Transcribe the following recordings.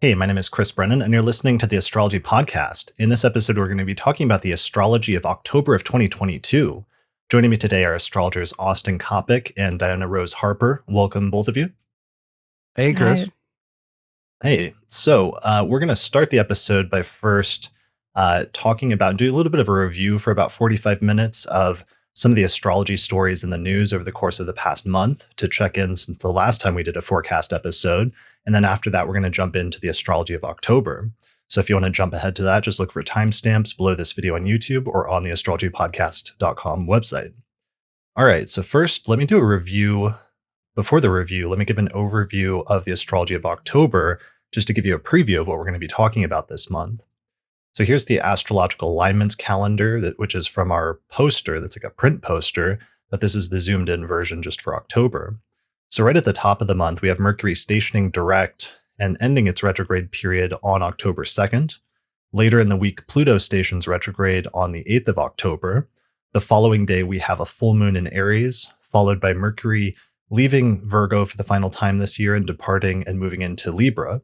Hey, my name is Chris Brennan, and you're listening to the Astrology Podcast. In this episode, we're going to be talking about the astrology of October of 2022. Joining me today are astrologers Austin Coppock and Diana Rose Harper. Welcome, both of you. Hey, Chris. Hi. Hey, so we're going to start the episode by first talking about, do a little bit of a review for about 45 minutes of some of the astrology stories in the news over the course of the past month to check in since the last time we did a forecast episode. And then after that, we're going to jump into the astrology of October. So if you want to jump ahead to that, just look for timestamps below this video on YouTube or on the astrologypodcast.com website. All right, so first, let me do a review. Before the review, let me give an overview of the astrology of October, just to give you a preview of what we're going to be talking about this month. So here's the astrological alignments calendar, which is from our poster. That's like a print poster, but this is the zoomed in version just for October. So right at the top of the month, we have Mercury stationing direct and ending its retrograde period on October 2nd. Later in the week, Pluto stations retrograde on the 8th of October. The following day, we have a full moon in Aries, followed by Mercury leaving Virgo for the final time this year and departing and moving into Libra.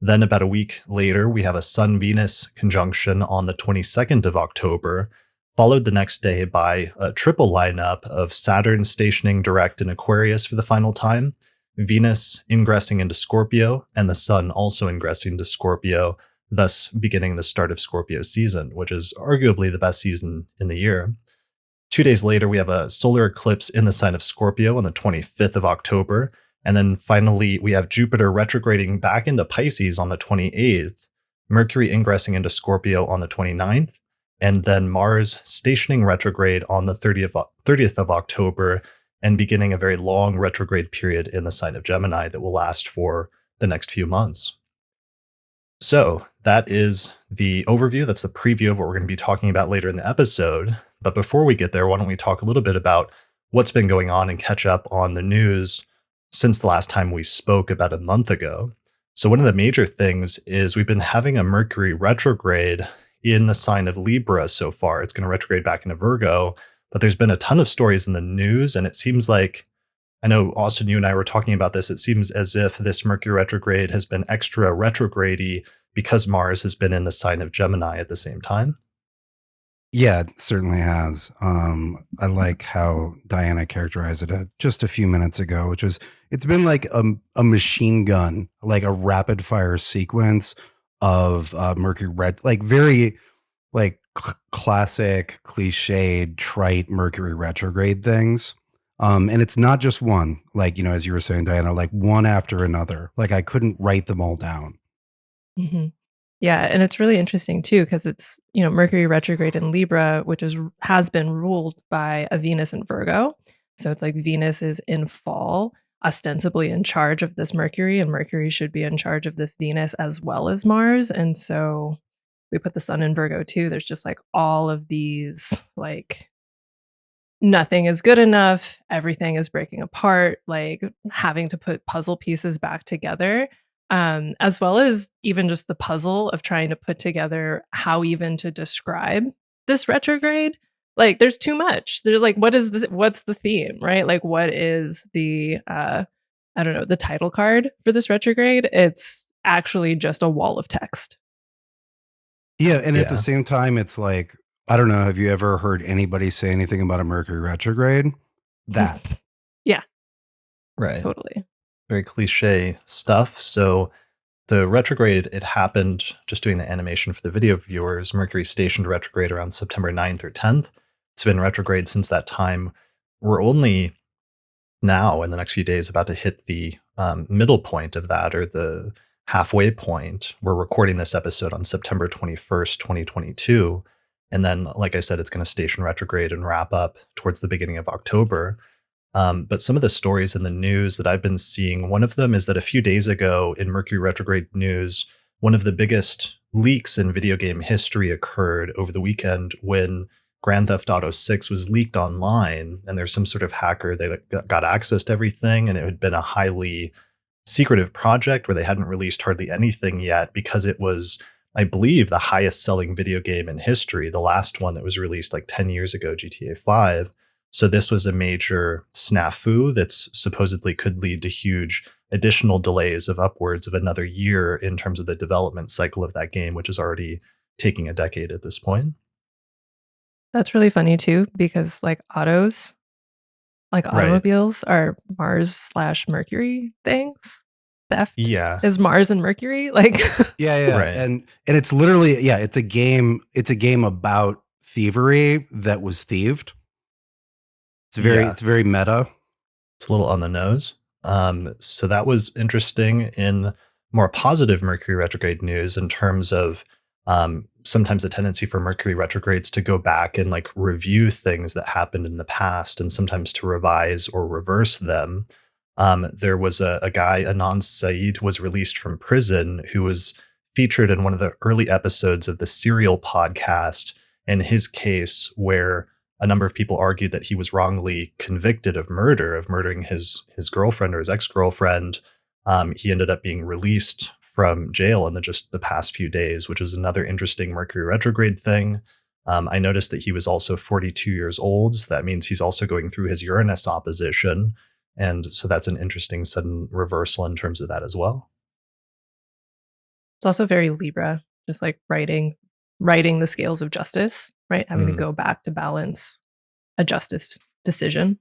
Then about a week later, we have a Sun-Venus conjunction on the 22nd of October, followed the next day by a triple lineup of Saturn stationing direct in Aquarius for the final time, Venus ingressing into Scorpio, and the Sun also ingressing into Scorpio, thus beginning the start of Scorpio season, which is arguably the best season in the year. 2 days later, we have a solar eclipse in the sign of Scorpio on the 25th of October. And then finally, we have Jupiter retrograding back into Pisces on the 28th, Mercury ingressing into Scorpio on the 29th, and then Mars stationing retrograde on the 30th of October and beginning a very long retrograde period in the sign of Gemini that will last for the next few months. So that is the overview. That's the preview of what we're going to be talking about later in the episode. But before we get there, why don't we talk a little bit about what's been going on and catch up on the news since the last time we spoke about a month ago. So one of the major things is we've been having a Mercury retrograde in the sign of Libra so far. It's going to retrograde back into Virgo, but there's been a ton of stories in the news, and it seems like, I know, Austin, you and I were talking about this, it seems as if this Mercury retrograde has been extra retrograde-y because Mars has been in the sign of Gemini at the same time. Yeah, it certainly has. I like how Diana characterized it just a few minutes ago, which is it's been like a machine gun, like a rapid fire sequence of Mercury like very like classic, cliched, trite Mercury retrograde things. And it's not just one, like, as you were saying, Diana, like one after another. Like I couldn't write them all down. hmm Yeah, and it's really interesting too because it's Mercury retrograde in Libra, which has been ruled by a Venus in Virgo. So it's like Venus is in fall, ostensibly in charge of this Mercury, and Mercury should be in charge of this Venus as well as Mars. And so we put the Sun in Virgo too. There's just like all of these like nothing is good enough, everything is breaking apart, like having to put puzzle pieces back together. As well as even just the puzzle of trying to put together how even to describe this retrograde. Like there's too much. There's like, what's the theme, right? Like what is the I don't know, the title card for this retrograde? It's actually just a wall of text. Yeah, and at the Yeah. same time, it's like, I don't know, have you ever heard anybody say anything about a Mercury retrograde? That. Yeah, Right. totally. Very cliche stuff. So the retrograde, it happened, just doing the animation for the video viewers, Mercury stationed retrograde around September 9th or 10th. It's been retrograde since that time. We're only now, in the next few days, about to hit the middle point of that, or the halfway point. We're recording this episode on September 21st, 2022. And then, like I said, it's going to station retrograde and wrap up towards the beginning of October. But some of the stories in the news that I've been seeing, one of them is that a few days ago in Mercury retrograde news, one of the biggest leaks in video game history occurred over the weekend when Grand Theft Auto 6 was leaked online, and there's some sort of hacker that got access to everything, and it had been a highly secretive project where they hadn't released hardly anything yet because it was, I believe, the highest selling video game in history, the last one that was released like 10 years ago, GTA 5. So this was a major snafu that's supposedly could lead to huge additional delays of upwards of another year in terms of the development cycle of that game, which is already taking a decade at this point. That's really funny too, because like Right. automobiles are Mars/Mercury things. Theft Yeah. is Mars and Mercury. Like, Yeah. Right. And it's literally, yeah, it's a game about thievery that was thieved. Yeah. It's very meta. It's a little on the nose. So that was interesting in more positive Mercury retrograde news in terms of sometimes the tendency for Mercury retrogrades to go back and like review things that happened in the past and sometimes to revise or reverse them. There was a guy, Anand Saeed, was released from prison who was featured in one of the early episodes of the Serial podcast in his case where a number of people argued that he was wrongly convicted of murder, of murdering his girlfriend or his ex-girlfriend. He ended up being released from jail in just the past few days, which is another interesting Mercury retrograde thing. I noticed that he was also 42 years old. So that means he's also going through his Uranus opposition. And so that's an interesting sudden reversal in terms of that as well. it's also very Libra, just like righting the scales of justice, right? Having to Mm, go back to balance a justice decision.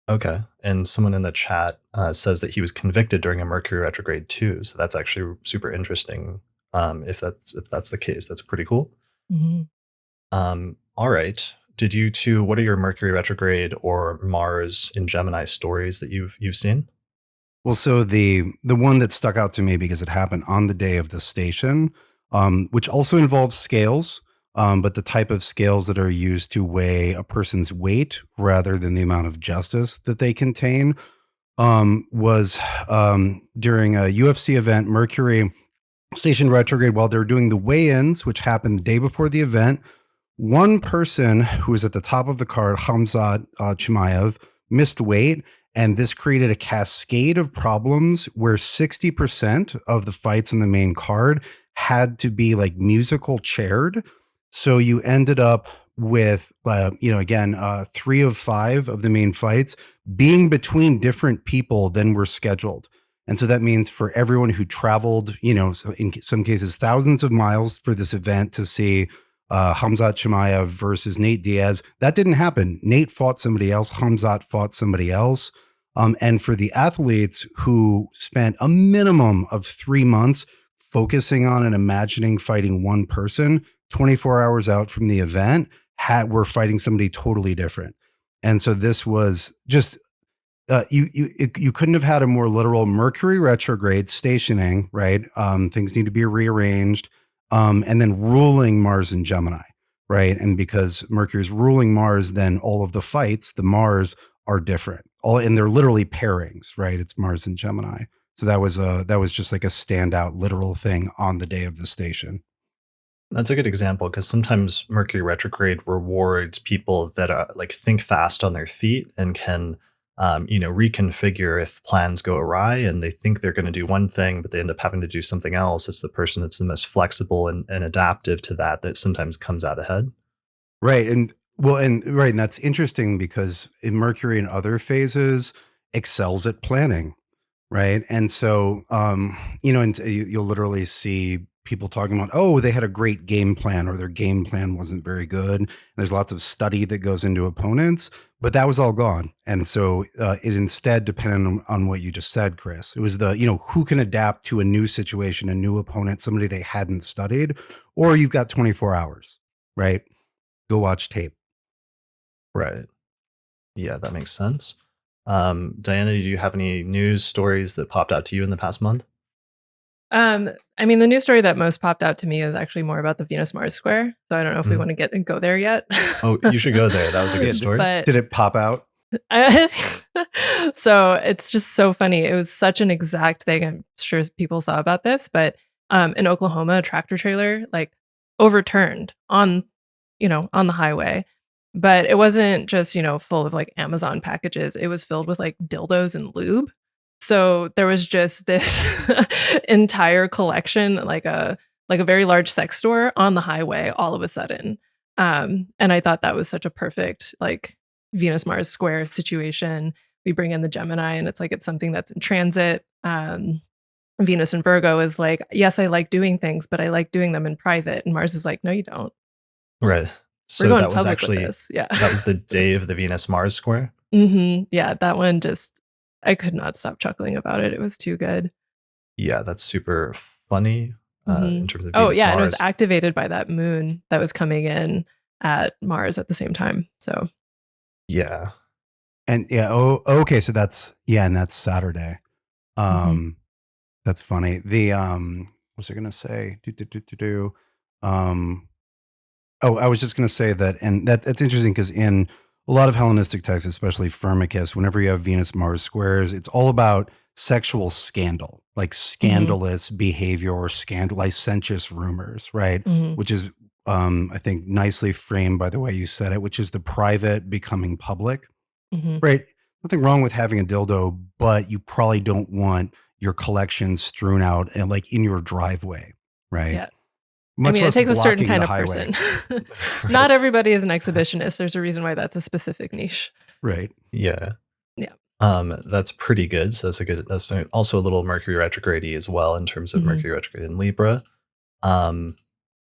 okay. And someone in the chat says that he was convicted during a Mercury retrograde too. So that's actually super interesting. If that's the case, that's pretty cool. Mhm. All right. Did you two? What are your Mercury retrograde or Mars in Gemini stories that you've seen? Well, so the one that stuck out to me because it happened on the day of the station, which also involves scales, but the type of scales that are used to weigh a person's weight rather than the amount of justice that they contain, was during a UFC event. Mercury station retrograde while they're doing the weigh-ins, which happened the day before the event. One person who was at the top of the card, Hamzat Chimaev, missed weight, and this created a cascade of problems where 60% of the fights in the main card had to be like musical chaired. So you ended up with, again, 3 of 5 of the main fights being between different people than were scheduled. And so that means for everyone who traveled, so in some cases, thousands of miles for this event to see Hamzat Chimaev versus Nate Diaz, that didn't happen. Nate fought somebody else. Hamzat fought somebody else. And for the athletes who spent a minimum of 3 months focusing on and imagining fighting one person, 24 hours out from the event, were fighting somebody totally different. And so this was just you couldn't have had a more literal Mercury retrograde stationing, right? Things need to be rearranged, and then ruling Mars and Gemini, right? And because Mercury's ruling Mars, then all of the fights, the Mars are different. And they're literally pairings, right? It's Mars and Gemini. So that was just like a standout literal thing on the day of the station. That's a good example because sometimes Mercury retrograde rewards people that are like think fast on their feet and can, reconfigure if plans go awry and they think they're going to do one thing, but they end up having to do something else. It's the person that's the most flexible and adaptive to that sometimes comes out ahead. Right. And that's interesting because in Mercury and other phases excels at planning. Right. And so, you'll literally see people talking about, oh, they had a great game plan or their game plan wasn't very good. And there's lots of study that goes into opponents, but that was all gone. And so it instead depended on what you just said, Chris. It was who can adapt to a new situation, a new opponent, somebody they hadn't studied, or you've got 24 hours, right? Go watch tape. Right. Yeah, that makes sense. Diana, do you have any news stories that popped out to you in the past month? I mean, the news story that most popped out to me is actually more about the Venus-Mars square. So I don't know if we Mhm. want to go there yet. Oh, you should go there. That was a Yeah, good story. But Did it pop out? so it's just so funny. It was such an exact thing. I'm sure people saw about this, but in Oklahoma, a tractor trailer like overturned on the highway. But it wasn't just, full of like Amazon packages. It was filled with like dildos and lube. So there was just this entire collection, like a very large sex store on the highway all of a sudden. And I thought that was such a perfect like Venus Mars square situation. we bring in the Gemini, and it's like it's something that's in transit. Venus and Virgo is like, yes, I like doing things, but I like doing them in private. And Mars is like, no, you don't. Right. We're So going that was public with actually this. Yeah. that was the day of the Venus-Mars square? Yeah, that one just, I could not stop chuckling about it. It was too good. Yeah, that's super funny in terms of Oh, yeah, and it was Venus-Mars. activated by that moon that was coming in at Mars at the same time. So, Yeah. And yeah, okay, so that's and that's Saturday. That's funny. The what was I gonna say? I was just gonna say that, and that's interesting because in a lot of Hellenistic texts, especially Firmicus, whenever you have Venus Mars squares, it's all about sexual scandal, like scandalous behavior or licentious rumors, right? Which is I think nicely framed by the way you said it, which is the private becoming public. Right. Nothing wrong with having a dildo, but you probably don't want your collection strewn out and like in your driveway, right? yeah. Much I mean, it less takes a certain blocking kind the of highway. person. Not everybody is an exhibitionist. There's a reason why that's a specific niche. Right. Yeah. Yeah. That's pretty good. So that's also a little Mercury retrograde as well in terms of Mercury retrograde in Libra.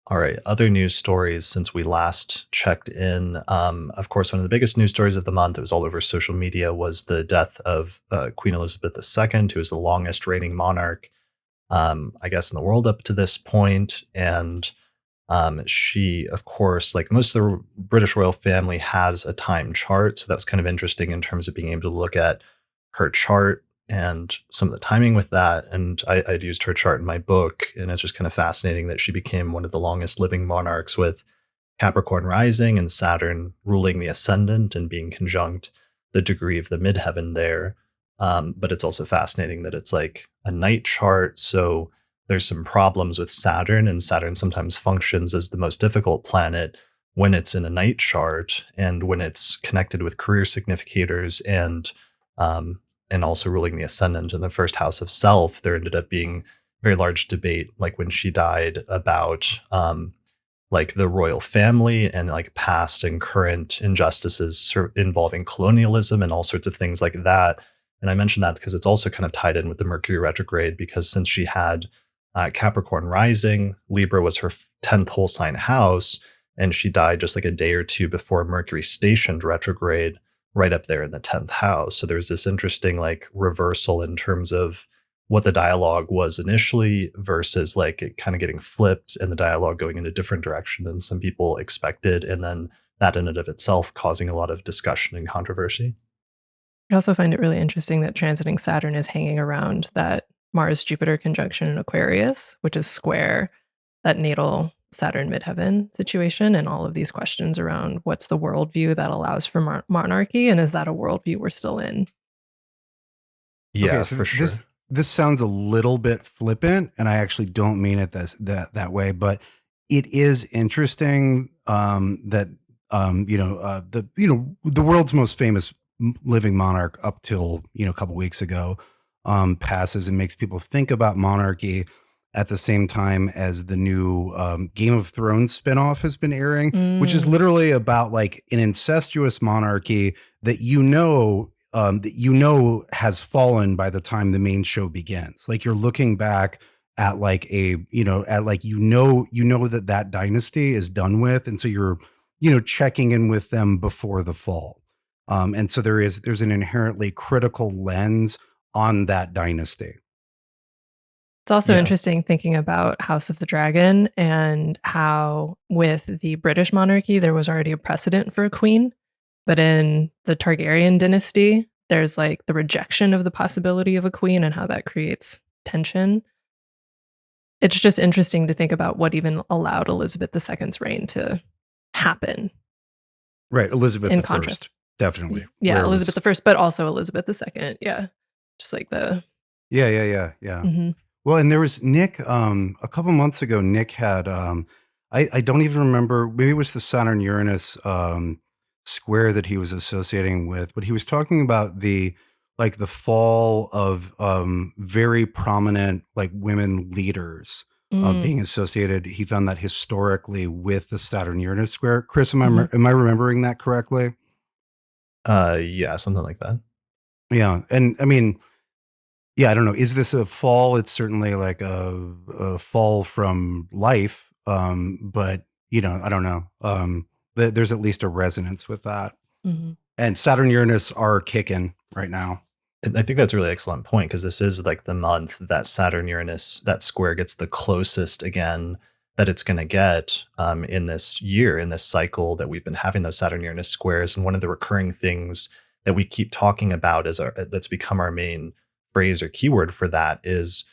All right, other news stories since we last checked in. Of course, one of the biggest news stories of the month, it was all over social media, was the death of Queen Elizabeth II, who is the longest reigning monarch, I guess, in the world up to this point. And she, of course, like most of the British royal family, has a time chart. So that was kind of interesting in terms of being able to look at her chart and some of the timing with that. And I'd used her chart in my book, and it's just kind of fascinating that she became one of the longest living monarchs with Capricorn rising and Saturn ruling the ascendant and being conjunct the degree of the midheaven there. But it's also fascinating that it's like a night chart. So there's some problems with Saturn, and Saturn sometimes functions as the most difficult planet when it's in a night chart and when it's connected with career significators and also ruling the ascendant in the first house of self. There ended up being a very large debate, like when she died, about like the royal family and like past and current injustices involving colonialism and all sorts of things like that. And I mentioned that because it's also kind of tied in with the Mercury retrograde, because since she had Capricorn rising, Libra was her 10th whole sign house, and she died just like a day or two before Mercury stationed retrograde right up there in the 10th house. So there's this interesting like reversal in terms of what the dialogue was initially versus like it kind of getting flipped and the dialogue going in a different direction than some people expected. And then that in and of itself causing a lot of discussion and controversy. I also find it really interesting that transiting Saturn is hanging around that Mars-Jupiter conjunction in Aquarius, which is square that natal Saturn midheaven situation, and all of these questions around what's the worldview that allows for monarchy, and is that a worldview we're still in? Yeah, Okay, so for sure. this sounds a little bit flippant, and I actually don't mean it that way, but it is interesting that the world's most famous living monarch up till a couple weeks ago passes and makes people think about monarchy at the same time as the new Game of Thrones spinoff has been airing, which is literally about like an incestuous monarchy that has fallen by the time the main show begins. Like you're looking back at like that dynasty is done with, and so you're checking in with them before the fall. And so there's an inherently critical lens on that dynasty. It's also Yeah. interesting thinking about House of the Dragon and how with the British monarchy, there was already a precedent for a queen. But in the Targaryen dynasty, there's like the rejection of the possibility of a queen and how that creates tension. It's just interesting to think about what even allowed Elizabeth II's reign to happen. Right. Elizabeth In the contrast. First, definitely. Yeah, Where it Elizabeth was- I, but also Elizabeth II. Yeah. Just like the. Yeah. Mhm. Well, and there was Nick, a couple months ago, Nick had, I don't even remember, maybe it was the Saturn-Uranus square that he was associating with, but he was talking about the fall of very prominent like women leaders being associated. He found that historically with the Saturn-Uranus square. Chris, am I remembering that correctly? Yeah, something like that. Yeah. And I mean, yeah, I don't know. Is this a fall? It's certainly like a fall from life. But I don't know. There's at least a resonance with that. Mhm. And Saturn Uranus are kicking right now. And I think that's a really excellent point because this is like the month that Saturn Uranus, that square gets the closest again that it's going to get in this year, in this cycle that we've been having those Saturn Uranus squares. And one of the recurring things that we keep talking about as that's become our main phrase or keyword for that is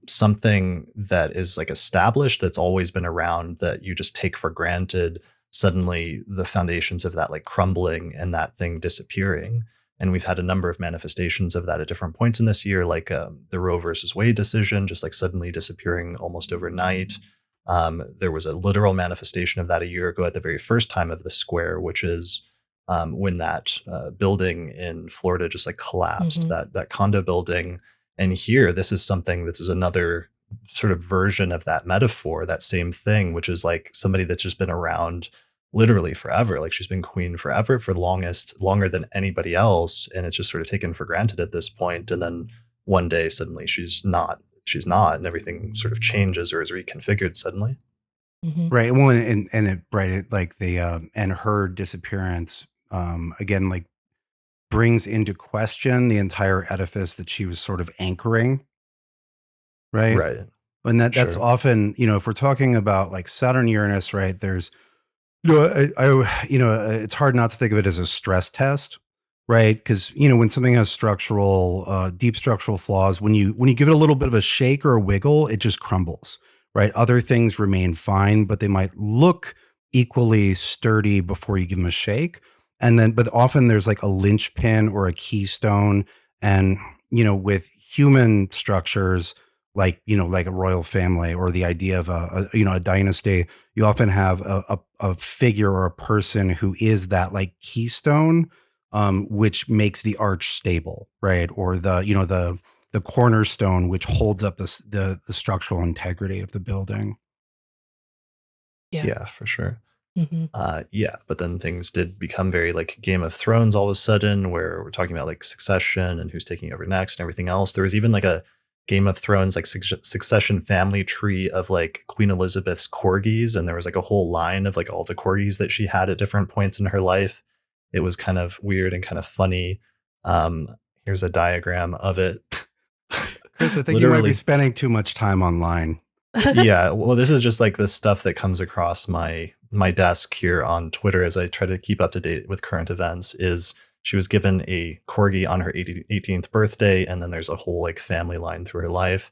something that is like established, that's always been around, that you just take for granted. Suddenly, the foundations of that like crumbling and that thing disappearing. And we've had a number of manifestations of that at different points in this year, like the Roe versus Wade decision, just like suddenly disappearing almost overnight. There was a literal manifestation of that a year ago at the very first time of the square, which is when that building in Florida just like collapsed, Mhm. that condo building. And here, this is something, this is another sort of version of that metaphor, that same thing, which is like somebody that's just been around literally forever. Like she's been queen forever, for the longest, longer than anybody else. And it's just sort of taken for granted at this point. And then one day suddenly she's not, and everything sort of changes or is reconfigured suddenly. Mhm. Right. Well, and it, right. It, like the, and her disappearance, again, like brings into question the entire edifice that she was sort of anchoring. Right. Right. And that's Sure. often, if we're talking about like Saturn Uranus, right? There's, it's hard not to think of it as a stress test, right? Because when something has deep structural flaws, when you give it a little bit of a shake or a wiggle, it just crumbles, right? Other things remain fine, but they might look equally sturdy before you give them a shake, but often there's like a linchpin or a keystone, and with human structures, like a royal family or the idea of a dynasty, you often have a figure or a person who is that like keystone, which makes the arch stable, right? Or the cornerstone, which holds up the structural integrity of the building. Yeah. Yeah, for sure. Mhm. Yeah, but then things did become very like Game of Thrones all of a sudden, where we're talking about like succession and who's taking over next and everything else. There was even like a Game of Thrones like succession family tree of like Queen Elizabeth's corgis, and there was like a whole line of like all the corgis that she had at different points in her life. It was kind of weird and kind of funny. Um, Here's a diagram of it. Chris, I think you might be Literally, spending too much time online. yeah, well, this is just like the stuff that comes across my desk here on Twitter as I try to keep up to date with current events. Is she was given a corgi on her 18th birthday, and then there's a whole like family line through her life.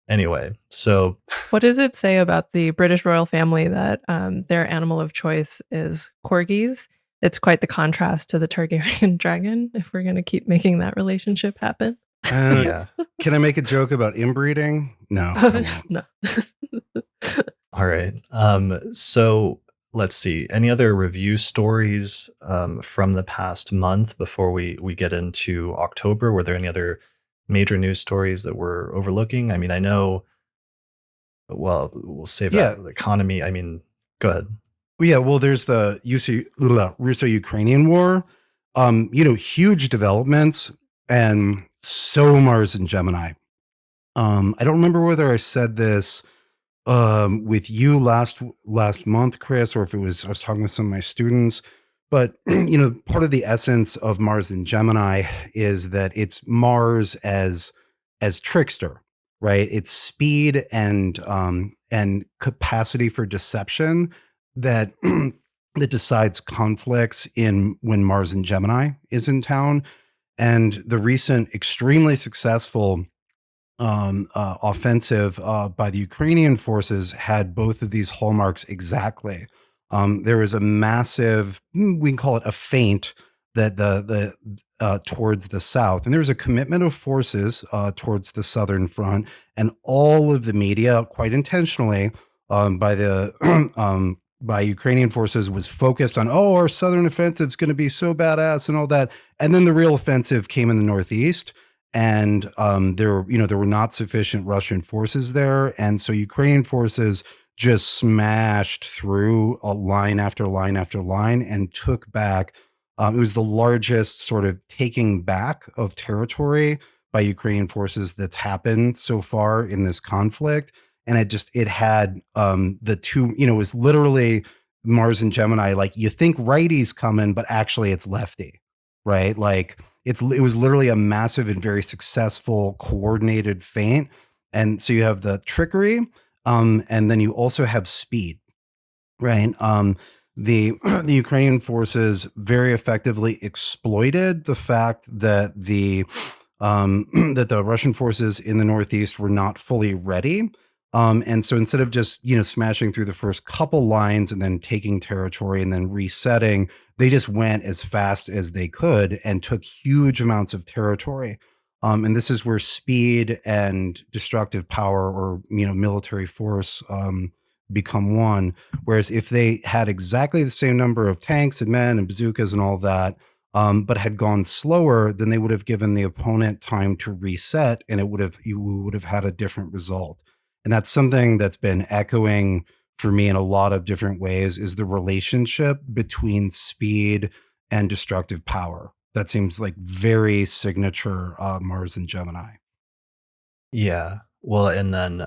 Anyway, so What does it say about the British royal family that their animal of choice is corgis? It's quite the contrast to the Targaryen dragon, if we're going to keep making that relationship happen. Uh, yeah, can I make a joke about inbreeding? No, I won't. No. all right. So let's see. Any other review stories from the past month before we get into October? Were there any other major news stories that we're overlooking? I mean, I know. Well, we'll save that Yeah. for the economy. I mean, go ahead. Well, yeah, well, there's the Russo-Ukrainian war. Huge developments, and so Mars and Gemini. I don't remember whether I said this with you last month, Chris, or if I was talking with some of my students. But part of the essence of Mars and Gemini is that it's Mars as trickster, right? It's speed and capacity for deception that that decides conflicts in when Mars and Gemini is in town. And the recent extremely successful offensive by the Ukrainian forces had both of these hallmarks exactly. There was a massive, we can call it a feint, that the towards the south, and there was a commitment of forces towards the southern front, and all of the media, quite intentionally, by the by Ukrainian forces, was focused on, oh, our southern offensive is going to be so badass and all that, and then the real offensive came in the northeast, and there were not sufficient Russian forces there, and so Ukrainian forces just smashed through a line after line after line and took back It was the largest sort of taking back of territory by Ukrainian forces that's happened so far in this conflict. And it had the two, it was literally Mars and Gemini. Like, you think righty's coming, but actually it's lefty, right? Like, it was literally a massive and very successful coordinated feint. And so you have the trickery, and then you also have speed, right? The the Ukrainian forces very effectively exploited the fact that that the Russian forces in the Northeast were not fully ready. And so instead of just, smashing through the first couple lines and then taking territory and then resetting, they just went as fast as they could and took huge amounts of territory. And this is where speed and destructive power, or military force, become one. Whereas if they had exactly the same number of tanks and men and bazookas and all that, but had gone slower, then they would have given the opponent time to reset, and you would have had a different result. And that's something that's been echoing for me in a lot of different ways, is the relationship between speed and destructive power. That seems like very signature Mars and Gemini. Yeah. Well, and then,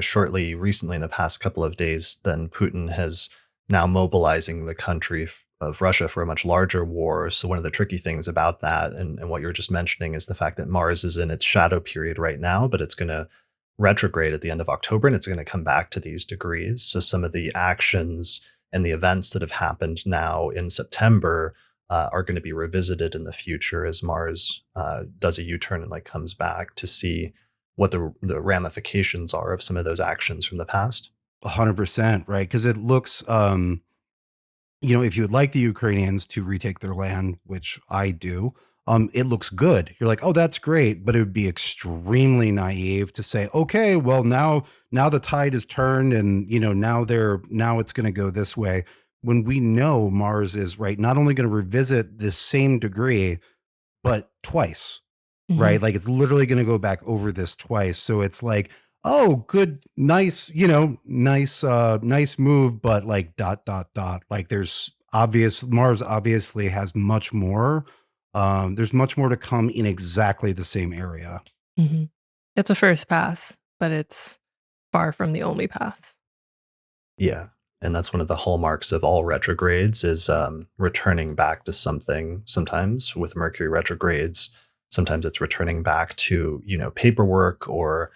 shortly recently in the past couple of days, then Putin has now mobilizing the country of Russia for a much larger war. So one of the tricky things about that, and what you were just mentioning, is the fact that Mars is in its shadow period right now, but it's going to retrograde at the end of October, and it's going to come back to these degrees. So some of the actions and the events that have happened now in September are going to be revisited in the future as Mars does a U-turn and like comes back to see what the ramifications are of some of those actions from the past. 100%, right? Because it looks, if you would like the Ukrainians to retake their land, which I do, it looks good. You're like, oh, that's great. But it would be extremely naive to say, okay, well, now the tide is turned, and now it's going to go this way. When we know Mars is, right, not only going to revisit this same degree, but twice, Mhm. right? Like, it's literally going to go back over this twice. So it's like, oh, good, nice, nice move, but like dot dot dot. Like, there's obvious Mars obviously has much more. There's much more to come in exactly the same area. Mhm. It's a first pass, but it's far from the only pass. Yeah. And that's one of the hallmarks of all retrogrades is returning back to something. Sometimes with Mercury retrogrades, sometimes it's returning back to, paperwork, or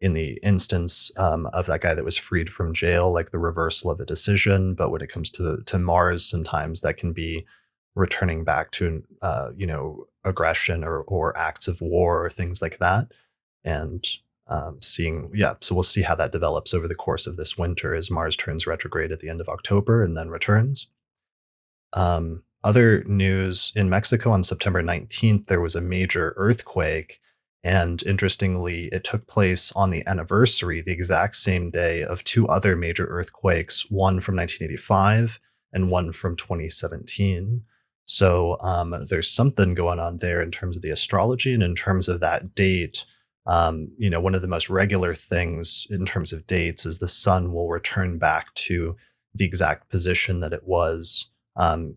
in the instance of that guy that was freed from jail, like the reversal of a decision. But when it comes to Mars, sometimes that can be returning back to, aggression, or acts of war or things like that. And so we'll see how that develops over the course of this winter as Mars turns retrograde at the end of October and then returns. Other news: in Mexico on September 19th, there was a major earthquake. And interestingly, it took place on the anniversary, the exact same day, of two other major earthquakes, one from 1985 and one from 2017. So there's something going on there in terms of the astrology and in terms of that date. One of the most regular things in terms of dates is the sun will return back to the exact position that it was on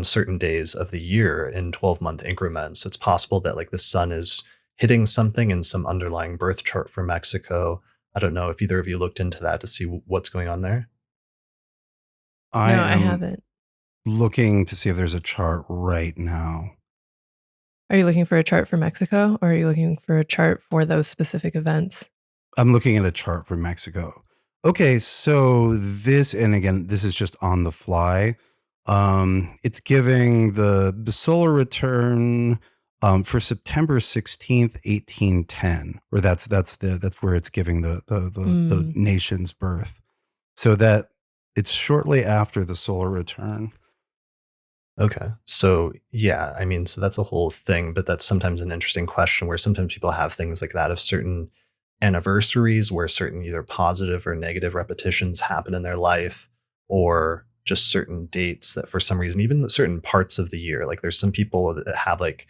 certain days of the year in 12-month increments. So it's possible that like the sun is hitting something in some underlying birth chart for Mexico. I don't know if either of you looked into that to see what's going on there. I No, I am haven't. looking to see if there's a chart right now. Are you looking for a chart for Mexico, or are you looking for a chart for those specific events? I'm looking at a chart for Mexico. Okay, so and again, this is just on the fly. It's giving the solar return for September 16th, 1810, or that's where it's giving the Mm. nation's birth. So that it's shortly after the solar return. Okay. So, yeah, I mean, so that's a whole thing, but that's sometimes an interesting question where sometimes people have things like that of certain anniversaries where certain either positive or negative repetitions happen in their life, or just certain dates that for some reason, even certain parts of the year, like there's some people that have like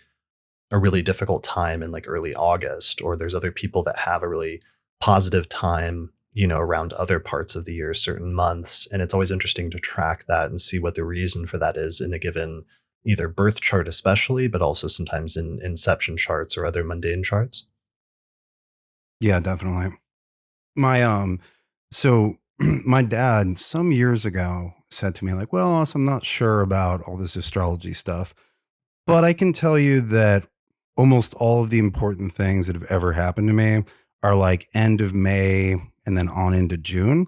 a really difficult time in like early August, or there's other people that have a really positive time, around other parts of the year, certain months. And it's always interesting to track that and see what the reason for that is in a given either birth chart especially, but also sometimes in inception charts or other mundane charts? Yeah, definitely. My so my dad some years ago said to me like, "Well, Os, I'm not sure about all this astrology stuff, but I can tell you that almost all of the important things that have ever happened to me are like end of May and then on into June."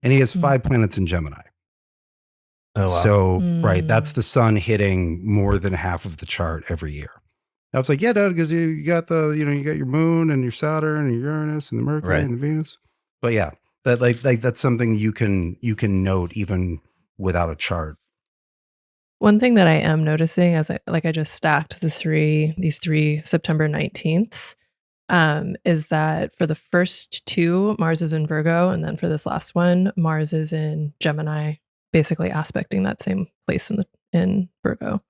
And he has Mm. 5 planets in Gemini. Oh, wow. So, right, that's Mm. the sun hitting more than half of the chart every year. I was like, "Yeah, Dad, because you got you got your moon and your Saturn and your Uranus and the Mercury Right. and the Venus." But yeah, that like that's something you can note even without a chart. One thing that I am noticing as I just stacked these 3 September 19ths, is that for the first 2, Mars is in Virgo, and then for this last one, Mars is in Gemini, basically aspecting that same place in Virgo.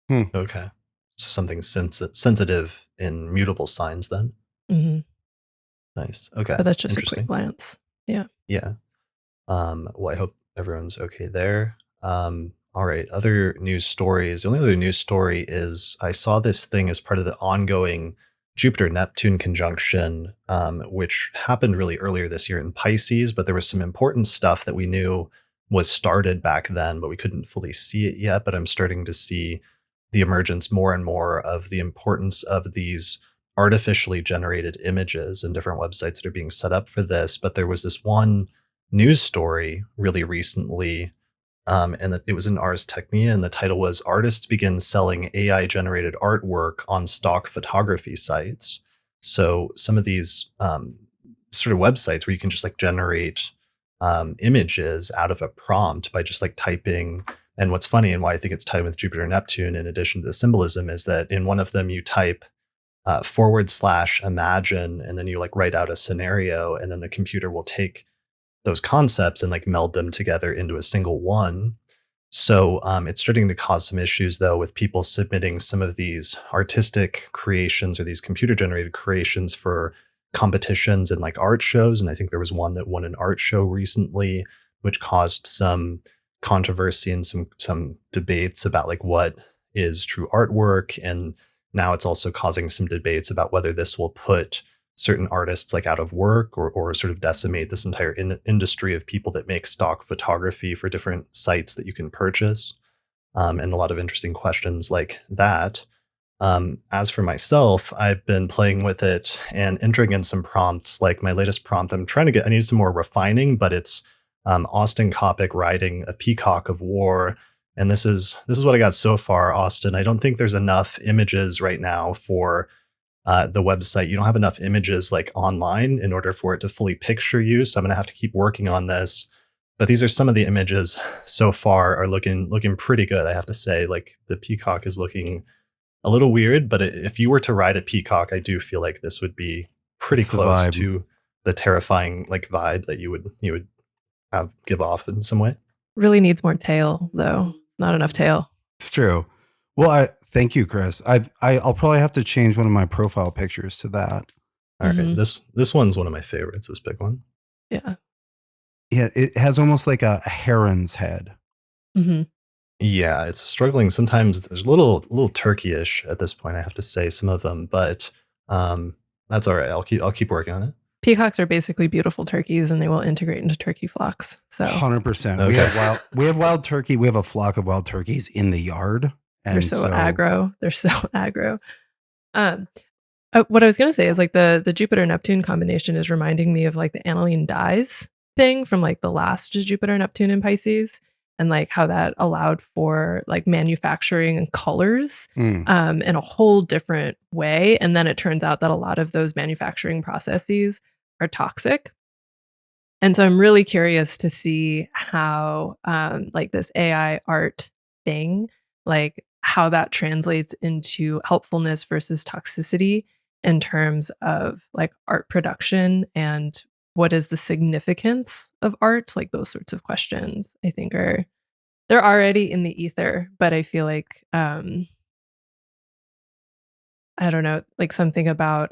Hmm. Okay. So something sensitive in mutable signs then. Mhm. Nice. Okay. But that's just a quick Interesting. glance. Yeah. Yeah. Well, I hope everyone's okay there. All right. Other news stories. The only other news story is I saw this thing as part of the ongoing Jupiter-Neptune conjunction, which happened really earlier this year in Pisces, but there was some important stuff that we knew was started back then, but we couldn't fully see it yet. But I'm starting to see the emergence more and more of the importance of these artificially generated images and different websites that are being set up for this. But there was this one news story really recently, it was in Ars Technica, and the title was "Artists Begin Selling AI-Generated Artwork on Stock Photography Sites." So some of these sort of websites where you can just like generate images out of a prompt by just like typing. And what's funny and why I think it's tied with Jupiter Neptune, in addition to the symbolism, is that in one of them you type / imagine, and then you like write out a scenario, and then the computer will take those concepts and like meld them together into a single one. So it's starting to cause some issues though with people submitting some of these artistic creations or these computer generated creations for competitions and like art shows. And I think there was one that won an art show recently, which caused some controversy and some debates about like what is true artwork. And now it's also causing some debates about whether this will put certain artists like out of work, or sort of decimate this entire industry of people that make stock photography for different sites that you can purchase, and a lot of interesting questions like that. As for myself, I've been playing with it and entering in some prompts. Like my latest prompt, I need some more refining, but it's Austin Coppock riding a peacock of war. And this is what I got so far, Austin. I don't think there's enough images right now for the website. You don't have enough images like online in order for it to fully picture you. So I'm going to have to keep working on this. But these are some of the images so far are looking pretty good. I have to say, like the peacock is looking a little weird, but if you were to ride a peacock, I do feel like this would be pretty It's the close vibe. to the terrifying like vibe that you would have give off in some way. Really needs more tail, though. Not enough tail. It's true. Well, I thank you, Chris. I'll probably have to change one of my profile pictures to that. All right, Mhm. this one's one of my favorites. This big one. Yeah. Yeah, it has almost like a heron's head. Mhm. Yeah, it's struggling. Sometimes there's a little turkey-ish at this point, I have to say, some of them, but that's all right. I'll keep working on it. Peacocks are basically beautiful turkeys, and they will integrate into turkey flocks. So 100%. Okay. We have wild turkey. We have a flock of wild turkeys in the yard. they're And so so aggro. They're so aggro. Um, what I was gonna say is like the Jupiter Neptune combination is reminding me of like the aniline dyes thing from like the last Jupiter Neptune in Pisces, and like how that allowed for like manufacturing and colors mm, in a whole different way. And then it turns out that a lot of those manufacturing processes are toxic. And so I'm really curious to see how like this AI art thing, like how that translates into helpfulness versus toxicity in terms of like art production, and what is the significance of art, like those sorts of questions I think are they're already in the ether, but I feel like I don't know, like something about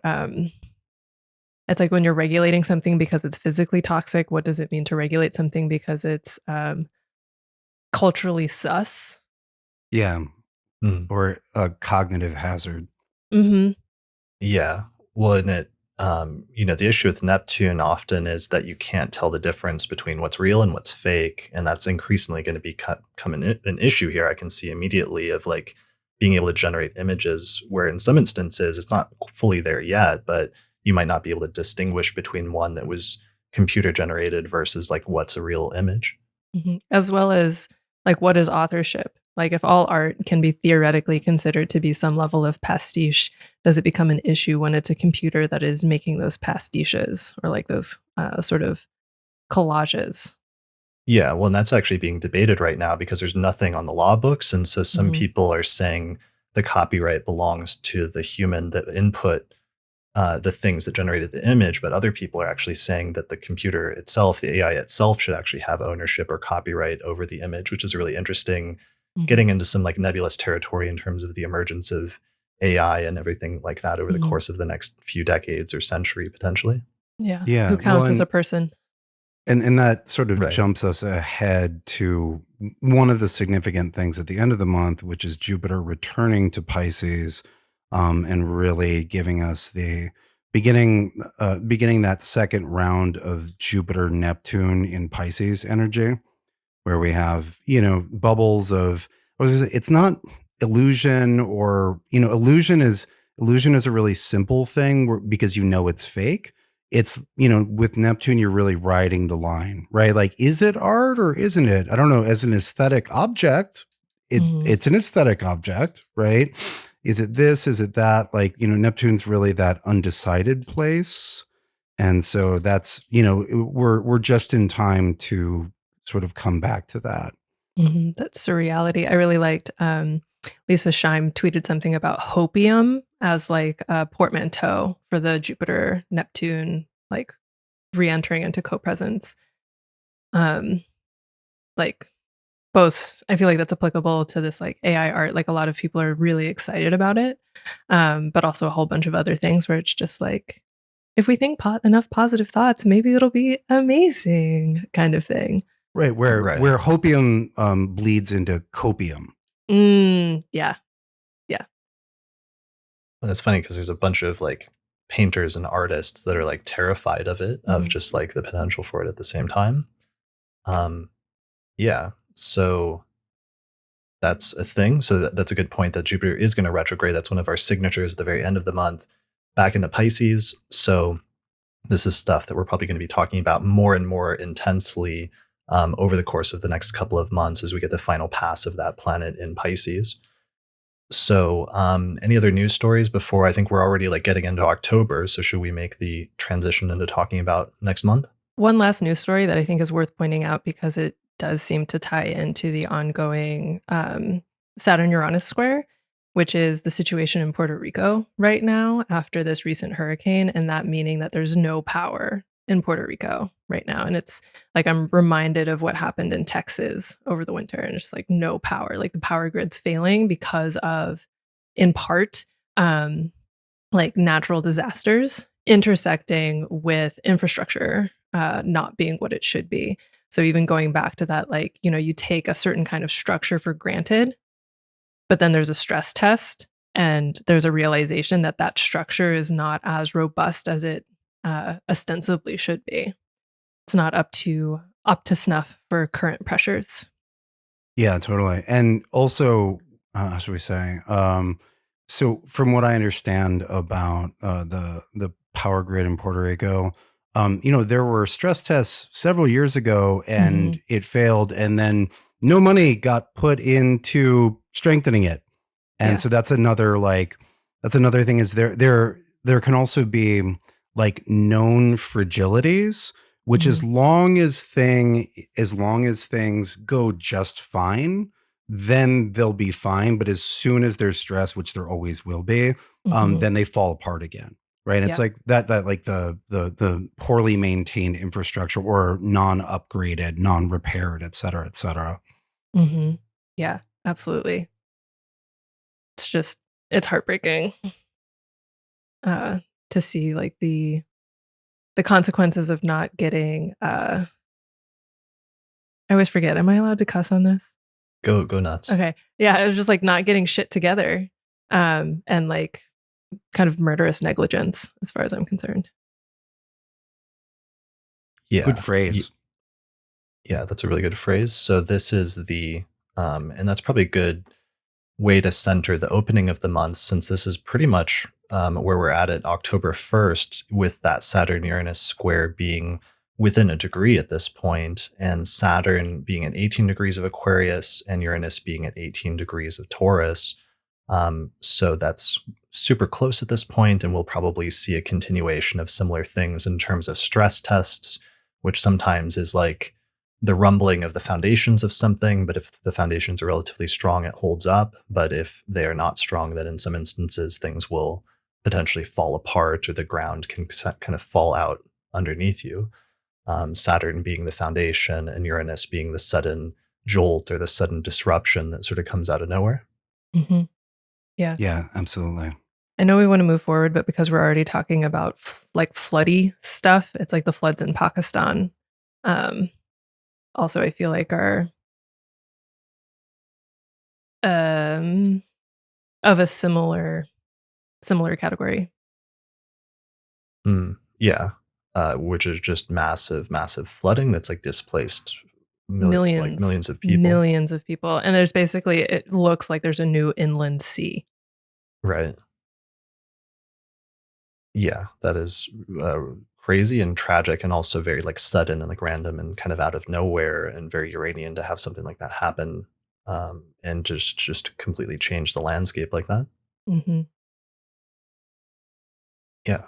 it's like when you're regulating something because it's physically toxic, what does it mean to regulate something because it's culturally sus? yeah. Mhm. or a cognitive hazard. Hmm. Yeah. Well, and the issue with Neptune often is that you can't tell the difference between what's real and what's fake. And that's increasingly going to become an issue here. I can see immediately of like being able to generate images where in some instances it's not fully there yet, but you might not be able to distinguish between one that was computer generated versus like what's a real image. As well as like what is authorship? Like if all art can be theoretically considered to be some level of pastiche, does it become an issue when it's a computer that is making those pastiches or like those sort of collages? Yeah, well, and that's actually being debated right now because there's nothing on the law books. And so some Hmm. people are saying the copyright belongs to the human that input the things that generated the image, but other people are actually saying that the computer itself, the AI itself, should actually have ownership or copyright over the image, which is really interesting, Hmm. getting into some like nebulous territory in terms of the emergence of AI and everything like that over the Hmm. course of the next few decades or century potentially. Yeah. Yeah, Who well, counts as a person? and that sort of Right. jumps us ahead to one of the significant things at the end of the month, which is Jupiter returning to Pisces, and really giving us the beginning that second round of Jupiter Neptune in Pisces energy, where we have bubbles of it's not illusion, or illusion is a really simple thing because it's fake. It's with Neptune you're really riding the line, right? Like, is it art or isn't it? I don't know. As an aesthetic object, Hmm. it's an aesthetic object, right? Is it this, is it that? Like, Neptune's really that undecided place. And so that's, we're just in time to sort of come back to that. That surreality. I really liked Lisa Scheim tweeted something about hopium as like a portmanteau for the Jupiter Neptune like re-entering into co-presence. Um, like both, I feel like that's applicable to this like AI art. Like a lot of people are really excited about it, but also a whole bunch of other things where it's just like if we think enough positive thoughts, maybe it'll be amazing, kind of thing. Right, where Right. hopium bleeds into copium. Yeah, yeah. And it's funny because there's a bunch of like painters and artists that are like terrified of it, of Mhm. just like the potential for it at the same time. Um, yeah. So that's a thing. So that's a good point that Jupiter is going to retrograde. That's one of our signatures at the very end of the month back into Pisces. So this is stuff that we're probably going to be talking about more and more intensely over the course of the next couple of months as we get the final pass of that planet in Pisces. So, any other news stories before I think we're already like getting into October? So, should we make the transition into talking about next month? One last news story that I think is worth pointing out because it does seem to tie into the ongoing Saturn-Uranus square, which is the situation in Puerto Rico right now after this recent hurricane, and that meaning that there's no power in Puerto Rico right now. And it's like I'm reminded of what happened in Texas over the winter, and it's like no power, like the power grid's failing because of, in part, um, like natural disasters intersecting with infrastructure not being what it should be. So even going back to that, like, you take a certain kind of structure for granted, but then there's a stress test and there's a realization that that structure is not as robust as it ostensibly should be. It's not up to snuff for current pressures. Yeah, totally. And also, how should we say? So, from what I understand about the power grid in Puerto Rico, there were stress tests several years ago, Hmm. and it failed, and then no money got put into strengthening it. And Yeah. so that's another thing, is there can also be like known fragilities, which Hmm. as long as things go just fine, then they'll be fine. But as soon as there's stress, which there always will be, Hmm. then they fall apart again. Right. And it's Yeah. like that like the poorly maintained infrastructure, or non-upgraded, non-repaired, et cetera, et cetera. Hmm. Yeah. Absolutely. It's just it's heartbreaking uh, to see like the consequences of not getting. I always forget. Am I allowed to cuss on this? Go nuts. Okay. Yeah, it was just like not getting shit together. And like kind of murderous negligence as far as I'm concerned. Good Yeah. phrase. Yeah, that's a really good phrase. So this is and that's probably a good way to center the opening of the month, since this is pretty much where we're at October 1st, with that Saturn-Uranus square being within a degree at this point, and Saturn being at 18 degrees of Aquarius and Uranus being at 18 degrees of Taurus. So that's super close at this point, and we'll probably see a continuation of similar things in terms of stress tests, which sometimes is like the rumbling of the foundations of something. But if the foundations are relatively strong, it holds up. But if they are not strong, then in some instances, things will potentially fall apart, or the ground can kind of fall out underneath you. Saturn being the foundation, and Uranus being the sudden jolt or the sudden disruption that sort of comes out of nowhere. Hmm. Yeah. Yeah, absolutely. I know we want to move forward, but because we're already talking about like floody stuff, it's like the floods in Pakistan. Um, Also, I feel like are um, of a similar category. Yeah, which is just massive, massive flooding that's like displaced Millions, millions of people. millions of people, and there's basically it looks like there's a new inland sea. Right. Yeah, that is crazy and tragic, and also very like sudden and like random and kind of out of nowhere, and very Uranian to have something like that happen, and just completely change the landscape like that. Mhm. Yeah.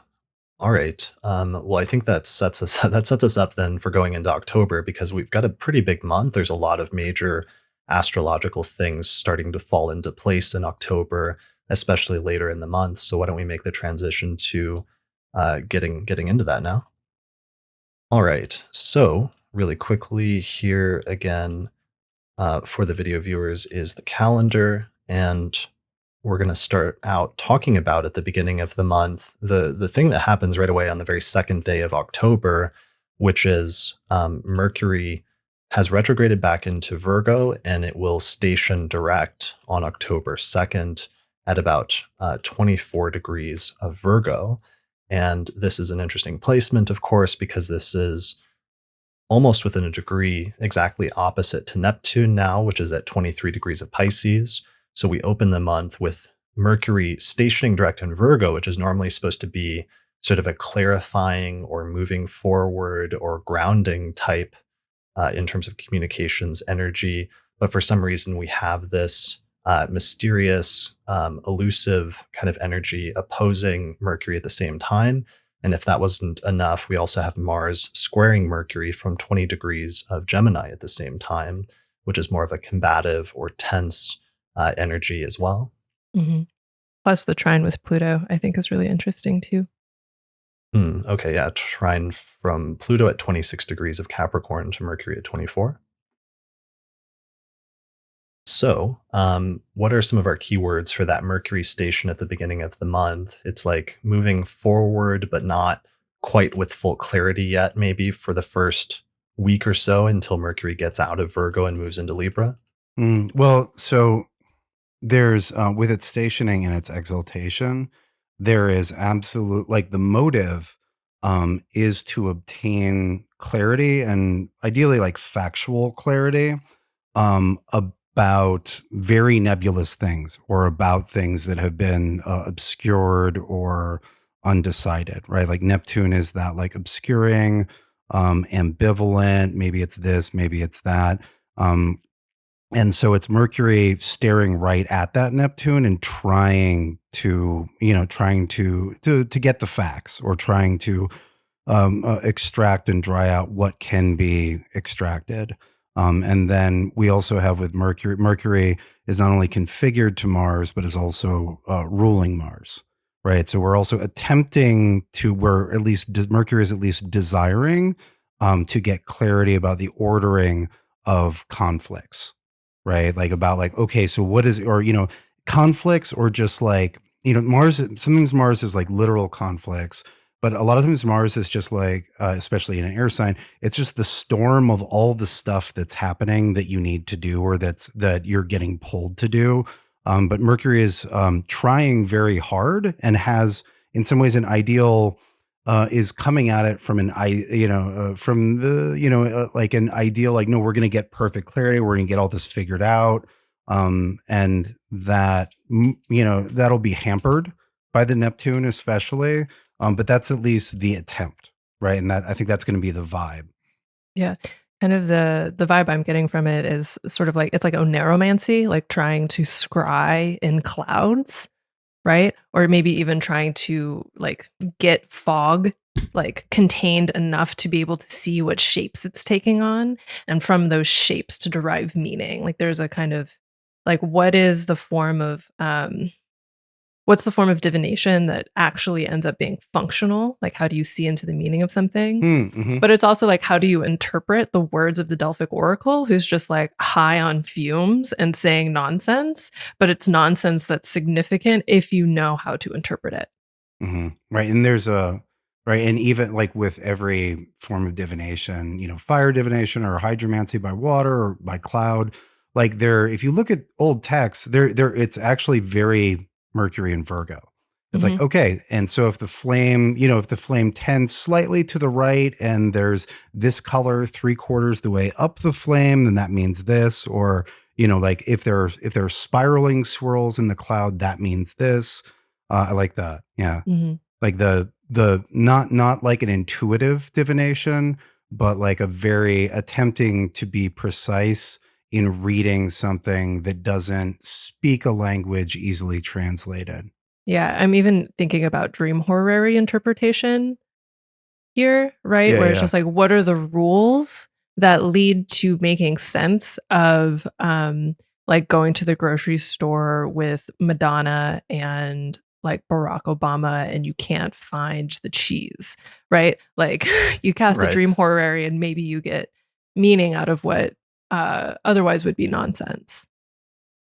All right. Well, I think that sets us that sets us up then for going into October, because we've got a pretty big month. There's a lot of major astrological things starting to fall into place in October, especially later in the month. So why don't we make the transition to getting into that now? All right. So really quickly here again, for the video viewers, is the calendar, and we're going to start out talking about at the beginning of the month the thing that happens right away on the very second day of October, which is Mercury has retrograded back into Virgo, and it will station direct on October 2nd at about 24 degrees of Virgo. And this is an interesting placement, of course, because this is almost within a degree exactly opposite to Neptune now, which is at 23 degrees of Pisces. So we open the month with Mercury stationing direct in Virgo, which is normally supposed to be sort of a clarifying or moving forward or grounding type in terms of communications energy. But for some reason, we have this mysterious, elusive kind of energy opposing Mercury at the same time. And if that wasn't enough, we also have Mars squaring Mercury from 20 degrees of Gemini at the same time, which is more of a combative or tense energy as well. Mhm. Plus the trine with Pluto, I think is really interesting too. Okay, yeah, trine from Pluto at 26 degrees of Capricorn to Mercury at 24. So, what are some of our keywords for that Mercury station at the beginning of the month? It's like moving forward, but not quite with full clarity yet, maybe for the first week or so until Mercury gets out of Virgo and moves into Libra. Well, so there's with its stationing and its exaltation, there is absolute like the motive is to obtain clarity and ideally like factual clarity about very nebulous things or about things that have been obscured or undecided, right? Like Neptune is that like obscuring, ambivalent, maybe it's this, maybe it's that. Um, and so it's Mercury staring right at that Neptune and trying to, trying to get the facts or trying to extract and dry out what can be extracted. And then we also have with Mercury, Mercury is not only configured to Mars, but is also ruling Mars, right? So we're also attempting to, we're at least, Mercury is at least desiring to get clarity about the ordering of conflicts, right? Like about like, okay, so what is, or, conflicts or just like, Mars, sometimes Mars is like literal conflicts, But a lot of times Mars is just like, especially in an air sign, it's just the storm of all the stuff that's happening that you need to do, or that you're getting pulled to do. But Mercury is trying very hard and has, in some ways, an ideal. Is coming at it from from the, like an ideal, like, no, we're going to get perfect clarity. We're going to get all this figured out. And that, that'll be hampered by the Neptune, especially. But that's at least the attempt, right? And that, I think that's going to be the vibe. Yeah. Kind of the vibe I'm getting from it is sort of like it's like oneromancy, like trying to scry in clouds, right? Or maybe even trying to like get fog like contained enough to be able to see what shapes it's taking on, and from those shapes to derive meaning. Like there's a kind of like what's the form of divination that actually ends up being functional? Like how do you see into the meaning of something? Mm-hmm. But it's also like, how do you interpret the words of the Delphic Oracle, who's just like high on fumes and saying nonsense, but it's nonsense that's significant if you know how to interpret it. Mm-hmm. Right. And right. And even like with every form of divination, fire divination or hydromancy by water or by cloud, like if you look at old texts, it's actually very Mercury and Virgo. It's like, Mhm. okay. And so if the flame tends slightly to the right and there's this color 3/4 the way up the flame, then that means this, or, like if there's spiraling swirls in the cloud, that means this. I like that. Yeah. Mhm. Like the not like an intuitive divination, but like a very attempting to be precise in reading something that doesn't speak a language easily translated. Yeah, I'm even thinking about dream horary interpretation here, right? Yeah, Where it's yeah. just like, what are the rules that lead to making sense of like going to the grocery store with Madonna and like Barack Obama and you can't find the cheese, right? Like you cast a Right. dream horary and maybe you get meaning out of what otherwise would be nonsense.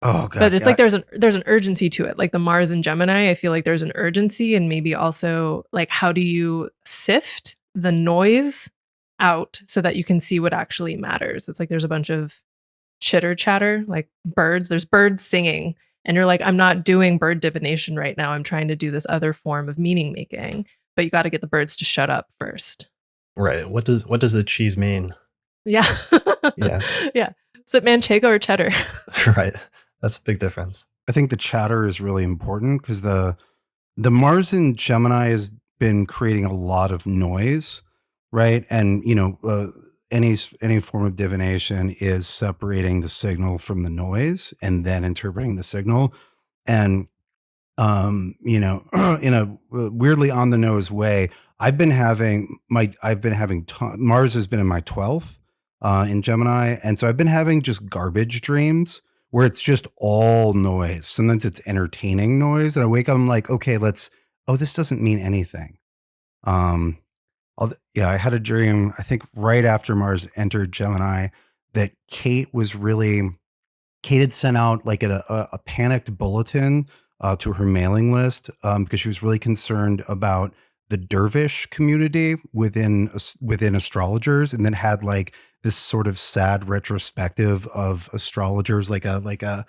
Oh But god. it's Yeah. like there's an urgency to it. Like the Mars and Gemini, I feel like there's an urgency, and maybe also like how do you sift the noise out so that you can see what actually matters? It's like there's a bunch of chitter chatter, like birds. There's birds singing, and you're like, I'm not doing bird divination right now. I'm trying to do this other form of meaning making, but you got to get the birds to shut up first. Right. What does the cheese mean? Yeah. Yeah. Yeah. Is it manchego or cheddar? Right. That's a big difference. I think the chatter is really important because the Mars in Gemini has been creating a lot of noise, right? And any form of divination is separating the signal from the noise and then interpreting the signal. And in a weirdly on the nose way, I've been having Mars has been in my 12th in Gemini, and so I've been having just garbage dreams where it's just all noise. Sometimes it's entertaining noise, and I wake up, I'm like, okay, this doesn't mean anything. Um, yeah, I had a dream, I think right after Mars entered Gemini, that Kate had sent out like a panicked bulletin to her mailing list because she was really concerned about the dervish community within astrologers, and then had like this sort of sad retrospective of astrologers, like a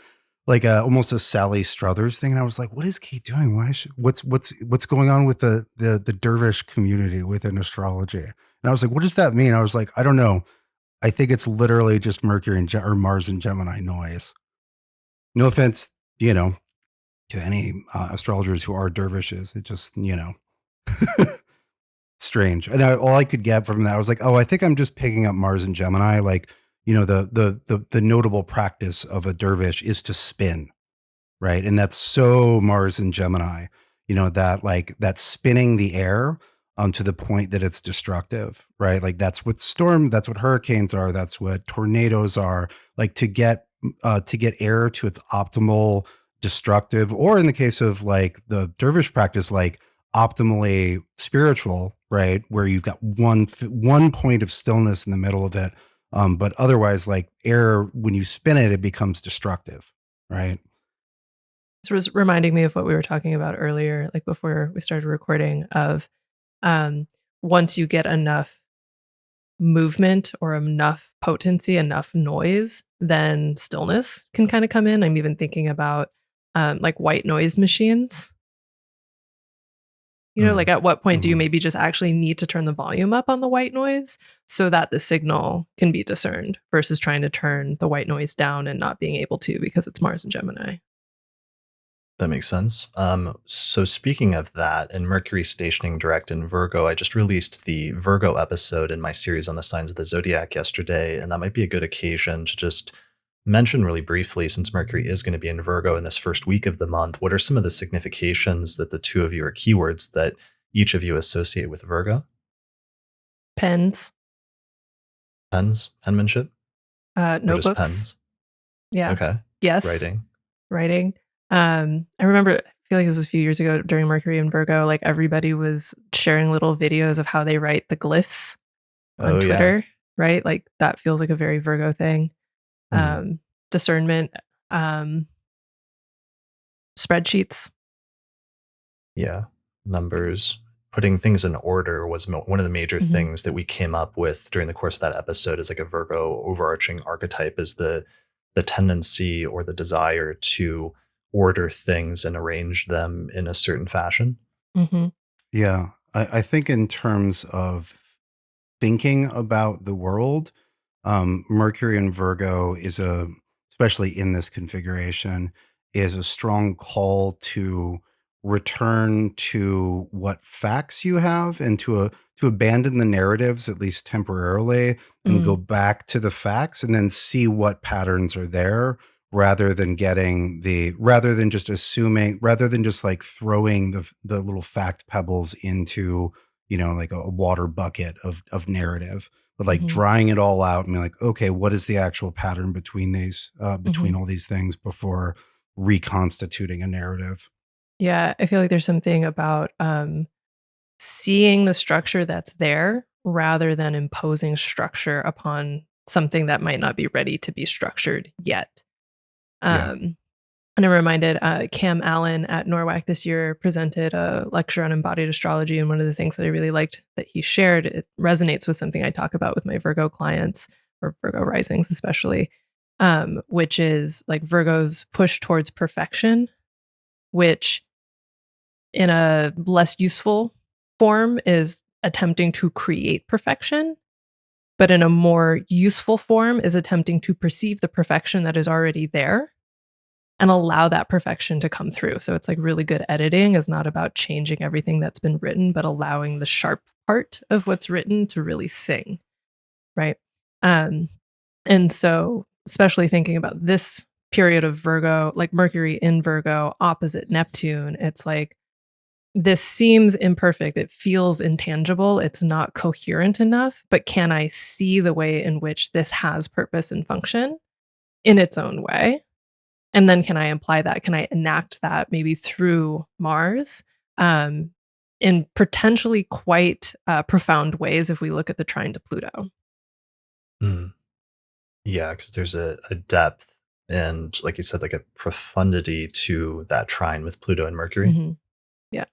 almost a Sally Struthers thing. And I was like, what is Kate doing? What's going on with the dervish community within astrology? And I was like, what does that mean? I was like, I don't know. I think it's literally just Mercury or Mars and Gemini noise. No offense, to any astrologers who are dervishes. It just, strange. And all I could get from that, I was like, oh, I think I'm just picking up Mars and Gemini. Like, the notable practice of a dervish is to spin, right? And that's so Mars and Gemini, that spinning the air to the point that it's destructive, right? Like that's what hurricanes are, that's what tornadoes are, like to get air to its optimal destructive, or in the case of like the dervish practice, like optimally spiritual, right? Where you've got one point of stillness in the middle of it. But otherwise, like air, when you spin it, it becomes destructive, right? This was reminding me of what we were talking about earlier, like before we started recording, of Um, Once you get enough movement or enough potency, enough noise, then stillness can kind of come in. I'm even thinking about like white noise machines. Like Mm. at what point do you Mhm. maybe just actually need to turn the volume up on the white noise so that the signal can be discerned versus trying to turn the white noise down and not being able to because it's Mars and Gemini. That makes sense. So speaking of that, and Mercury stationing direct in Virgo, I just released the Virgo episode in my series on the signs of the zodiac yesterday, and that might be a good occasion to just mention really briefly, since Mercury is going to be in Virgo in this first week of the month, what are some of the significations that the two of you are keywords that each of you associate with Virgo? Pens, Pens, penmanship, or just notebooks. pens? Yeah. Okay. Yes. Writing. Writing. I remember, I feel like this was a few years ago during Mercury and Virgo, like everybody was sharing little videos of how they write the glyphs on Oh yeah. Twitter, right? Like that feels like a very Virgo thing. Mhm. Um, Discernment, um, spreadsheets. Yeah, numbers, putting things in order was one of the major Mhm, things that we came up with during the course of that episode. Is like a Virgo overarching archetype is the tendency or the desire to order things and arrange them in a certain fashion. mhm, Yeah. I think in terms of thinking about the world, Mercury and Virgo is especially in this configuration, is a strong call to return to what facts you have and to abandon the narratives, at least temporarily, and go mm, back to the facts and then see what patterns are there rather than just assuming, rather than just like throwing the little fact pebbles into, like a water bucket of narrative, but like mhm, drying it all out and be like, okay, what is the actual pattern between mhm. all these things before reconstituting a narrative? Yeah, I feel like there's something about, seeing the structure that's there rather than imposing structure upon something that might not be ready to be structured yet. Yeah. Um, and I'm reminded, Cam Allen at NORWAC this year presented a lecture on embodied astrology, and one of the things that I really liked that he shared, it resonates with something I talk about with my Virgo clients or Virgo risings especially, which is like Virgo's push towards perfection, which in a less useful form is attempting to create perfection, but in a more useful form is attempting to perceive the perfection that is already there and allow that perfection to come through. So it's like really good editing is not about changing everything that's been written, but allowing the sharp part of what's written to really sing, right? Um, and so, especially thinking about this period of Virgo, like Mercury in Virgo opposite Neptune, it's like this seems imperfect. It feels intangible. It's not coherent enough, but can I see the way in which this has purpose and function in its own way? And then can I apply that? Can I enact that maybe through Mars um, in potentially quite profound ways if we look at the trine to Pluto? Mm. Yeah, because there's a depth and, like you said, like a profundity to that trine with Pluto and Mercury. Hmm. Yeah.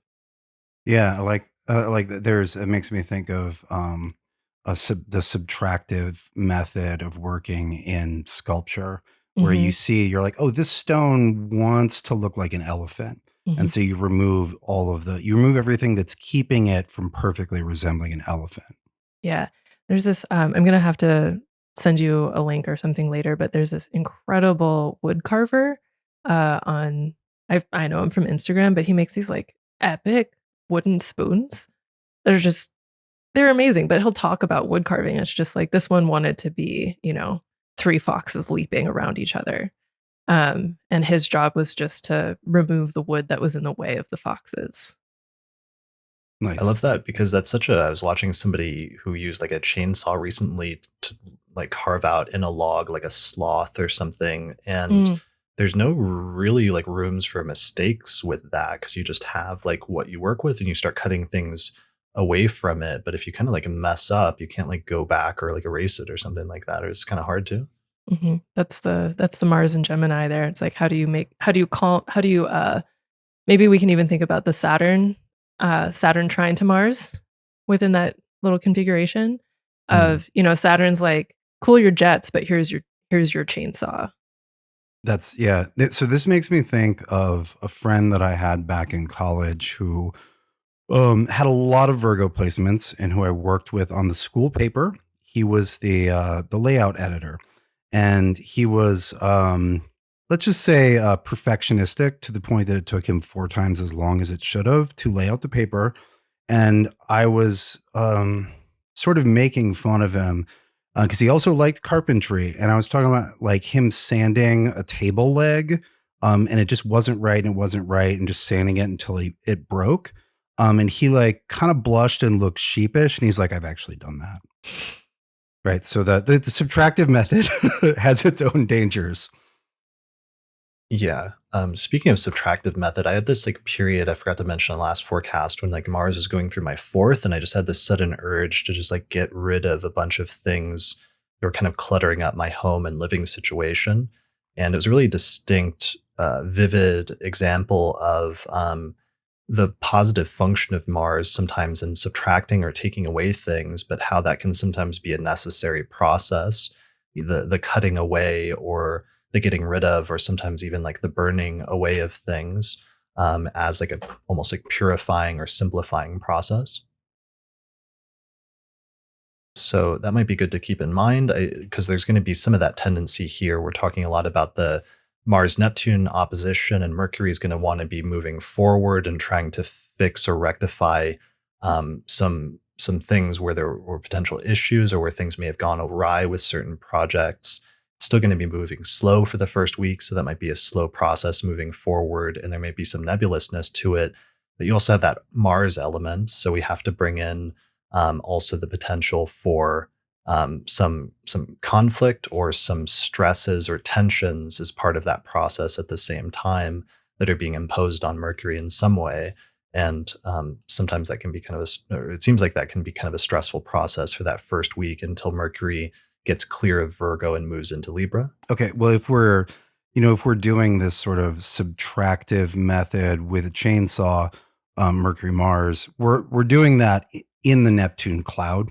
Yeah, there's it makes me think of the subtractive method of working in sculpture, where Hmm. you're like, oh, this stone wants to look like an elephant, Hmm. and so you remove everything that's keeping it from perfectly resembling an elephant. Yeah. There's this, I'm going to have to send you a link or something later, but there's this incredible wood carver on, I know him from Instagram, but he makes these like epic wooden spoons. They're just, they're amazing, but he'll talk about wood carving. It's just like this one wanted to be, three foxes leaping around each other. And his job was just to remove the wood that was in the way of the foxes. I Nice. love that because that's such a I was watching somebody who used like a chainsaw recently to like carve out in a log like a sloth or something, and Mm, there's no really like rooms for mistakes with that because you just have like what you work with and you start cutting things away from it. But if you kind of like mess up, you can't like go back or like erase it or something like that, or it's kind of hard to. that's the Mars and Gemini there. It's like how do you maybe we can even think about the Saturn trine to Mars. within that little configuration Mm. of, Saturn's like, cool your jets, but here's your chainsaw. That's yeah. So this makes me think of a friend that I had back in college who had a lot of Virgo placements and who I worked with on the school paper. He was the layout editor, and he was let's just say perfectionistic to the point that it took him 4 times as long as it should have to lay out the paper. And I was sort of making fun of him because he also liked carpentry, and I was talking about like him sanding a table leg, and it just wasn't right, and it wasn't right, and just sanding it until it broke. And he like kind of blushed and looked sheepish, and he's like, "I've actually done that." Right. So the subtractive method has its own dangers. Yeah. Speaking of subtractive method, I had this like period I forgot to mention in the last forecast when like Mars was going through my fourth, and I just had this sudden urge to just like get rid of a bunch of things that were kind of cluttering up my home and living situation. And it was a really distinct, vivid example of the positive function of Mars sometimes in subtracting or taking away things, but how that can sometimes be a necessary process, the cutting away or the getting rid of, or sometimes even like the burning away of things, as like a almost like purifying or simplifying process. So that might be good to keep in mind because there's going to be some of that tendency here. We're talking a lot about the Mars Neptune opposition, and Mercury is going to want to be moving forward and trying to fix or rectify some things where there were potential issues or where things may have gone awry with certain projects. It's still going to be moving slow for the first week, so that might be a slow process moving forward, and there may be some nebulousness to it. But you also have that Mars element, so we have to bring in also the potential for some conflict or some stresses or tensions as part of that process at the same time that are being imposed on Mercury in some way. And sometimes that can be kind of or it seems like that can be kind of a stressful process for that first week until Mercury gets clear of Virgo and moves into Libra. Okay, well, if we're doing this sort of subtractive method with a chainsaw, Mercury Mars, we're doing that in the Neptune cloud,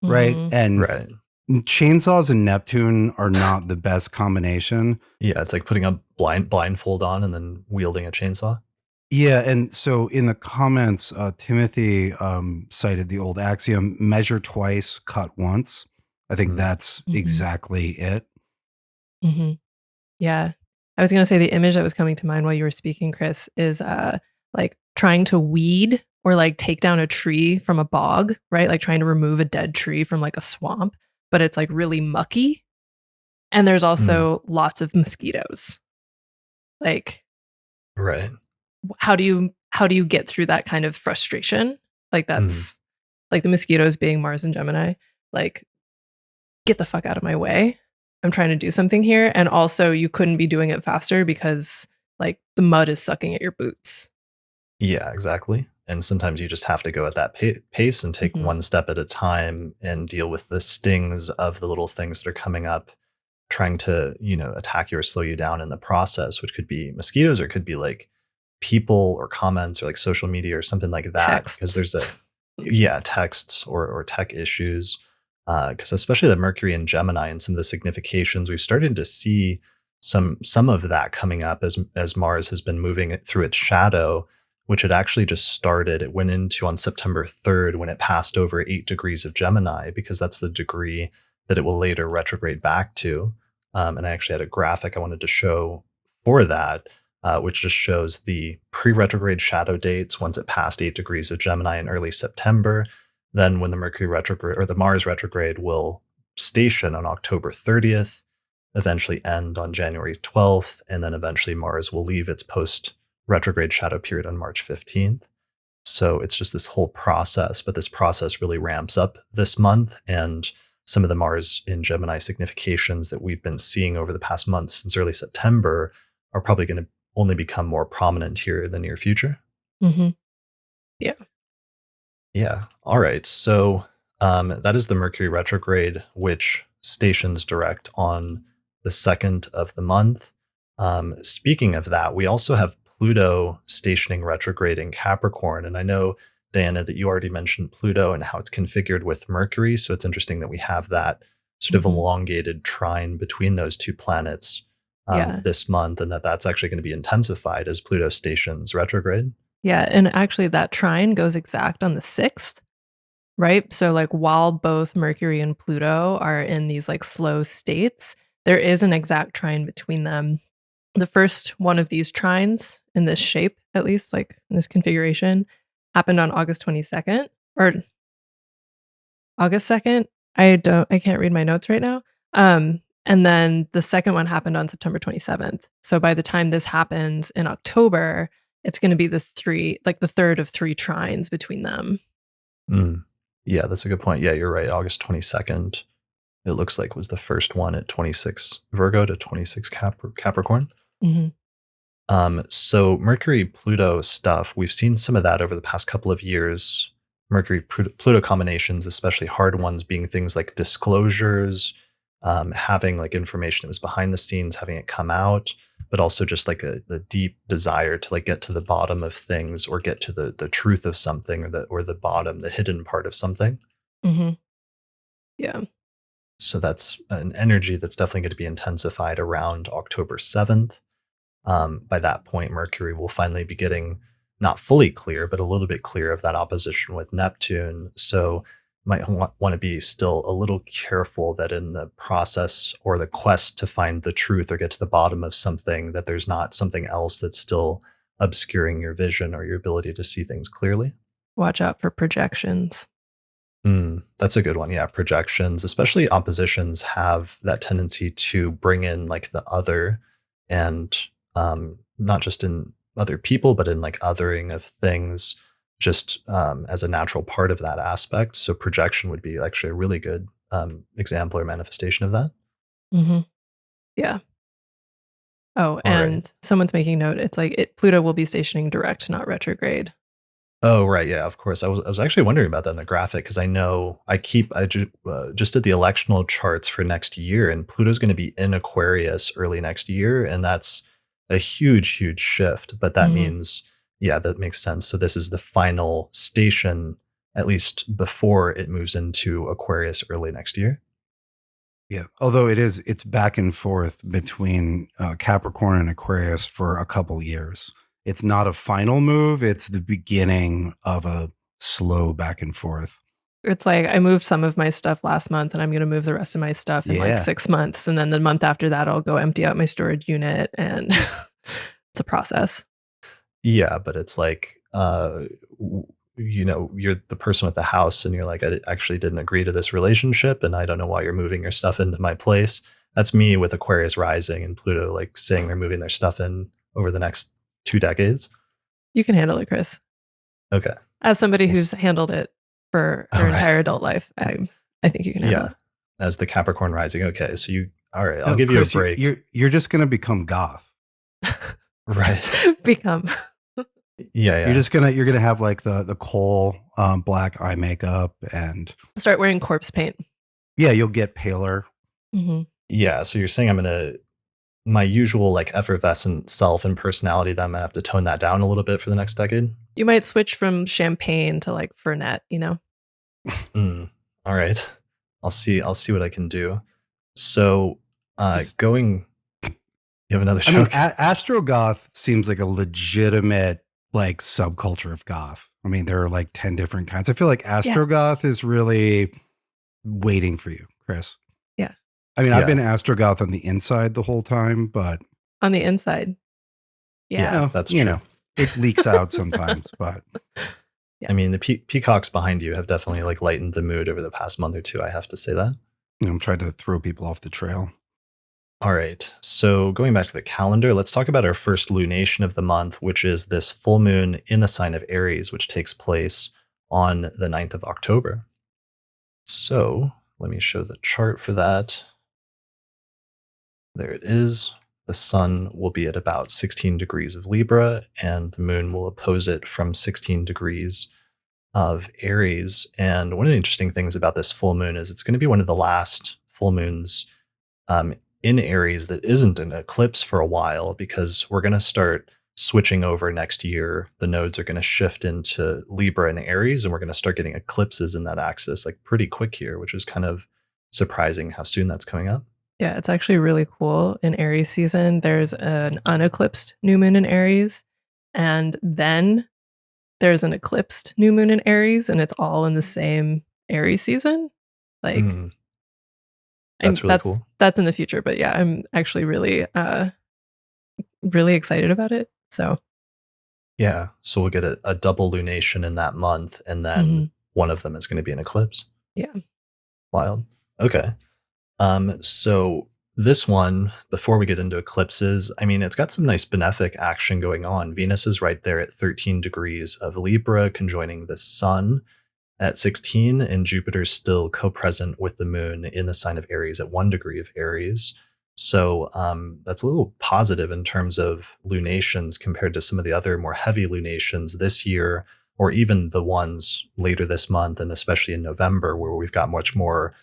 right? Mhm. And Right. chainsaws and Neptune are not the best combination. Yeah, it's like putting a blindfold on and then wielding a chainsaw. Yeah, and so in the comments, Timothy cited the old axiom: measure twice, cut once. I think Mm. that's Mhm. exactly it. Mhm. Yeah. I was gonna say the image that was coming to mind while you were speaking, Chris, is, like, trying to weed or, like, take down a tree from a bog, right? Like, trying to remove a dead tree from, like, a swamp, but it's, like, really mucky, and there's Mm. also lots of mosquitoes. Like, Right. how do you get through that kind of frustration? Like, Mm. that's like, the mosquitoes being Mars and Gemini, like, "Get the fuck out of my way. I'm trying to do something here," and also you couldn't be doing it faster because, like, the mud is sucking at your boots. Yeah, exactly. And sometimes you just have to go at that pace and take Mhm. one step at a time and deal with the stings of the little things that are coming up, trying to, attack you or slow you down in the process, which could be mosquitoes or it could be like people or comments or like social media or something like that. Because Texts. there's yeah, texts or tech issues. Because especially the Mercury and Gemini and some of the significations, we've started to see some of that coming up as Mars has been moving it through its shadow, which had actually just started. It went into on September 3rd when it passed over 8 degrees of Gemini, because that's the degree that it will later retrograde back to. And I actually had a graphic I wanted to show for that, which just shows the pre retrograde shadow dates once it passed 8 degrees of Gemini in early September. Then, when the Mercury retrograde or the Mars retrograde will station on October 30th, eventually end on January 12th, and then eventually Mars will leave its post retrograde shadow period on March 15th. So it's just this whole process, but this process really ramps up this month. And some of the Mars in Gemini significations that we've been seeing over the past month since early September are probably going to only become more prominent here in the near future. Mhm. Yeah. Yeah. All right. So that is the Mercury retrograde, which stations direct on the second of the month. Speaking of that, we also have Pluto stationing retrograde in Capricorn. And I know Diana, that you already mentioned Pluto and how it's configured with Mercury. So it's interesting that we have that sort of Mhm. elongated trine between those two planets Yeah. this month, and that's actually going to be intensified as Pluto stations retrograde. Yeah, and actually that trine goes exact on the 6th, right? So, like, while both Mercury and Pluto are in these, like, slow states, there is an exact trine between them. The first one of these trines in this shape, at least, like, in this configuration, happened on August 22nd or August 2nd. I can't read my notes right now. And then the second one happened on September 27th. So by the time this happens in October, it's gonna be the third of 3 trines between them. Mm. Yeah, that's a good point. Yeah, you're right. August 22nd, it looks like was the first one at 26 Virgo to 26 Capricorn. Mhm. So Mercury Pluto stuff, we've seen some of that over the past couple of years. Mercury Pluto combinations, especially hard ones, being things like disclosures, having like information that was behind the scenes, having it come out, but also just like the deep desire to like get to the bottom of things or get to the truth of something, or the bottom, the hidden part of something. Mhm. Yeah. So that's an energy that's definitely going to be intensified around October 7th. By that point, Mercury will finally be getting not fully clear, but a little bit clear of that opposition with Neptune. So might want to be still a little careful that in the process or the quest to find the truth or get to the bottom of something, that there's not something else that's still obscuring your vision or your ability to see things clearly. Watch out for projections. That's a good one. Yeah, projections, especially oppositions, have that tendency to bring in like the other, and not just in other people, but in like othering of things, just as a natural part of that aspect. So projection would be actually a really good example or manifestation of that. Mhm. Yeah. Oh, All right. and someone's making note, it's like Pluto will be stationing direct, not retrograde. Oh, right. Yeah, of course. I was actually wondering about that in the graphic because I know just did the electional charts for next year, and Pluto's going to be in Aquarius early next year, and that's a huge, huge shift. But that Mhm. means, yeah, that makes sense. So this is the final station, at least before it moves into Aquarius early next year. Yeah. Although it's back and forth between Capricorn and Aquarius for a couple years. It's not a final move. It's the beginning of a slow back and forth. It's like I moved some of my stuff last month, and I'm gonna move the rest of my stuff in, like, Yeah. 6 months, and then the month after that, I'll go empty out my storage unit, and it's a process. Yeah, but it's like, you're the person with the house, and you're like, actually didn't agree to this relationship, and I don't know why you're moving your stuff into my place. That's me with Aquarius rising and Pluto, like saying they're moving their stuff in over the next 2 decades. You can handle it, Chris. Okay. As somebody We'll who's s- handled it for All her right. entire adult life, I think you can handle Yeah. As the Capricorn rising. Okay. All right. I'll Oh, give you a Chris, break. you're just gonna become goth. Right. it. Become. Yeah. Yeah. You're gonna have like the coal black eye makeup, and Start wearing corpse paint. yeah, you'll get paler. Mhm. Yeah. So you're saying my usual like effervescent self and personality, that I'm gonna have to tone that down a little bit for the next decade. You might switch from champagne to, like, Fernet, you know? Mm, all right. I'll see what I can do. So, This- going you have another I mean, joke? Astro Goth seems like a legitimate like subculture of goth. I mean, there are like 10 different kinds. I feel like Astro Goth is really waiting for you, Chris. Yeah. I mean, I've been Yeah. Astro Goth on the inside the whole time, but On the inside. Yeah. Yeah, that's you true. know, it leaks out sometimes. But I mean, the peacocks behind you have definitely like lightened the mood over the past month or two. I have to say that. I'm trying to throw people off the trail. All right. So going back to the calendar, let's talk about our first lunation of the month, which is this full moon in the sign of Aries, which takes place on the 9th of October. So let me show the chart for that. There it is. The sun will be at about 16 degrees of Libra, and the moon will oppose it from 16 degrees of Aries. And one of the interesting things about this full moon is it's going to be one of the last full moons um, in Aries that isn't an eclipse for a while, because we're going to start switching over next year. The nodes are going to shift into Libra and Aries, and we're going to start getting eclipses in that axis like pretty quick here, which is kind of surprising how soon that's coming up. Yeah, it's actually really cool. In Aries season, there's an uneclipsed new moon in Aries, and then there's an eclipsed new moon in Aries, and it's all in the same Aries season. Like, Mm, that's really cool. that's in the future, but yeah, I'm actually really excited about it. So, Yeah. So we'll get a double lunation in that month, and then mhm, one of them is going to be an eclipse. yeah. Wild. Okay. So this one, before we get into eclipses, I mean, it's got some nice benefic action going on. Venus is right there at 13 degrees of Libra, conjoining the sun at 16, and Jupiter's still co-present with the moon in the sign of Aries at 1 degree of Aries. So that's a little positive in terms of lunations compared to some of the other more heavy lunations this year, or even the ones later this month, and especially in November, where we've got much more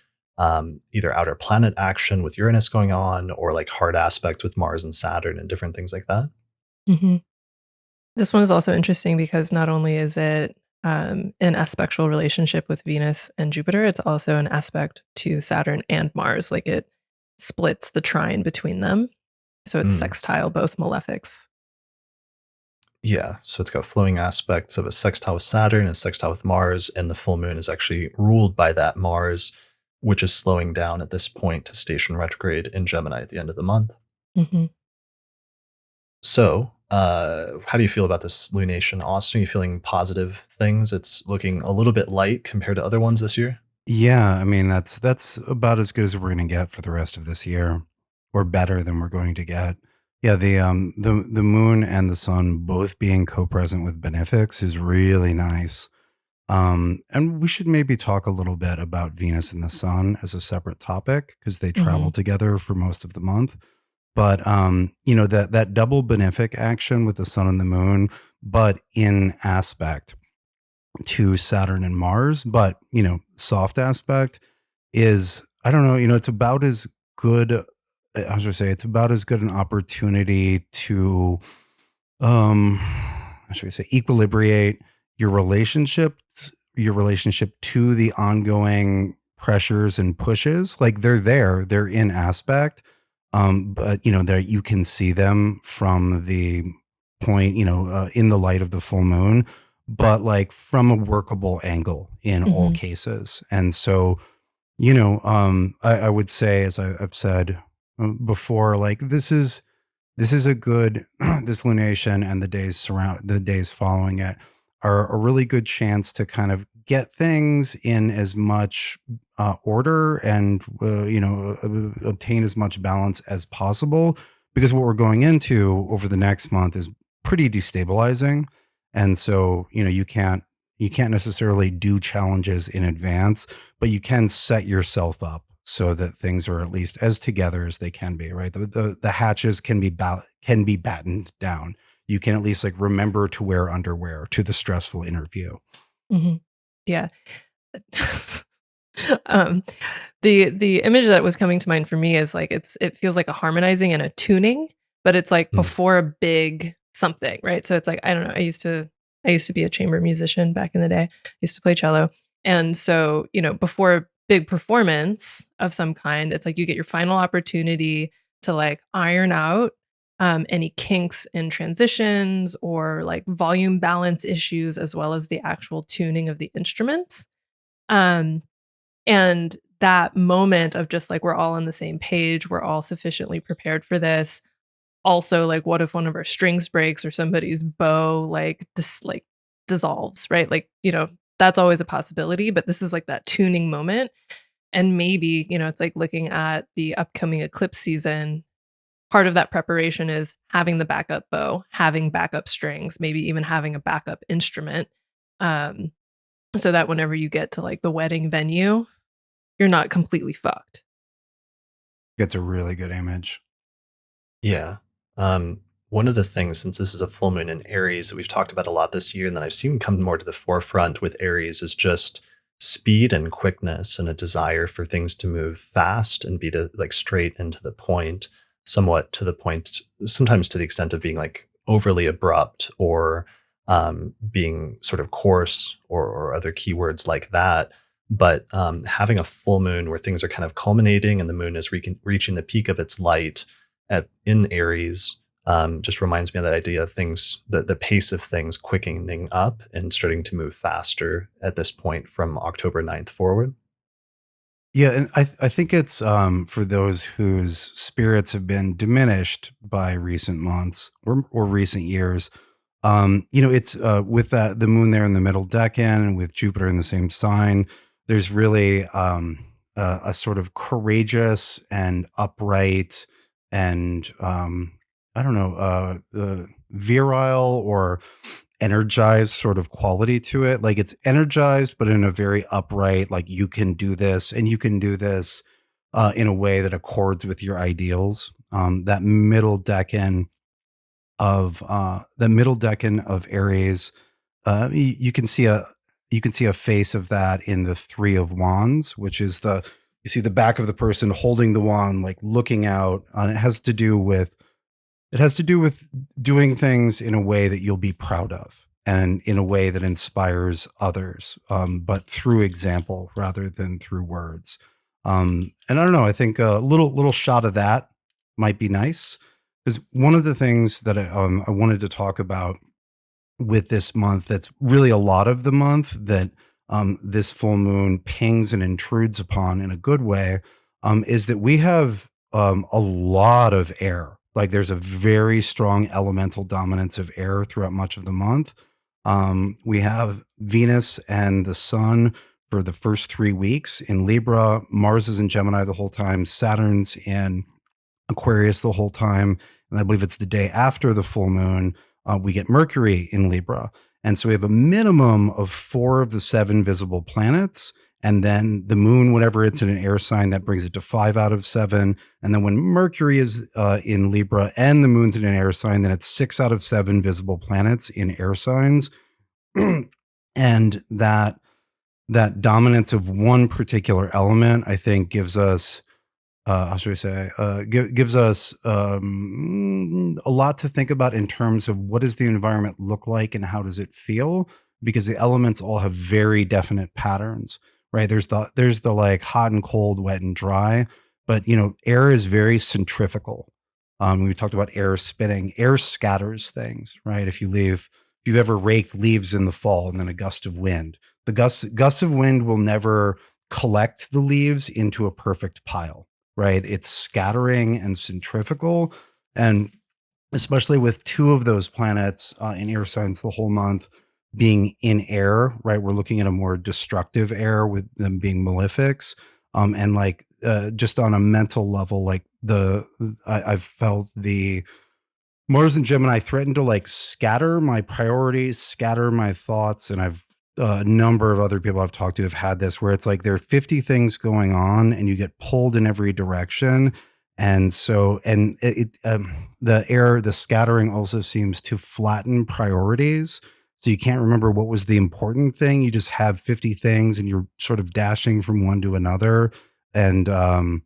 either outer planet action with Uranus going on, or like hard aspect with Mars and Saturn and different things like that. Mhm. This one is also interesting because not only is it an aspectual relationship with Venus and Jupiter, it's also an aspect to Saturn and Mars. Like it splits the trine between them. So it's Mm. sextile both malefics. Yeah, so it's got flowing aspects of a sextile with Saturn and a sextile with Mars, and the full moon is actually ruled by that Mars, which is slowing down at this point to station retrograde in Gemini at the end of the month. Mhm. So, how do you feel about this lunation, Austin? Are you feeling positive things? It's looking a little bit light compared to other ones this year. Yeah, I mean that's about as good as we're going to get for the rest of this year, or better than we're going to get. Yeah, the moon and the sun both being co-present with benefics is really nice. And we should maybe talk a little bit about Venus and the sun as a separate topic because they travel Mhm. together for most of the month. But you know, that double benefic action with the sun and the moon, but in aspect to Saturn and Mars, but you know, soft aspect is, I don't know, you know, it's about as good, how should I say, it's about as good an opportunity to how should we say, equilibrate your relationship to the ongoing pressures and pushes. Like they're in aspect, but you know, there you can see them from the point, you know, in the light of the full moon, but like from a workable angle in all Mhm. cases. And so, you know, I would say, as I've said before, like this is a good this lunation and the days following it are a really good chance to kind of get things in as much order and you know, obtain as much balance as possible, because what we're going into over the next month is pretty destabilizing. And so, you know, you can't necessarily do challenges in advance, but you can set yourself up so that things are at least as together as they can be, right? The hatches can be can be battened down. You can at least like remember to wear underwear to the stressful interview. Mhm. Yeah. um the image that was coming to mind for me is like it feels like a harmonizing and a tuning, but it's like Mm. before a big something, right? So it's like I don't know, I used to be a chamber musician back in the day. I used to play cello. And so, you know, before a big performance of some kind, it's like you get your final opportunity to like iron out any kinks in transitions or like volume balance issues as well as the actual tuning of the instruments. Um and that moment of just like we're all on the same page, we're all sufficiently prepared for this. Also, like, what if one of our strings breaks or somebody's bow like dissolves, right? Like, you know, that's always a possibility, but this is like that tuning moment. And maybe, you know, it's like looking at the upcoming eclipse season. Part of that preparation is having the backup bow, having backup strings, maybe even having a backup instrument. Um, so that whenever you get to like the wedding venue, you're not completely fucked. It's a really good image. Yeah. One of the things, since this is a full moon in Aries that we've talked about a lot this year, and that I've seen come more to the forefront with Aries, is just speed and quickness and a desire for things to move fast and be to like straight and to the point, somewhat to the point, sometimes to the extent of being like overly abrupt or being sort of coarse or other keywords like that. But having a full moon where things are kind of culminating and the moon is reaching the peak of its light in Aries just reminds me of that idea of things, the pace of things quickening up and starting to move faster at this point from October 9th forward. Yeah, and I think it's for those whose spirits have been diminished by recent months or recent years. It's with that the moon there in the middle decan with Jupiter in the same sign. There's really a sort of courageous and upright and I don't know, virile or energized sort of quality to it. Like it's energized, but in a very upright, like you can do this and you can do this in a way that accords with your ideals. That middle decan of Aries, you can see a face of that in the Three of Wands, which is you see the back of the person holding the wand, like looking out. And it has to do with doing things in a way that you'll be proud of and in a way that inspires others, but through example rather than through words. And I don't know, I think a little shot of that might be nice. Because one of the things that I wanted to talk about with this month, that's really a lot of the month that this full moon pings and intrudes upon in a good way, is that we have a lot of air. Like there's a very strong elemental dominance of air throughout much of the month. We have Venus and the Sun for the first 3 weeks in Libra. Mars is in Gemini the whole time. Saturn's in Aquarius the whole time. And I believe it's the day after the full moon, we get Mercury in Libra. And so we have a minimum of 4 of the 7 visible planets. And then the moon, whenever it's in an air sign, that brings it to 5 out of 7. And then when Mercury is in Libra and the moon's in an air sign, then it's 6 out of 7 visible planets in air signs. And that dominance of one particular element, I think, gives us how should I say, gives us a lot to think about in terms of what does the environment look like and how does it feel? Because the elements all have very definite patterns, right? There's the like hot and cold, wet and dry, but air is very centrifugal. We talked about air spinning. Air scatters things, right? If you've ever raked leaves in the fall and then a gust of wind, the gusts of wind will never collect the leaves into a perfect pile, right? It's scattering and centrifugal. And especially with 2 of those planets in air signs the whole month being in air, right? We're looking at a more destructive air with them being malefics. And like just on a mental level, like I've felt the Mars and Gemini threaten to like scatter my priorities, scatter my thoughts. And a number of other people I've talked to have had this where it's like there are 50 things going on and you get pulled in every direction. And so, the scattering also seems to flatten priorities. So you can't remember what was the important thing. You just have 50 things and you're sort of dashing from one to another. And, where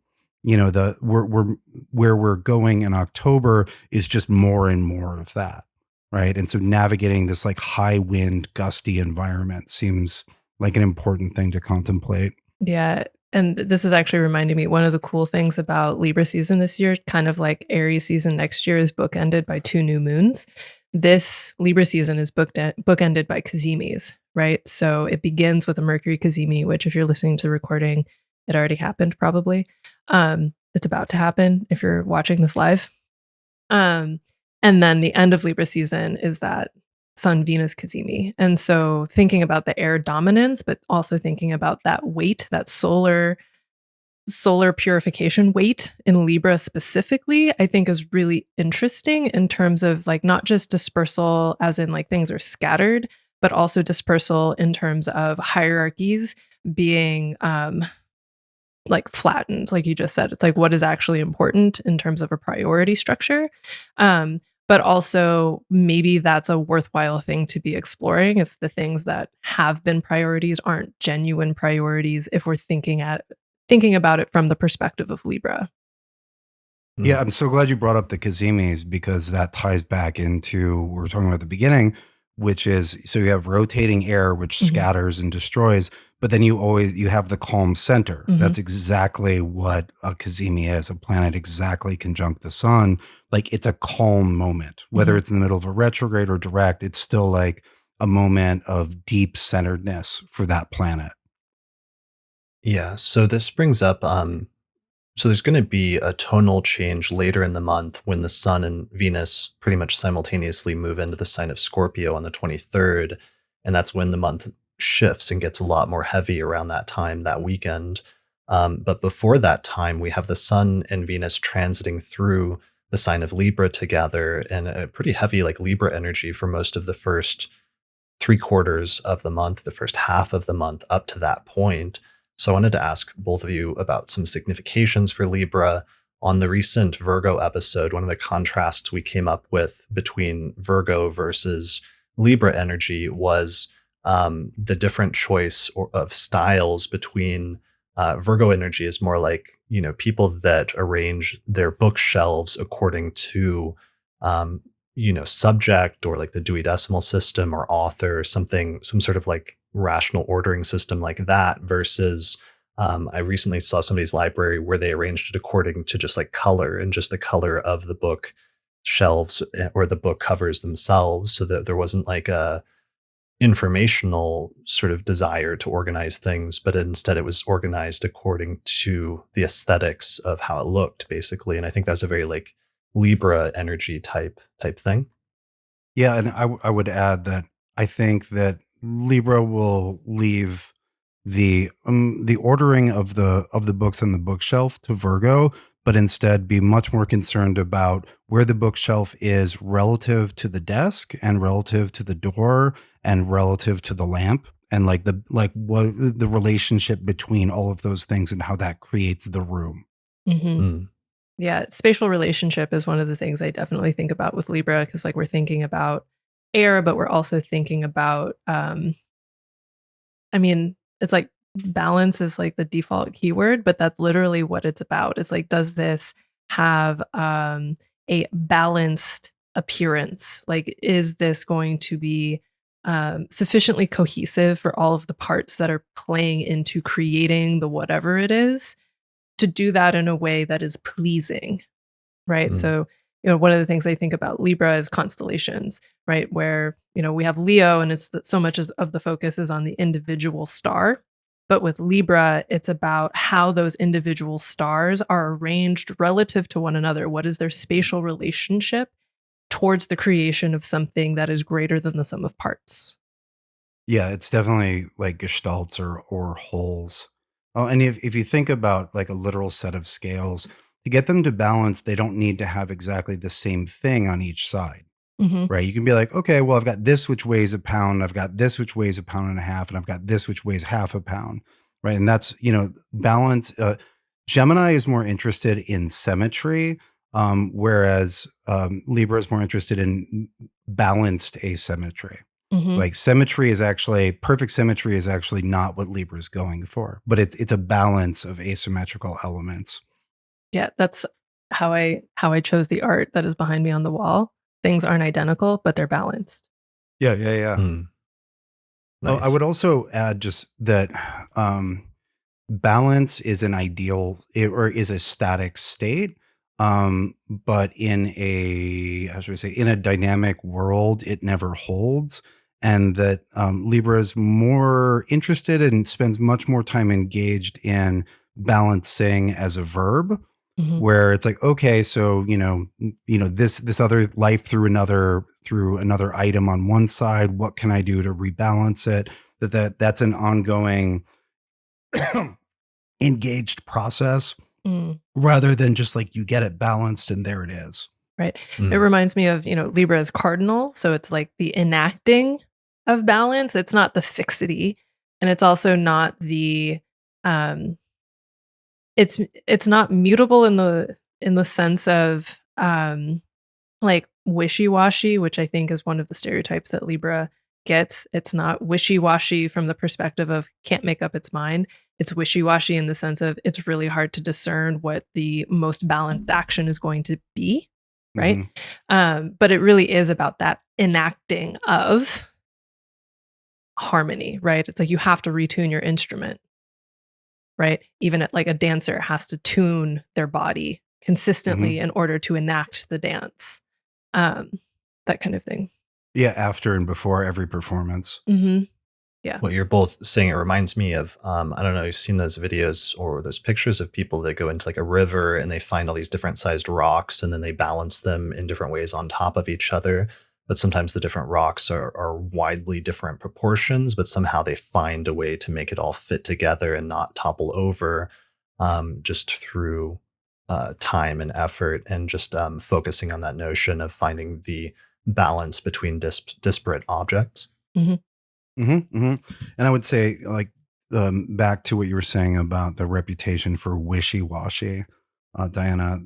we're going in October is just more and more of that. Right. And so navigating this like high wind, gusty environment seems like an important thing to contemplate. Yeah. And this is actually reminding me, one of the cool things about Libra season this year, kind of like Aries season next year, is bookended by 2 new moons. This Libra season is bookended by cazimis, right? So it begins with a Mercury cazimi, which if you're listening to the recording, it already happened probably. It's about to happen if you're watching this live. Um, and then the end of Libra season is that Sun Venus cazimi. And so thinking about the air dominance, but also thinking about that weight, that solar purification weight in Libra specifically, I think is really interesting in terms of like not just dispersal as in like things are scattered, but also dispersal in terms of hierarchies being like flattened, like you just said. It's like what is actually important in terms of a priority structure. But also maybe that's a worthwhile thing to be exploring if the things that have been priorities aren't genuine priorities, if we're thinking about it from the perspective of Libra. Yeah, Mm, I'm so glad you brought up the cazimis because that ties back into what we were talking about at the beginning, which is so you have rotating air which Mhm. scatters and destroys, but then you have the calm center. Mhm. That's exactly what a cazimi is, a planet exactly conjunct the sun. Like it's a calm moment. Whether Mhm. it's in the middle of a retrograde or direct, it's still like a moment of deep centeredness for that planet. yeah. So this brings up so there's going to be a tonal change later in the month when the Sun and Venus pretty much simultaneously move into the sign of Scorpio on the 23rd. And that's when the month shifts and gets a lot more heavy around that time, that weekend. But before that time, we have the Sun and Venus transiting through the sign of Libra together and a pretty heavy, like Libra energy for most of the first 3/4 of the month, the first half of the month up to that point. So I wanted to ask both of you about some significations for Libra. On the recent Virgo episode, one of the contrasts we came up with between Virgo versus Libra energy was the different choice of styles between Virgo energy is more like, people that arrange their bookshelves according to um, subject or like the Dewey Decimal System or author or something, some sort of like rational ordering system like that versus I recently saw somebody's library where they arranged it according to just like color and just the color of the book shelves or the book covers themselves so that there wasn't like a informational sort of desire to organize things, but instead it was organized according to the aesthetics of how it looked basically. And I think that's a very like Libra energy type thing. Yeah, and I would add that I think that Libra will leave the ordering of the books on the bookshelf to Virgo, but instead be much more concerned about where the bookshelf is relative to the desk and relative to the door and relative to the lamp and like what the relationship between all of those things and how that creates the room. Mhm. Mm, Yeah, spatial relationship is one of the things I definitely think about with Libra because, like, we're thinking about air, but we're also thinking about, I mean, it's like balance is like the default keyword, but that's literally what it's about. It's like, does this have a balanced appearance? Like, is this going to be sufficiently cohesive for all of the parts that are playing into creating the whatever it is to do that in a way that is pleasing? Right? mm, So, one of the things I think about Libra is constellations, right? Where, we have Leo and it's so much of the focus is on the individual star. But with Libra, it's about how those individual stars are arranged relative to one another. What is their spatial relationship towards the creation of something that is greater than the sum of parts? Yeah, it's definitely like gestalts or wholes. Oh, and if you think about like a literal set of scales, to get them to balance, they don't need to have exactly the same thing on each side, Hmm. right? You can be like, okay, well, I've got this which weighs a pound, I've got this which weighs a pound and a half, and I've got this which weighs half a pound, right? And that's balance. Gemini is more interested in symmetry, whereas Libra is more interested in balanced asymmetry. Hmm. Like perfect symmetry is actually not what Libra is going for, but it's a balance of asymmetrical elements. Yeah, that's how I chose the art that is behind me on the wall. Things aren't identical, but they're balanced. Yeah, yeah, yeah. mm, Oh, I nice. would also add just that balance is an or is a static state. But how should I say, in a dynamic world, it never holds. And that Libra is more interested and spends much more time engaged in balancing as a verb, Mhm. where it's like, okay, so this other life through another item on one side. What can I do to rebalance it? That's an ongoing engaged process Mm. rather than just like you get it balanced and there it is. Right. It Mm, reminds me of, Libra is cardinal, so it's like the enacting of balance. It's not the fixity, and it's also not the um it's not mutable in the sense of like wishy-washy, which I think is one of the stereotypes that Libra gets. It's not wishy-washy from the perspective of can't make up its mind. It's wishy-washy in the sense of it's really hard to discern what the most balanced action is going to be, right? Mhm. But it really is about that enacting of harmony, right? It's like you have to retune your instrument, right? Even like a dancer has to tune their body consistently Mhm. in order to enact the dance. Um, that kind of thing. Yeah, after and before every performance. Mhm. Yeah. What you're both saying, it reminds me of, I don't know, you've seen those videos or those pictures of people that go into like a river and they find all these different sized rocks and then they balance them in different ways on top of each other. But sometimes the different rocks are widely different proportions, but somehow they find a way to make it all fit together and not topple over, just through time and effort and just focusing on that notion of finding the balance between disparate objects. Mhm. Mhm. And I would say, like, back to what you were saying about the reputation for wishy-washy, Diana,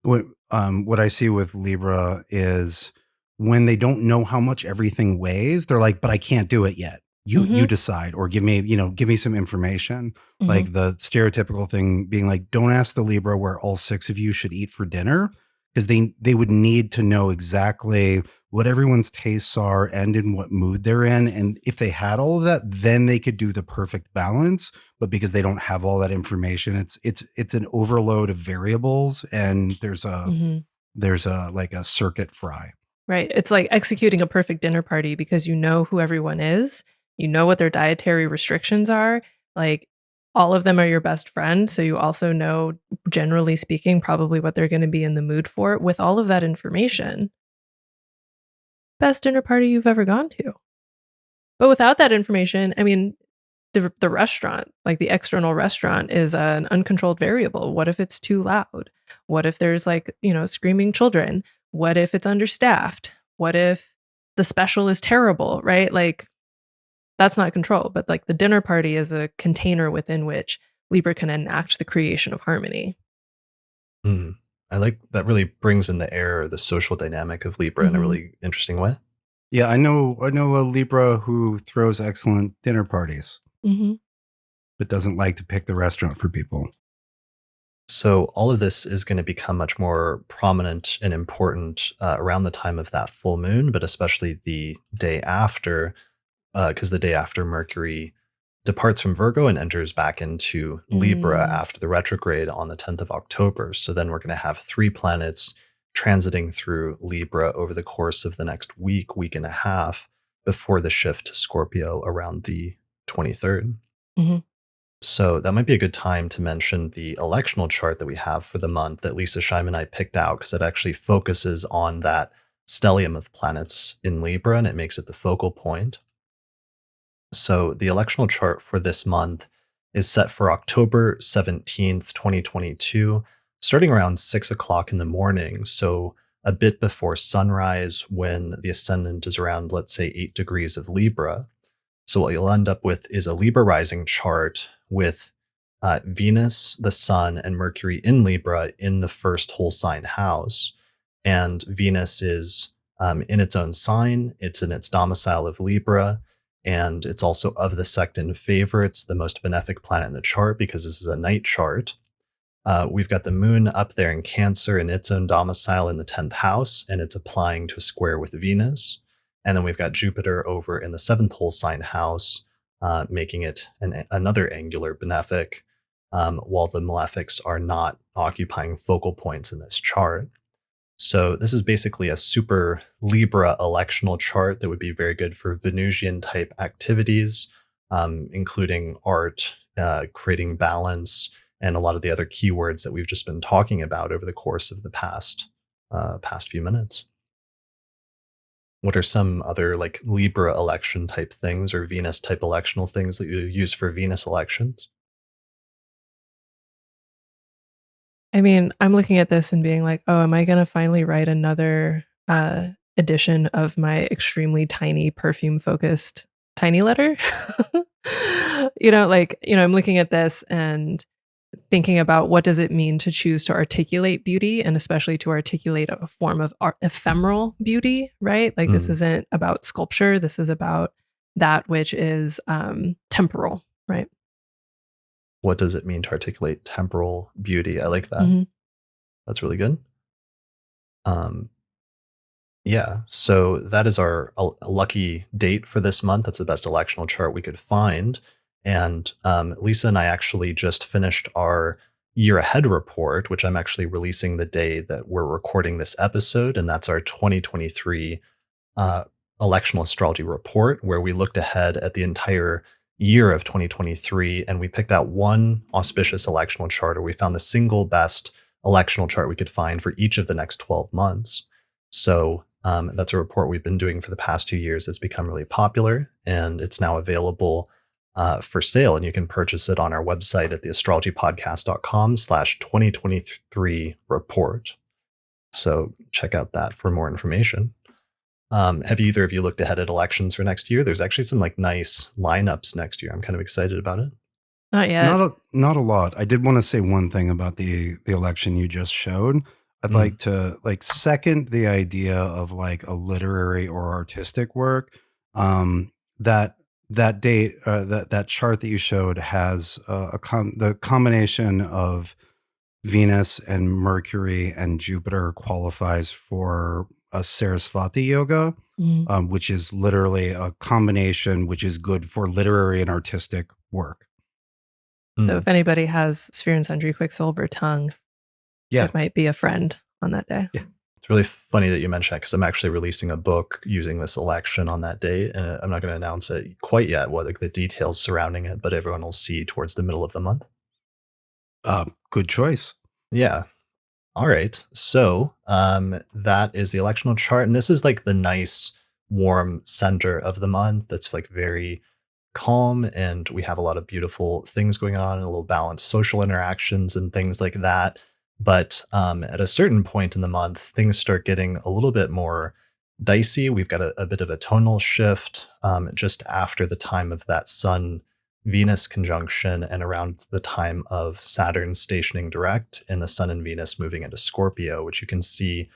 what I see with Libra is when they don't know how much everything weighs, they're like, "But I can't do it yet. You Mhm. decide or give me some information." Mhm. Like the stereotypical thing being like, "Don't ask the Libra where all 6 of you should eat for dinner," because they would need to know exactly what everyone's tastes are and in what mood they're in. And if they had all of that, then they could do the perfect balance. But because they don't have all that information, it's an overload of variables, and Mhm. there's a like a circuit fry. Right. It's like executing a perfect dinner party because you know who everyone is, you know what their dietary restrictions are. Like all of them are your best friend, so you also know, generally speaking, probably what they're going to be in the mood for. With all of that information, best dinner party you've ever gone to. But without that information, I mean, the restaurant, like the external restaurant, is an uncontrolled variable. What if it's too loud? What if there's like, screaming children? What if it's understaffed? What if the special is terrible, right? Like that's not control, but like the dinner party is a container within which Libra can enact the creation of harmony. Mm. I like that really brings in the air, the social dynamic of Libra in a Mhm. really interesting way. Yeah, I know a Libra who throws excellent dinner parties, Mhm. but doesn't like to pick the restaurant for people. So all of this is going to become much more prominent and important around the time of that full moon, but especially the day after, because the day after Mercury departs from Virgo and enters back into Libra Mm. after the retrograde on the 10th of October. So then we're going to have three planets transiting through Libra over the course of the next week, week and a half before the shift to Scorpio around the 23rd. Mhm. So that might be a good time to mention the electional chart that we have for the month that Lisa Scheim and I picked out because it actually focuses on that stellium of planets in Libra and it makes it the focal point. So the electional chart for this month is set for October 17th, 2022, starting around 6 o'clock in the morning. So a bit before sunrise when the ascendant is around, let's say, 8 degrees of Libra. So what you'll end up with is a Libra rising chart with Venus, the Sun, and Mercury in Libra in the first whole sign house. And Venus is in its own sign. It's in its domicile of Libra, and it's also of the sect in favor. It's the most benefic planet in the chart because this is a night chart. We've got the moon up there in Cancer in its own domicile in the 10th house, and it's applying to a square with Venus. And then we've got Jupiter over in the seventh whole sign house, making it another angular benefic, while the malefics are not occupying focal points in this chart. So this is basically a super Libra electional chart that would be very good for Venusian type activities, including art, creating balance, and a lot of the other keywords that we've just been talking about over the course of the past few minutes. What are some other like Libra election type things or Venus type electional things that you use for Venus elections? I mean, I'm looking at this and being like, "Oh, am I gonna finally write another, edition of my extremely tiny perfume-focused tiny letter?" I'm looking at this and thinking about what does it mean to choose to articulate beauty, and especially to articulate a form of ephemeral beauty, right? Like this isn't about sculpture. This is about that which is temporal, right? What does it mean to articulate temporal beauty? I like that. Mhm. That's really good. Yeah, so that is our lucky date for this month. That's the best electional chart we could find. And Lisa and I actually just finished our year ahead report, which I'm actually releasing the day that we're recording this episode. And that's our 2023 uh, electional astrology report, where we looked ahead at the entire year of 2023 and we picked out one auspicious electional chart, or we found the single best electional chart we could find for each of the next 12 months. So that's a report we've been doing for the past 2 years. It's become really popular and it's now available for sale. And you can purchase it on our website at theastrologypodcast.com/2023 report. So check out that for more information. Have either of you looked ahead at elections for next year? There's actually some like nice lineups next year. I'm kind of excited about it. Not yet. Not a lot. I did want to say one thing about the election you just showed. I'd like to second the idea of like a literary or artistic work. That date, that chart that you showed has the combination of Venus and Mercury and Jupiter qualifies for a Sarasvati yoga, which is literally a combination which is good for literary and artistic work. So if anybody has Sphere and Sundry Quicksilver tongue, it might be a friend on that day. Yeah. It's really funny that you mentioned that, because I'm actually releasing a book using this election on that day. And I'm not going to announce it quite yet, what like the details surrounding it, but everyone will see towards the middle of the month. Good choice. Yeah. All right. So that is the electional chart. And this is like the nice, warm center of the month. That's like very calm, and we have a lot of beautiful things going on and a little balanced social interactions and things like that. But at a certain point in the month, things start getting a little bit more dicey. We've got a bit of a tonal shift just after the time of that Sun Venus conjunction and around the time of Saturn stationing direct and the Sun and Venus moving into Scorpio, which you can see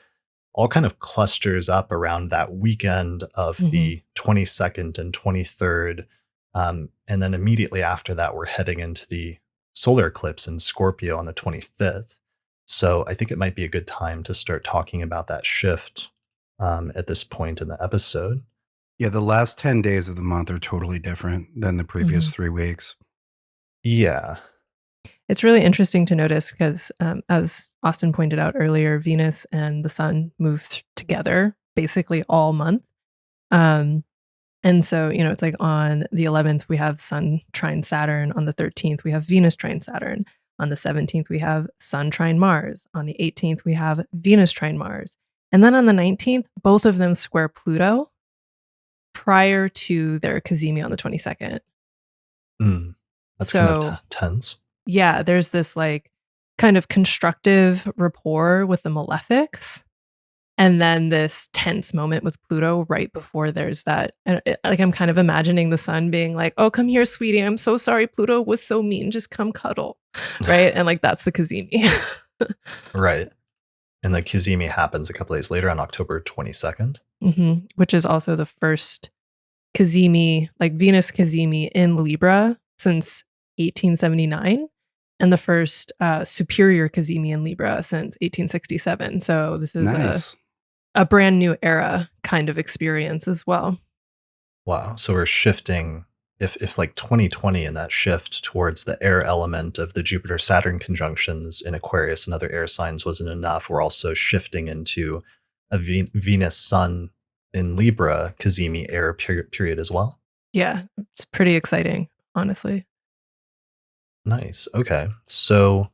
all kind of clusters up around that weekend of the 22nd and 23rd. And then immediately after that, we're heading into the solar eclipse in Scorpio on the 25th. So I think it might be a good time to start talking about that shift at this point in the episode. Yeah, the last 10 days of the month are totally different than the previous 3 weeks. Yeah. It's really interesting to notice because, as Austin pointed out earlier, Venus and the Sun moved together basically all month. And so, it's like on the 11th, we have Sun trine Saturn. On the 13th, we have Venus trine Saturn. On the 17th, we have Sun trine Mars. On the 18th, we have Venus trine Mars. And then on the 19th, both of them square Pluto prior to their cazimi on the 22nd. That's kind of tense. Yeah, there's this like kind of constructive rapport with the malefics. And then this tense moment with Pluto right before there's that. And like I'm kind of imagining the Sun being like, "Oh, come here, sweetie. I'm so sorry. Pluto was so mean. Just come cuddle." Right? And like that's the cazimi. Right. And the cazimi happens a couple days later on October 22nd. Which is also the first cazimi, like Venus cazimi in Libra since 1879. And the first superior cazimi in Libra since 1867. So this is Nice. a brand new era kind of experience as well. Wow. So we're shifting, if like 2020 and that shift towards the air element of the Jupiter-Saturn conjunctions in Aquarius and other air signs wasn't enough, we're also shifting into a Venus-Sun in Libra cazimi air period as well. Yeah, it's pretty exciting, honestly. Nice. Okay. So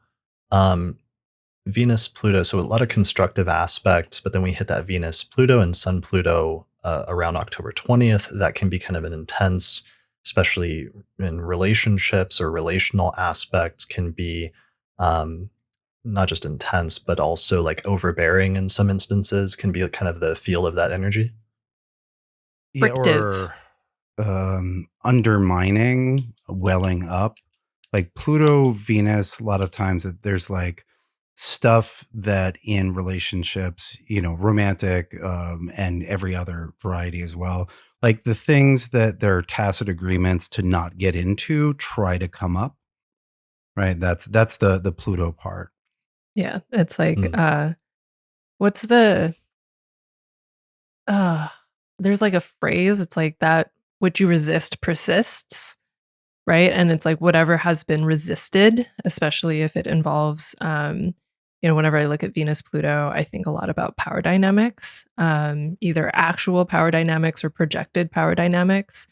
Venus, Pluto, so a lot of constructive aspects, but then we hit that Venus, Pluto and Sun Pluto around October 20th. That can be kind of an intense, especially in relationships or relational aspects, can be not just intense, but also like overbearing in some instances, can be kind of the feel of that energy. Yeah, Frictive. or undermining, welling up. like Pluto, Venus, a lot of times there's like stuff that in relationships, romantic, and every other variety as well. Like the things that there are tacit agreements to not get into try to come up, right? That's the Pluto part. Yeah, it's like, Mm. what's the uh there's like a phrase, it's like that what you resist persists, right? And it's like whatever has been resisted, especially if it involves, whenever I look at Venus Pluto, I think a lot about power dynamics, either actual power dynamics or projected power dynamics,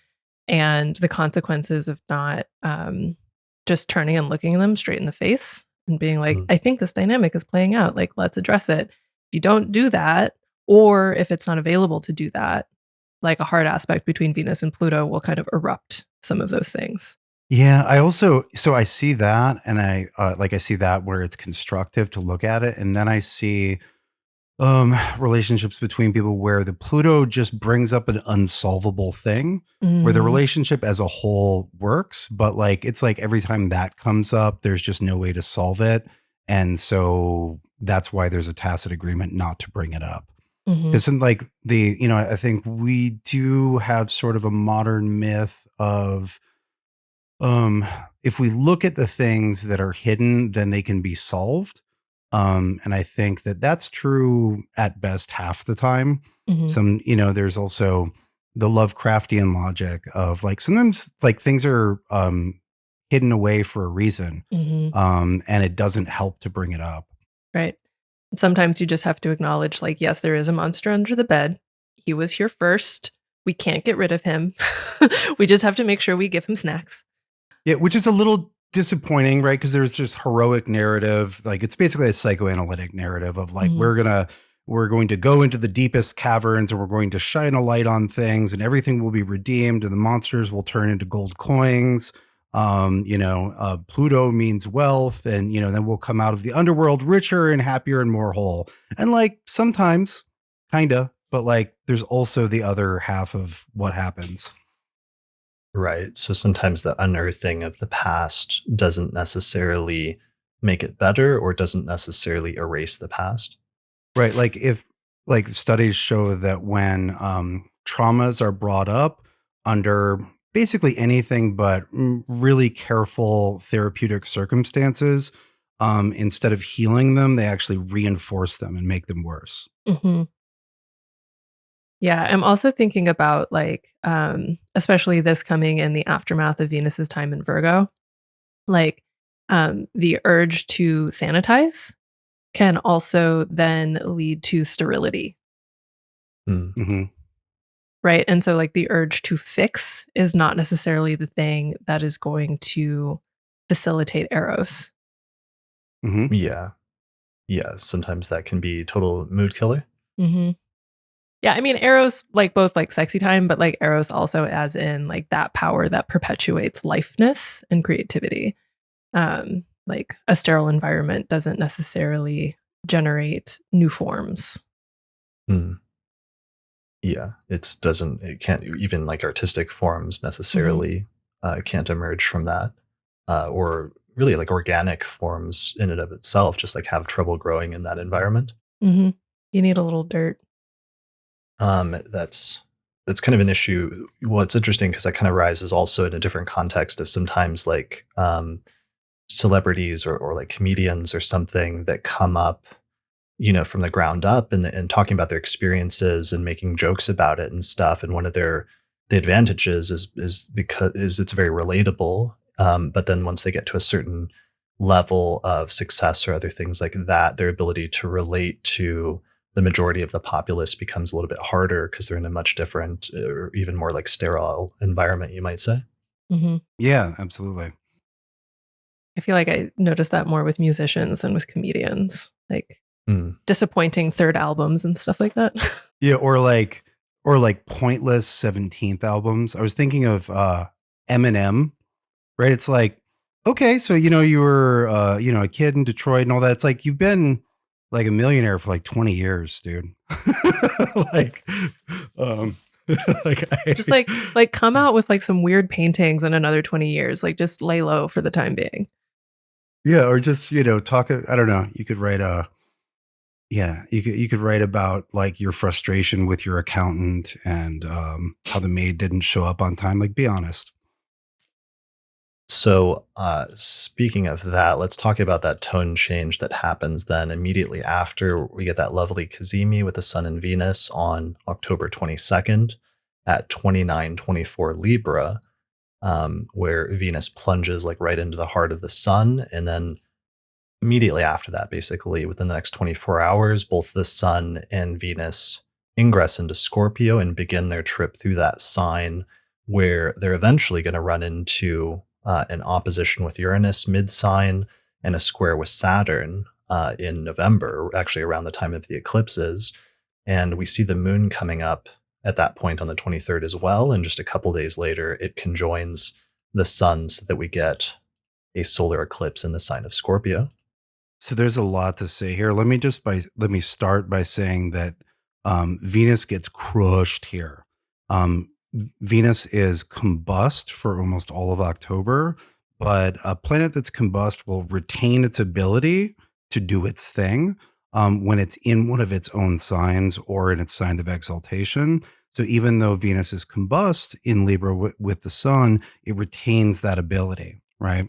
and the consequences of not just turning and looking them straight in the face and being like, Mm. I think this dynamic is playing out. Like, let's address it. If you don't do that, or if it's not available to do that, like a hard aspect between Venus and Pluto will kind of erupt some of those things. Yeah, I also so I see that, and I see that where it's constructive to look at it, and then I see relationships between people where the Pluto just brings up an unsolvable thing, where the Mm, relationship as a whole works, but like it's like every time that comes up, there's just no way to solve it, and so that's why there's a tacit agreement not to bring it up. mhm, Isn't like I think we do have sort of a modern myth of um, if we look at the things that are hidden, then they can be solved. And I think that that's true at best half the time. mhm, There's also the Lovecraftian logic of like sometimes like things are hidden away for a reason. mhm. And it doesn't help to bring it up. Right. Sometimes you just have to acknowledge, like, yes, there is a monster under the bed. He was here first. We can't get rid of him. We just have to make sure we give him snacks. Yeah, which is a little disappointing, right? Because there's this heroic narrative, like it's basically a psychoanalytic narrative of like Mhm, we're going to go into the deepest caverns and we're going to shine a light on things and everything will be redeemed and the monsters will turn into gold coins. Pluto means wealth, and then we'll come out of the underworld richer and happier and more whole. And like sometimes, kinda, but like there's also the other half of what happens. Right. So sometimes the unearthing of the past doesn't necessarily make it better or doesn't necessarily erase the past. Right, like, if like, studies show that when, traumas are brought up under basically anything but, really careful therapeutic circumstances, instead of healing them, they actually reinforce them and make them worse. mhm. Yeah, I'm also thinking about, like, especially this coming in the aftermath of Venus's time in Virgo, like, the urge to sanitize can also then lead to sterility, Mm. Mhm, right? And so, like, the urge to fix is not necessarily the thing that is going to facilitate Eros. mhm. Yeah. Yeah. Sometimes that can be total mood killer. Mhm. Yeah, I mean, Eros, like, both, like, sexy time, but, like, Eros also as in, like, that power that perpetuates lifeness and creativity. Like, a sterile environment doesn't necessarily generate new forms. Mm. Yeah. It can't even like artistic forms Mhm, necessarily can't emerge from that. Or really like organic forms in and of itself, just like have trouble growing in that environment. mhm. You need a little dirt. That's kind of an issue. Well, it's interesting because that kind of rises also in a different context of sometimes like celebrities or like comedians or something that come up, from the ground up and talking about their experiences and making jokes about it and stuff. And one of the advantages is it's very relatable. But then once they get to a certain level of success or other things like that, their ability to relate to the majority of the populace becomes a little bit harder because they're in a much different or even more like sterile environment, you might say. Mhm. Yeah, absolutely. I feel like I notice that more with musicians than with comedians, like, Mm. disappointing 3rd albums and stuff like that. Yeah, or like pointless 17th albums. I was thinking of, Eminem. Right? It's like, okay, so you were a kid in Detroit and all that. It's like you've been like a millionaire for like 20 years, dude. like um Just like come out with like some weird paintings in another 20 years. Like just lay low for the time being. Yeah, or just, talk, I don't know, you could write you could write about like your frustration with your accountant and how the maid didn't show up on time. Like, be honest. So, speaking of that, let's talk about that tone change that happens then immediately after we get that lovely cazimi with the Sun and Venus on October 22nd at 29:24 Libra, where Venus plunges like right into the heart of the Sun, and then immediately after that, basically within the next 24 hours, both the Sun and Venus ingress into Scorpio and begin their trip through that sign, where they're eventually going to run into an opposition with Uranus mid sign and a square with Saturn in November, actually around the time of the eclipses. And we see the moon coming up at that point on the 23rd as well. And just a couple days later, it conjoins the sun so that we get a solar eclipse in the sign of Scorpio. So there's a lot to say here. Let me start by saying that Venus gets crushed here. Venus is combust for almost all of October, but a planet that's combust will retain its ability to do its thing when it's in one of its own signs or in its sign of exaltation. So even though Venus is combust in Libra with the Sun, it retains that ability, right?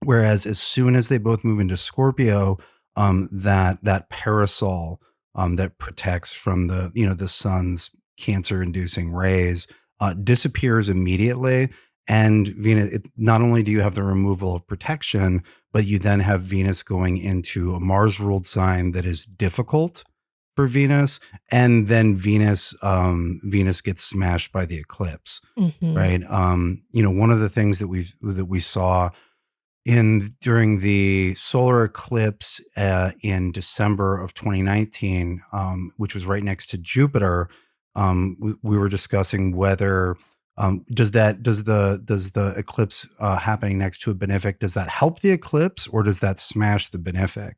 Whereas as soon as they both move into Scorpio, that parasol that protects from the sun's cancer-inducing rays disappears immediately. And Venus, not only do you have the removal of protection, but you then have Venus going into a Mars-ruled sign that is difficult for Venus, and then Venus gets smashed by the eclipse, Mhm. right? One of the things that we saw during the solar eclipse in December of 2019, which was right next to Jupiter, we were discussing whether does the eclipse happening next to a benefic, does that help the eclipse or does that smash the benefic?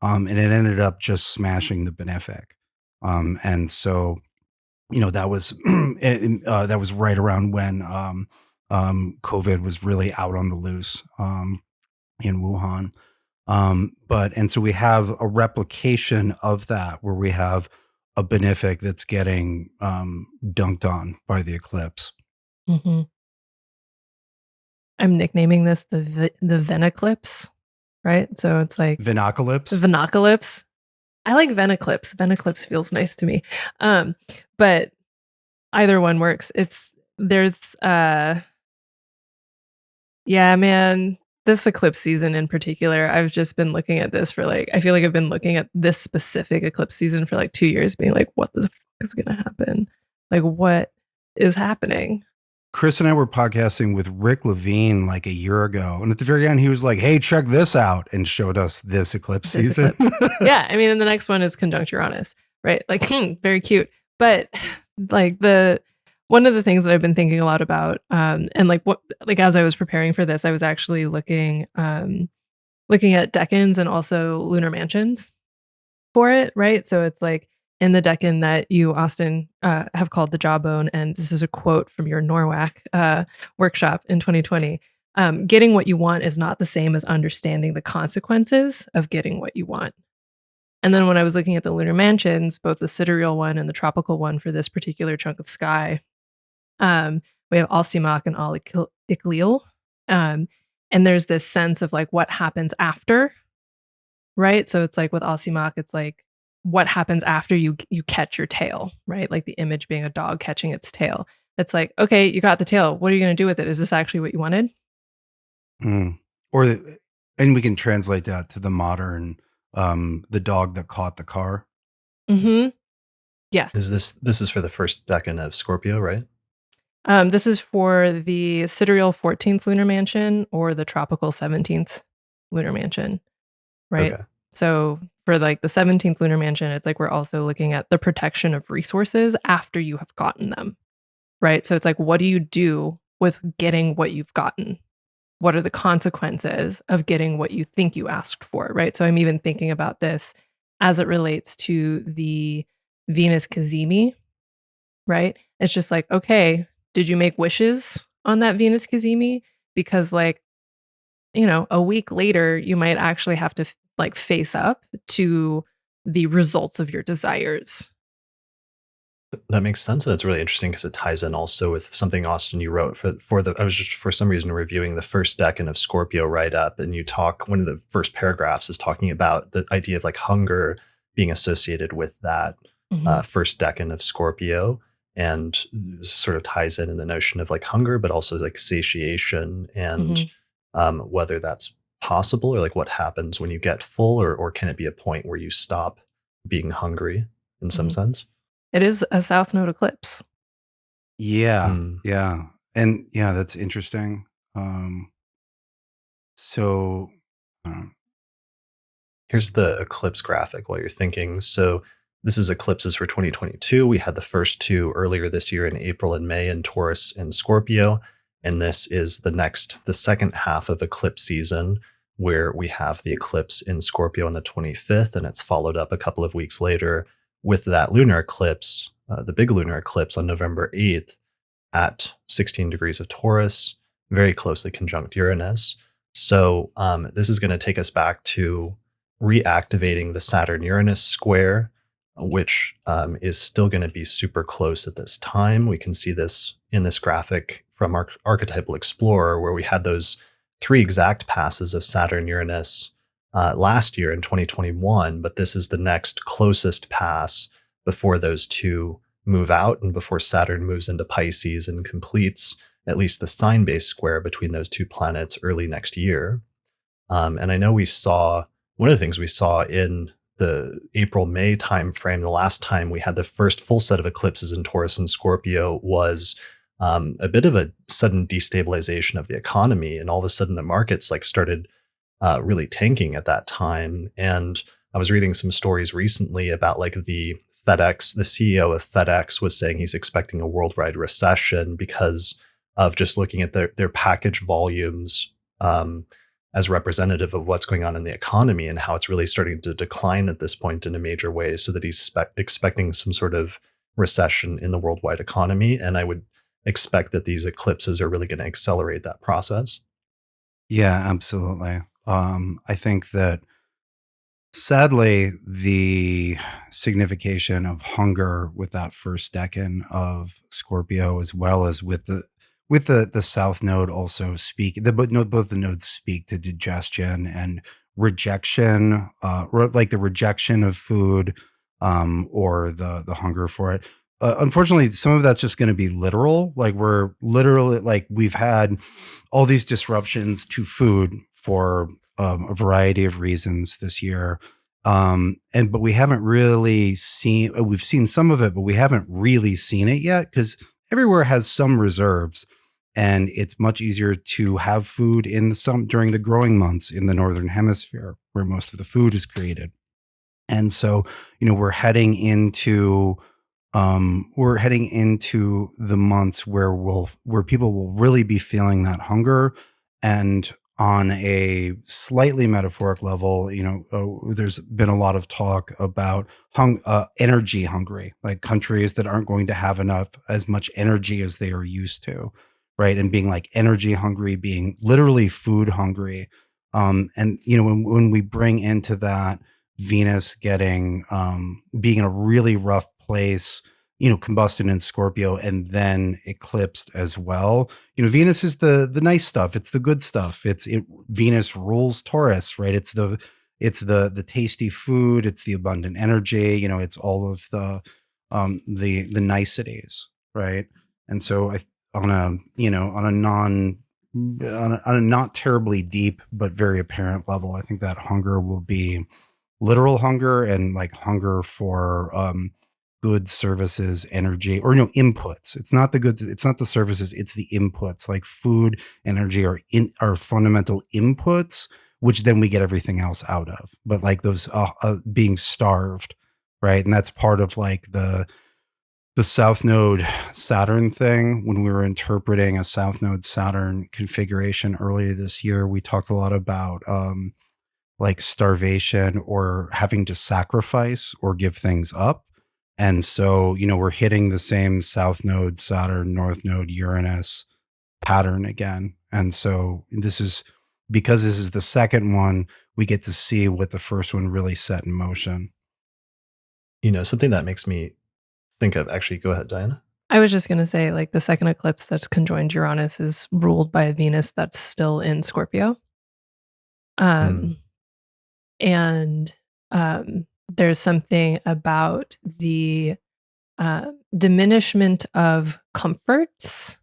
And it ended up just smashing the benefic, and so that was that was right around when COVID was really out on the loose. In Wuhan. And so we have a replication of that where we have a benefic that's getting dunked on by the eclipse. Mhm. I'm nicknaming this the Veneclipse, right? So it's like the Vinocalypse. Venocalypse. I like Veneclipse. Veneclipse feels nice to me. But either one works. There's yeah, man, this eclipse season in particular, I've just been looking at this for like I feel like I've been looking at this specific eclipse season for like 2 years being like, "What the fuck is gonna happen? Like, what is happening?" Chris and I were podcasting with Rick Levine like a year ago. And at the very end, he was like, "Hey, check this out," and showed us this eclipse This season. Yeah, I mean, and the next one is conjunct Uranus, right? Like, very cute. But like one of the things that I've been thinking a lot about, and like as I was preparing for this, I was actually looking at decans and also lunar mansions for it, right? So it's like in the decan that you, Austin, have called the jawbone, and this is a quote from your NORWAC workshop in 2020. Getting what you want is not the same as understanding the consequences of getting what you want. And then when I was looking at the lunar mansions, both the sidereal one and the tropical one for this particular chunk of sky, we have Alcimach and Ecleel. And there's this sense of like what happens after, right? So it's like with Alcimach, it's like what happens after you catch your tail, right? Like the image being a dog catching its tail. It's like, okay, you got the tail. What are you going to do with it? Is this actually what you wanted? Mm. And we can translate that to the modern, the dog that caught the car. Mm-hmm. Yeah. This is for the first decan of Scorpio, right? This is for the sidereal 14th lunar mansion or the tropical 17th lunar mansion, right? Okay. So for like the 17th lunar mansion, it's like we're also looking at the protection of resources after you have gotten them, right? So it's like, what do you do with getting what you've gotten? What are the consequences of getting what you think you asked for, right? So I'm even thinking about this as it relates to the Venus cazimi, right? It's just like, okay, did you make wishes on that Venus cazimi? Because like, a week later, you might actually have to like face up to the results of your desires. That makes sense. That's really interesting because it ties in also with something, Austin, you wrote for the I was just for some reason reviewing the first decan of Scorpio write up, and you talk one of the first paragraphs is talking about the idea of like hunger being associated with that Mhm, first decan of Scorpio, and sort of ties in the notion of like hunger, but also like satiation and mhm, whether that's possible or like what happens when you get full, or can it be a point where you stop being hungry in some mhm. sense? It is a south node eclipse. Yeah, Mm. yeah, and yeah, that's interesting. Um, so, uh, Here's the eclipse graphic while you're thinking. So this is eclipses for 2022. We had the first two earlier this year in April and May in Taurus and Scorpio. And this is the second half of eclipse season, where we have the eclipse in Scorpio on the 25th. And it's followed up a couple of weeks later with that lunar eclipse, the big lunar eclipse on November 8th at 16 degrees of Taurus, very closely conjunct Uranus. So this is going to take us back to reactivating the Saturn Uranus square, which is still going to be super close at this time. We can see this in this graphic from Archetypal Explorer, where we had those three exact passes of Saturn Uranus last year in 2021, but this is the next closest pass before those two move out and before Saturn moves into Pisces and completes at least the sign based square between those two planets early next year. And I know we saw one of the things we saw in the April May timeframe. The last time we had the first full set of eclipses in Taurus and Scorpio was a bit of a sudden destabilization of the economy, and all of a sudden the markets like started really tanking at that time. And I was reading some stories recently about like the CEO of FedEx was saying he's expecting a worldwide recession because of just looking at their package volumes as representative of what's going on in the economy and how it's really starting to decline at this point in a major way. So that he's expecting some sort of recession in the worldwide economy. And I would expect that these eclipses are really going to accelerate that process. yeah, absolutely. I think that sadly, the signification of hunger with that first decan of Scorpio, as well as with the South Node, also speak. But no, both the nodes speak to digestion and rejection, like the rejection of food, or the hunger for it. Unfortunately, some of that's just going to be literal. Like we're literally like we've had all these disruptions to food for a variety of reasons this year. And but we haven't really seen, we've seen some of it, but we haven't really seen it yet because everywhere has some reserves. And it's much easier to have food in some during the growing months in the northern hemisphere where most of the food is created. And so, we're heading into the months where people will really be feeling that hunger. And on a slightly metaphoric level, there's been a lot of talk about energy hungry, like countries that aren't going to have enough as much energy as they are used to, right? And being like energy hungry, being literally food hungry. And when we bring into that Venus being in a really rough place, combusted in Scorpio and then eclipsed as well. Venus is the nice stuff. It's the good stuff. Venus rules Taurus, right? It's the tasty food. It's the abundant energy. It's all of the niceties, right? And so on a on a non on a not terribly deep but very apparent level, I think that hunger will be literal hunger and like hunger for goods, services, energy, or no inputs. It's not the goods, it's not the services, it's the inputs. Like food, energy are fundamental inputs, which then we get everything else out of. But like those being starved, right? And that's part of like the South Node Saturn thing. When we were interpreting a South Node Saturn configuration earlier this year, we talked a lot about like starvation or having to sacrifice or give things up. And so, we're hitting the same south node Saturn, north node Uranus pattern again. And so because this is the second one, we get to see what the first one really set in motion. Something that makes me think of, actually, go ahead, Diana. I was just going to say, like, the second eclipse that's conjoined Uranus is ruled by a Venus that's still in Scorpio. Mm. Um, and there's something about the diminishment of comforts,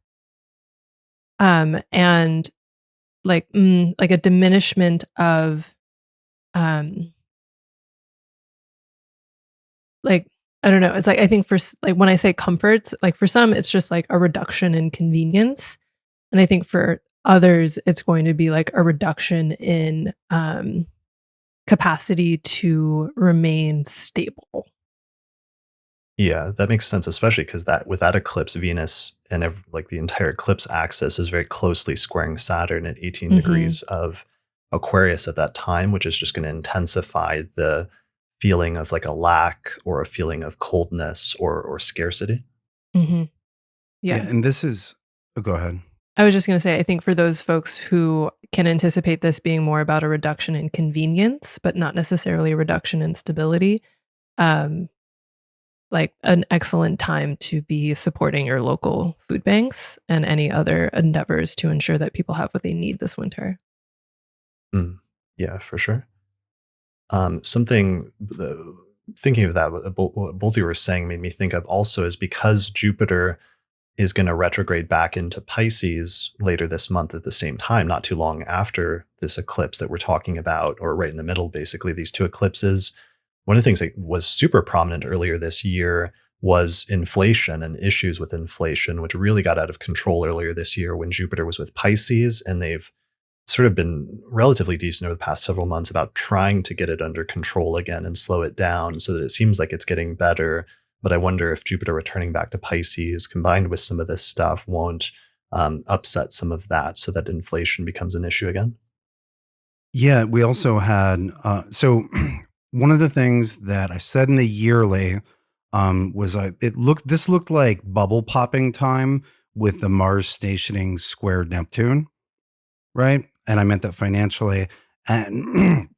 and like a diminishment of like, I don't know. It's like, I think like, when I say comforts, like, for some it's just like a reduction in convenience, and I think for others it's going to be like a reduction in capacity to remain stable. Yeah, that makes sense, especially because that with that eclipse, Venus and like the entire eclipse axis is very closely squaring Saturn at 18 Mhm. degrees of Aquarius at that time, which is just going to intensify the feeling of like a lack or a feeling of coldness or scarcity. Mhm. Yeah, Yeah. and go ahead. I was just going to say, I think for those folks who can anticipate this being more about a reduction in convenience, but not necessarily a reduction in stability, um, like an excellent time to be supporting your local food banks and any other endeavors to ensure that people have what they need this winter. Mm, yeah, for sure. Something thinking of that, what both of you were saying made me think of also is because Jupiter is going to retrograde back into Pisces later this month at the same time, not too long after this eclipse that we're talking about, or right in the middle, basically, these two eclipses. One of the things that was super prominent earlier this year was inflation and issues with inflation, which really got out of control earlier this year when Jupiter was with Pisces. And they've sort of been relatively decent over the past several months about trying to get it under control again and slow it down so that it seems like it's getting better. But I wonder if Jupiter returning back to Pisces combined with some of this stuff won't upset some of that so that inflation becomes an issue again. Yeah, we also had so one of the things that I said in the yearly was this looked like bubble popping time with the Mars stationing square Neptune, right? And I meant that financially, and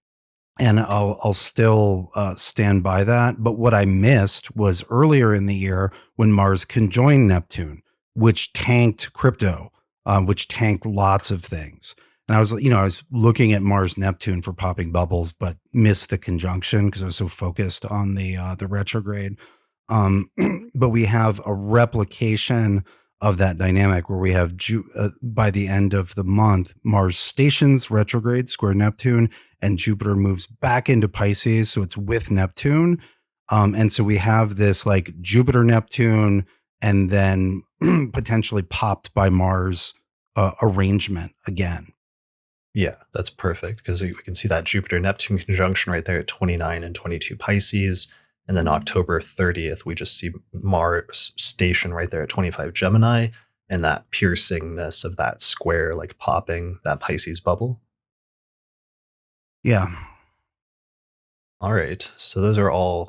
and I'll still stand by that. But what I missed was earlier in the year when Mars conjoined Neptune, which tanked crypto, which tanked lots of things. And I was looking at Mars Neptune for popping bubbles, but missed the conjunction because I was so focused on the retrograde. Um, but we have a replication of that dynamic where we have by the end of the month, Mars stations retrograde square Neptune, and Jupiter moves back into Pisces, so it's with Neptune. And so we have this like Jupiter Neptune, and then potentially popped by Mars arrangement again. Yeah, that's perfect because we can see that Jupiter Neptune conjunction right there at 29 and 22 Pisces. And then October 30th, we just see Mars station right there at 25 Gemini, and that piercingness of that square, like popping that Pisces bubble. Yeah. All right. So those are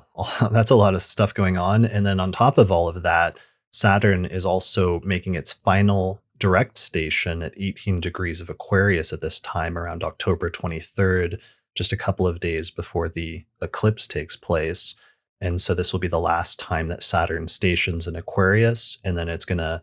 that's a lot of stuff going on. And then on top of all of that, Saturn is also making its final direct station at 18 degrees of Aquarius at this time around October 23rd, just a couple of days before the eclipse takes place. And so this will be the last time that Saturn stations in Aquarius. And then it's going to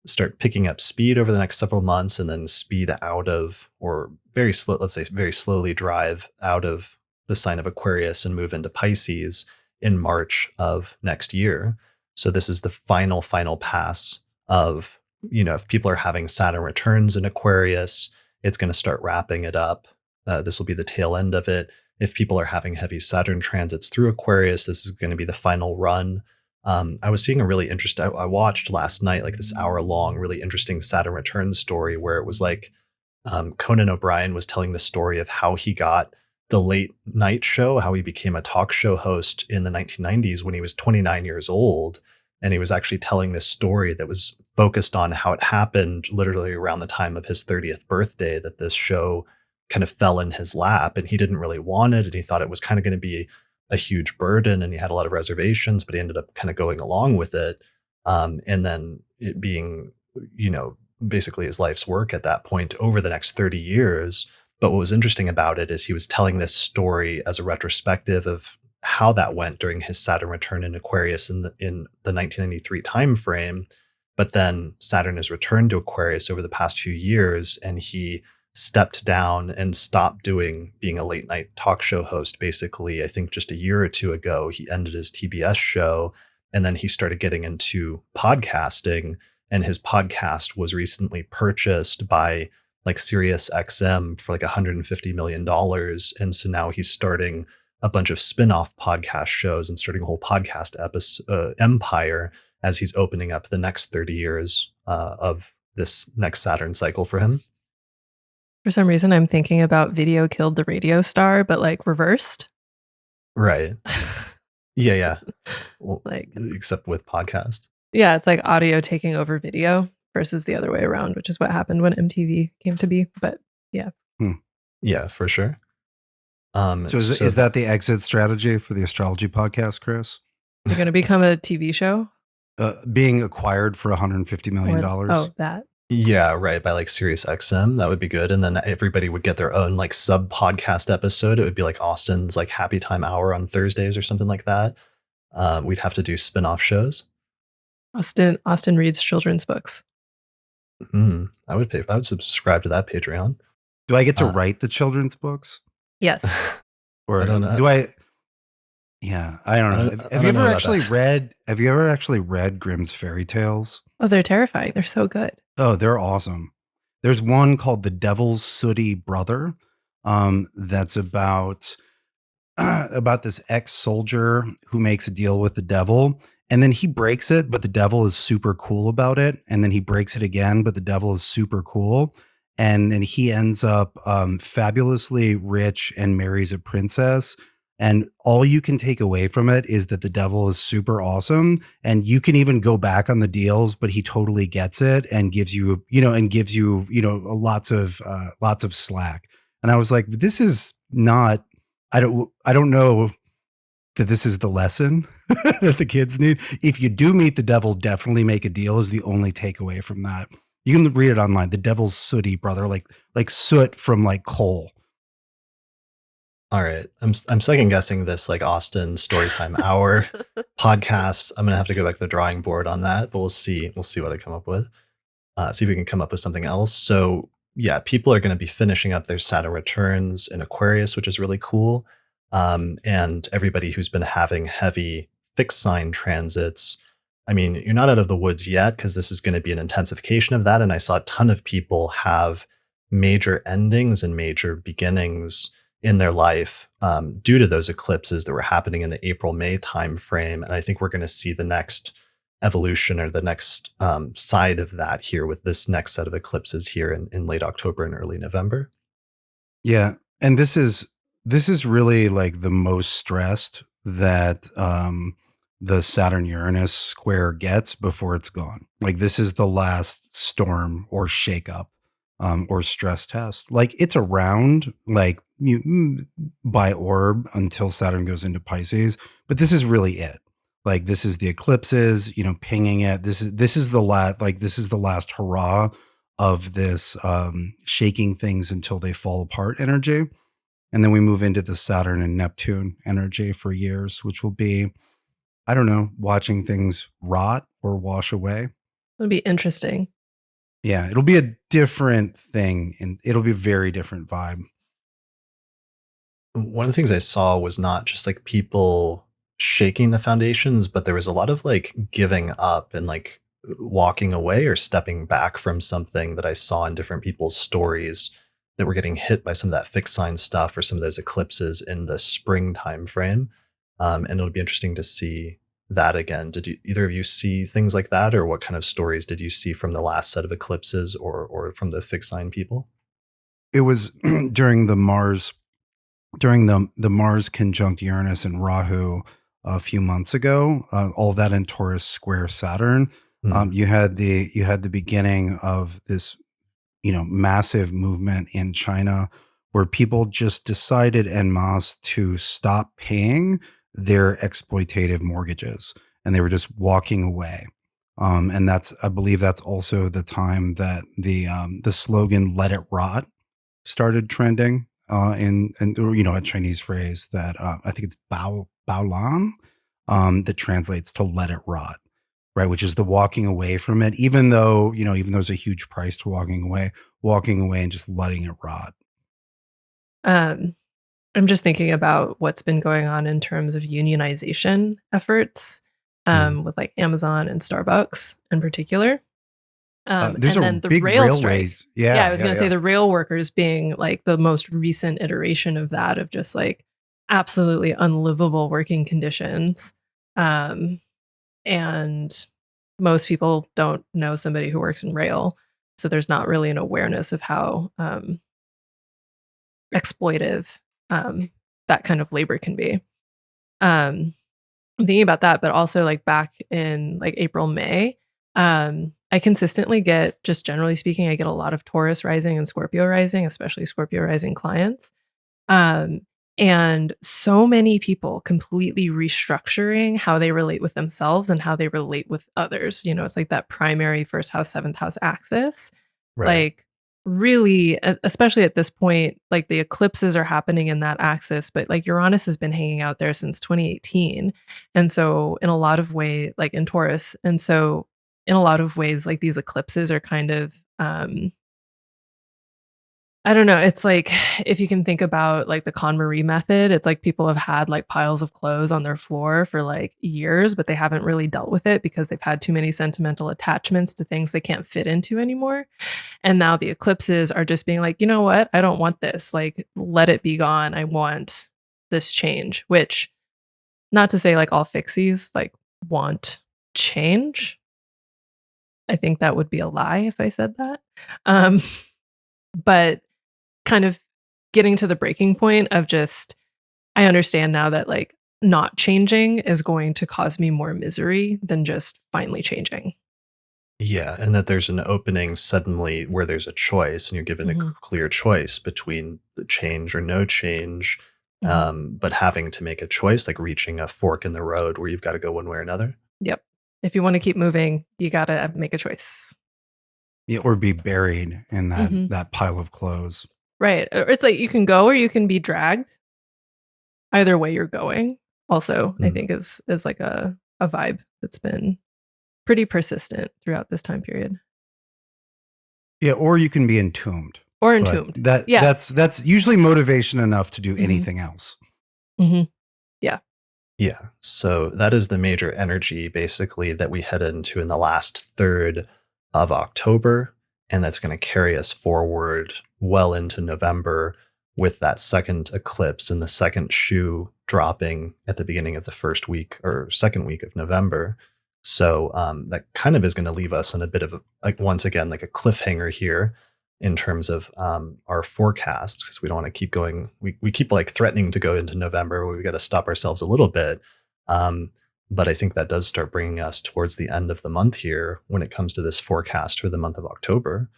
start picking up speed over the next several months and then speed out of, or very slow, let's say very slowly drive out of the sign of Aquarius and move into Pisces in March of next year. So this is the final pass of, if people are having Saturn returns in Aquarius, it's going to start wrapping it up. This will be the tail end of it. If people are having heavy Saturn transits through Aquarius, this is going to be the final run. I was seeing a really interesting, I watched last night, like this hour long, really interesting Saturn returns story where it was like Conan O'Brien was telling the story of how he got the late night show, how he became a talk show host in the 1990s when he was 29 years old. And he was actually telling this story that was focused on how it happened literally around the time of his 30th birthday, that this show kind of fell in his lap and he didn't really want it. And he thought it was kind of going to be a huge burden and he had a lot of reservations, but he ended up kind of going along with it. And then it being, basically his life's work at that point over the next 30 years. But what was interesting about it is he was telling this story as a retrospective of how that went during his Saturn return in Aquarius in the 1993 timeframe. But then Saturn has returned to Aquarius over the past few years, and he stepped down and stopped being a late night talk show host. Basically, I think just a year or two ago, he ended his TBS show, and then he started getting into podcasting. And his podcast was recently purchased by like Sirius XM for like $150 million. And so now he's starting a bunch of spin-off podcast shows and starting a whole podcast empire as he's opening up the next 30 years of this next Saturn cycle for him. For some reason, I'm thinking about Video Killed the Radio Star, but like reversed. Right. Yeah. Well, Like, except with podcast. yeah, it's like audio taking over video versus the other way around, which is what happened when MTV came to be. But yeah. Yeah, for sure. So is that the exit strategy for the Astrology Podcast, Chris? You're going to become a TV show? Being acquired for $150 million. Oh, that. Yeah, right. By like Sirius XM, that would be good. And then everybody would get their own like sub podcast episode. It would be like Austin's like Happy Time Hour on Thursdays or something like that. We'd have to do spin-off shows. Austin reads children's books. I would subscribe to that Patreon. Do I get to write the children's books? Yes. Or I don't know. do I? Yeah, I don't know. Have you ever actually read Grimm's fairy tales? Oh, they're terrifying. They're so good. Oh, they're awesome. There's one called The Devil's Sooty Brother. That's about this ex-soldier who makes a deal with the devil, and then he breaks it, but the devil is super cool about it. And then he breaks it again, but the devil is super cool. And then he ends up fabulously rich and marries a princess. And all you can take away from it is that the devil is super awesome. And you can even go back on the deals, but he totally gets it and gives you lots of slack. And I was like, this is not, I don't know that this is the lesson that the kids need. If you do meet the devil, definitely make a deal is the only takeaway from that. You can read it online. The Devil's Sooty Brother, like soot from like coal. All right. I'm second guessing this like Austin Storytime Hour podcast. I'm gonna have to go back to the drawing board on that, but we'll see. We'll see what I come up with. See if we can come up with something else. So yeah, people are going to be finishing up their Saturn returns in Aquarius, which is really cool. And everybody who's been having heavy fixed sign transits, I mean, you're not out of the woods yet because this is going to be an intensification of that. And I saw a ton of people have major endings and major beginnings in their life due to those eclipses that were happening in the April-May timeframe. And I think we're going to see the next evolution or the next side of that here with this next set of eclipses here in late October and early November. Yeah. And this is really like the most stressed that the Saturn-Uranus square gets before it's gone. Like this is the last storm or shakeup or stress test. Like it's around like by orb until Saturn goes into Pisces, but this is really it. Like this is the eclipses, pinging it. This is the last hurrah of this shaking things until they fall apart energy. And then we move into the Saturn and Neptune energy for years, which will be, I don't know, watching things rot or wash away. It'll be interesting. Yeah, it'll be a different thing and it'll be a very different vibe. One of the things I saw was not just like people shaking the foundations, but there was a lot of like giving up and like walking away or stepping back from something that I saw in different people's stories that were getting hit by some of that fixed sign stuff or some of those eclipses in the spring time frame. And it'll be interesting to see that again. Did either of you see things like that, or what kind of stories did you see from the last set of eclipses or from the fixed sign people? It was during the Mars conjunct Uranus and Rahu a few months ago, all that in Taurus square Saturn. You had the beginning of this, massive movement in China where people just decided en masse to stop paying their exploitative mortgages, and they were just walking away. And I believe that's also the time that the slogan "Let it rot" started trending a Chinese phrase that I think it's bao lan, that translates to "let it rot," right? Which is the walking away from it, even though there's a huge price to walking away and just letting it rot. Um, I'm just thinking about what's been going on in terms of unionization efforts, Mm. with like Amazon and Starbucks in particular. There's And a then the big rail strike. railways. Yeah, I Yeah, was yeah, gonna say yeah. the rail workers being like the most recent iteration of that, of just like absolutely unlivable working conditions. Um, and most people don't know somebody who works in rail, so there's not really an awareness of how exploitive um, that kind of labor can be. Um, I'm thinking about that, but also like back in like April, May, I consistently get, just generally speaking, I get a lot of Taurus rising and Scorpio rising, especially Scorpio rising clients. Um, and so many people completely restructuring how they relate with themselves and how they relate with others. It's like that primary first house, seventh house axis. Right. Like, really, especially at this point, like the eclipses are happening in that axis, but like Uranus has been hanging out there since 2018. And so, in a lot of ways, like in Taurus, and so in a lot of ways, like these eclipses are kind of, I don't know. It's like if you can think about like the KonMari method, it's like people have had like piles of clothes on their floor for like years, but they haven't really dealt with it because they've had too many sentimental attachments to things they can't fit into anymore. And now the eclipses are just being like, you know what? I don't want this. Like, let it be gone. I want this change, which, not to say like all fixies like want change. I think that would be a lie if I said that. Um, but kind of getting to the breaking point of just, I understand now that like not changing is going to cause me more misery than just finally changing. Yeah, and that there's an opening suddenly where there's a choice and you're given a Mhm, clear choice between the change or no change, mhm. but having to make a choice, like reaching a fork in the road where you've got to go one way or another. Yep. If you wanna keep moving, you gotta make a choice. Yeah, or be buried in that Mhm. that pile of clothes. Right. Or it's like you can go or you can be dragged. Either way you're going, also, I Mm. think is like a vibe that's been pretty persistent throughout this time period. Yeah, or you can be entombed. Or But entombed. that Yeah. that's usually motivation enough to do Mhm. anything else. Mhm. Yeah. Yeah, so that is the major energy basically that we head into in the last third of October, and that's going to carry us forward well into November with that second eclipse and the second shoe dropping at the beginning of the first week or second week of November. So that kind of is going to leave us in a bit of a, like once again like a cliffhanger here in terms of our forecasts because we don't want to keep going. We keep like threatening to go into November where we got to stop ourselves a little bit. Um, but I think that does start bringing us towards the end of the month here when it comes to this forecast for the month of October.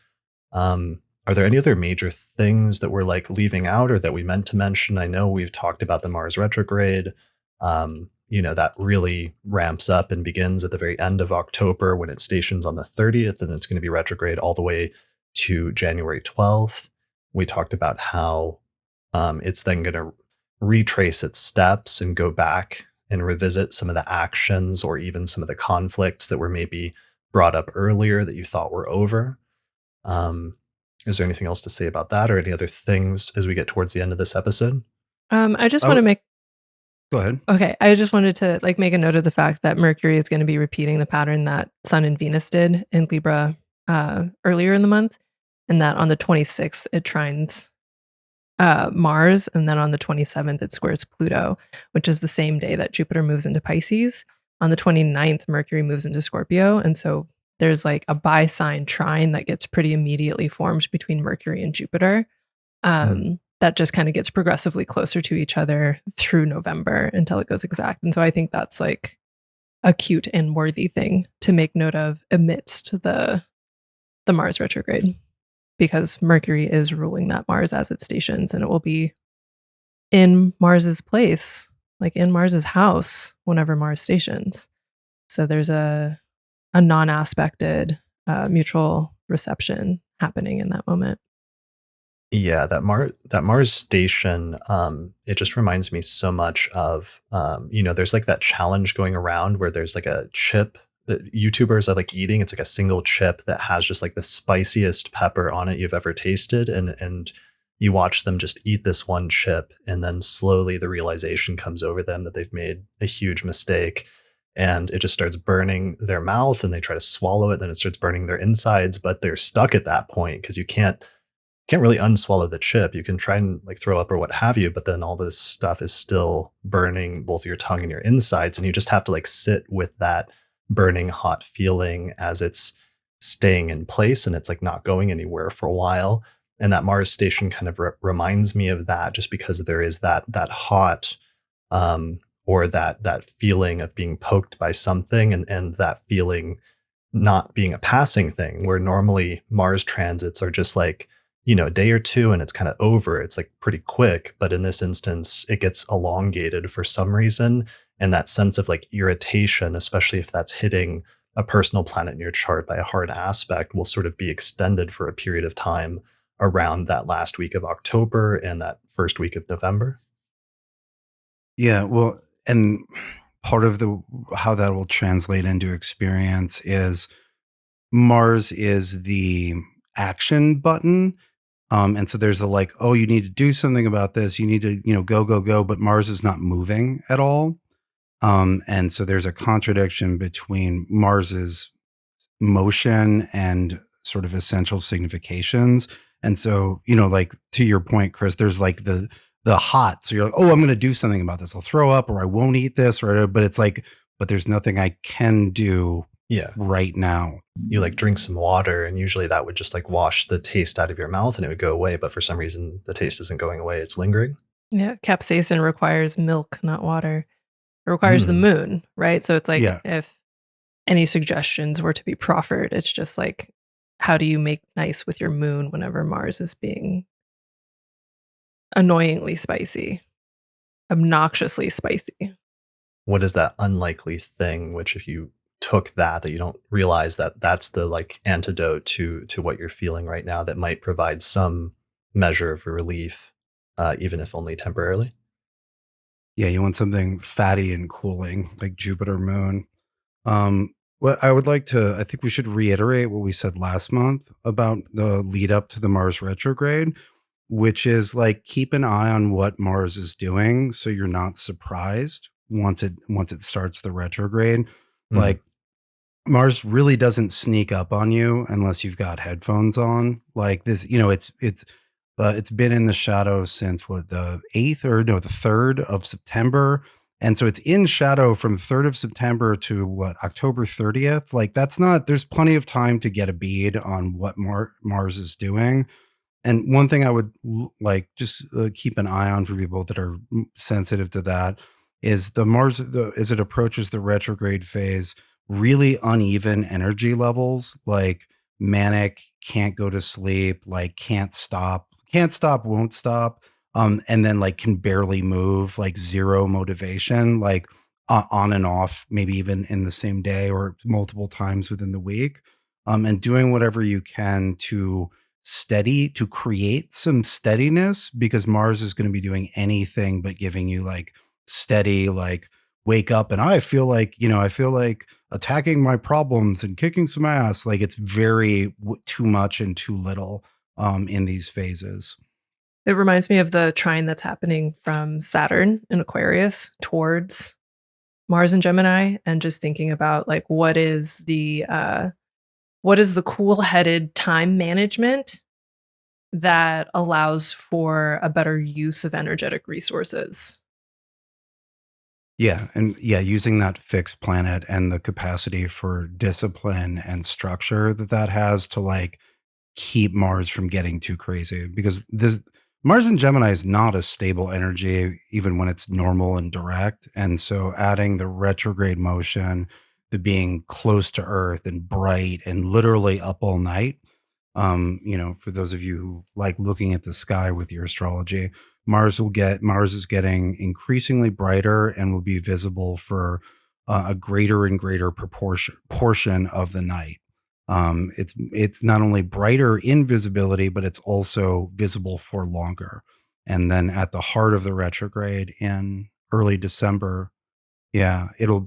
Are there any other major things that we're like leaving out or that we meant to mention? I know we've talked about the Mars retrograde. That really ramps up and begins at the very end of October when it stations on the 30th, and it's going to be retrograde all the way to January 12th. We talked about how it's then going to retrace its steps and go back and revisit some of the actions or even some of the conflicts that were maybe brought up earlier that you thought were over. Um, is there anything else to say about that or any other things as we get towards the end of this episode? I just wanna Oh, make go ahead. Okay, I just wanted to, like, make a note of the fact that Mercury is gonna be repeating the pattern that Sun and Venus did in Libra, earlier in the month, and that on the 26th, it trines, Mars, and then on the 27th, it squares Pluto, which is the same day that Jupiter moves into Pisces. On the 29th, Mercury moves into Scorpio, and so there's, like, a bi-sign trine that gets pretty immediately formed between Mercury and Jupiter, Mm. that just kinda gets progressively closer to each other through November until it goes exact, and so I think that's, like, a cute and worthy thing to make note of amidst the Mars retrograde. because Mercury is ruling that Mars as it stations, and it will be in Mars's place, like in Mars's house whenever Mars stations. So there's a non-aspected mutual reception happening in that moment. Yeah, that Mars station, it just reminds me so much of, there's like that challenge going around where there's like a chip that YouTubers are like eating. It's like a single chip that has just like the spiciest pepper on it you've ever tasted, and you watch them just eat this one chip, and then slowly the realization comes over them that they've made a huge mistake, and it just starts burning their mouth, and they try to swallow it, then it starts burning their insides, but they're stuck at that point because you can't really unswallow the chip. You can try and like throw up or what have you, but then all this stuff is still burning both your tongue and your insides. And you just have to like sit with that burning hot feeling as it's staying in place and it's like not going anywhere for a while. And that Mars station kind of reminds me of that, just because there is that hot, or that feeling of being poked by something, and that feeling not being a passing thing, where normally Mars transits are just like, a day or two and it's kind of over. It's like pretty quick. But in this instance, it gets elongated for some reason. And that sense of like irritation, especially if that's hitting a personal planet in your chart by a hard aspect, will sort of be extended for a period of time around that last week of October and that first week of November. Yeah, well, and part of the how that will translate into experience is Mars is the action button. And so there's a like, oh, you need to do something about this. You need to, go, go, go. But Mars is not moving at all. And so there's a contradiction between Mars's motion and sort of essential significations. And so, like to your point, Chris, there's like the hot. So you're like, oh, I'm going to do something about this. I'll throw up or I won't eat this, or but it's like, but there's nothing I can do Yeah. right now. You like drink some water, and usually that would just like wash the taste out of your mouth and it would go away. But for some reason, the taste isn't going away. It's lingering. Yeah, capsaicin requires milk, not water. It requires the Mm. moon, right? So it's like Yeah. if any suggestions were to be proffered, it's just like, how do you make nice with your moon whenever Mars is being annoyingly spicy, obnoxiously spicy? What is that unlikely thing, which if you took that you don't realize that that's the like antidote to what you're feeling right now, that might provide some measure of relief, even if only temporarily. Yeah, you want something fatty and cooling, like Jupiter moon. What I would like to, I think we should reiterate what we said last month about the lead up to the Mars retrograde, which is like keep an eye on what Mars is doing so you're not surprised once it starts the retrograde. Mm. Like Mars really doesn't sneak up on you unless you've got headphones on. Like this, it's been in the shadows since what, the 8th or no, the 3rd of September. And so it's in shadow from 3rd of September to what, October 30th. Like that's not, there's plenty of time to get a bead on what Mars is doing. And one thing I would like just keep an eye on for people that are sensitive to that is the Mars, as it approaches the retrograde phase, really uneven energy levels, like manic, can't go to sleep, like can't stop, won't stop, and then like can barely move, like zero motivation, like on and off, maybe even in the same day or multiple times within the week, and doing whatever you can to create some steadiness, because Mars is going to be doing anything but giving you like steady, like wake up and I feel like attacking my problems and kicking some ass. Like it's very too much and too little in these phases. It reminds me of the trine that's happening from Saturn in Aquarius towards Mars and Gemini, and just thinking about like what is the cool-headed time management that allows for a better use of energetic resources. Yeah, and yeah, using that fixed planet and the capacity for discipline and structure that has to like keep Mars from getting too crazy, because this Mars in Gemini is not a stable energy even when it's normal and direct. And so adding the retrograde motion, the being close to Earth and bright and literally up all night, For those of you who like looking at the sky with your astrology, Mars is getting increasingly brighter and will be visible for a greater and greater portion of the night. It's not only brighter in visibility, but it's also visible for longer. And then at the heart of the retrograde in early December, yeah, it'll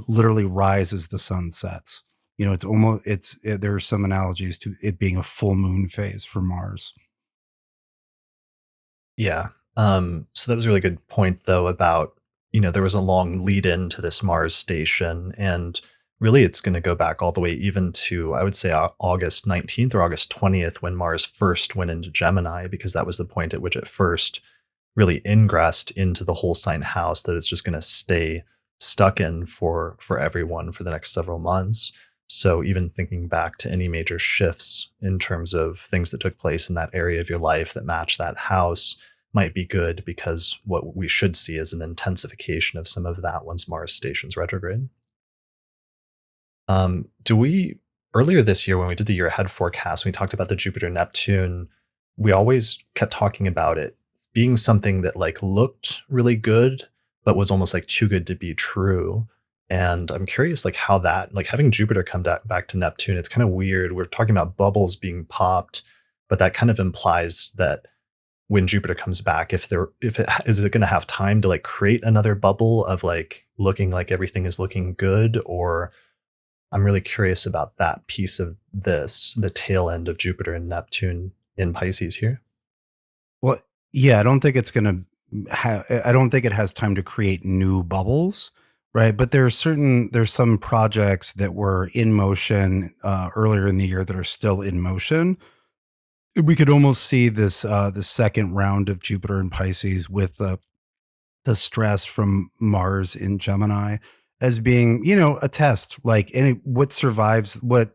literally rise as the sun sets. There are some analogies to it being a full moon phase for Mars. Yeah. So that was a really good point, though, about, there was a long lead in to this Mars station. And really, it's going to go back all the way even to, I would say, August 19th or August 20th, when Mars first went into Gemini, because that was the point at which it first really ingressed into the whole sign house that it's just going to stay stuck in for everyone for the next several months. So even thinking back to any major shifts in terms of things that took place in that area of your life that match that house might be good, because what we should see is an intensification of some of that once Mars stations retrograde. Do we Earlier this year when we did the year ahead forecast, we talked about the Jupiter Neptune. We always kept talking about it being something that like looked really good, but was almost like too good to be true. And I'm curious, like how that, like having Jupiter come back to Neptune, it's kind of weird. We're talking about bubbles being popped, but that kind of implies that when Jupiter comes back, is it going to have time to like create another bubble of like looking like everything is looking good, or I'm really curious about that piece of this, the tail end of Jupiter and Neptune in Pisces here. Well, yeah, I don't think it's going to I don't think it has time to create new bubbles, right? But there's some projects that were in motion earlier in the year that are still in motion. We could almost see the second round of Jupiter and Pisces with the stress from Mars in Gemini as being, a test. Like what survives, what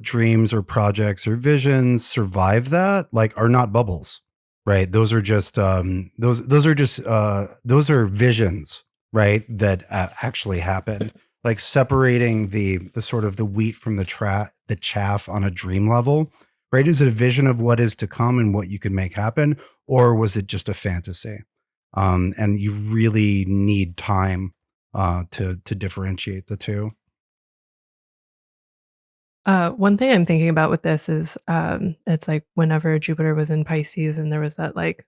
dreams or projects or visions survive that, like, are not bubbles, right? Those are just those are visions, right? That actually happen. Like separating the sort of the wheat from the chaff on a dream level, right? Is it a vision of what is to come and what you can make happen, or was it just a fantasy? And you really need time to differentiate the two. One thing I'm thinking about with this is it's like whenever Jupiter was in Pisces and there was that like,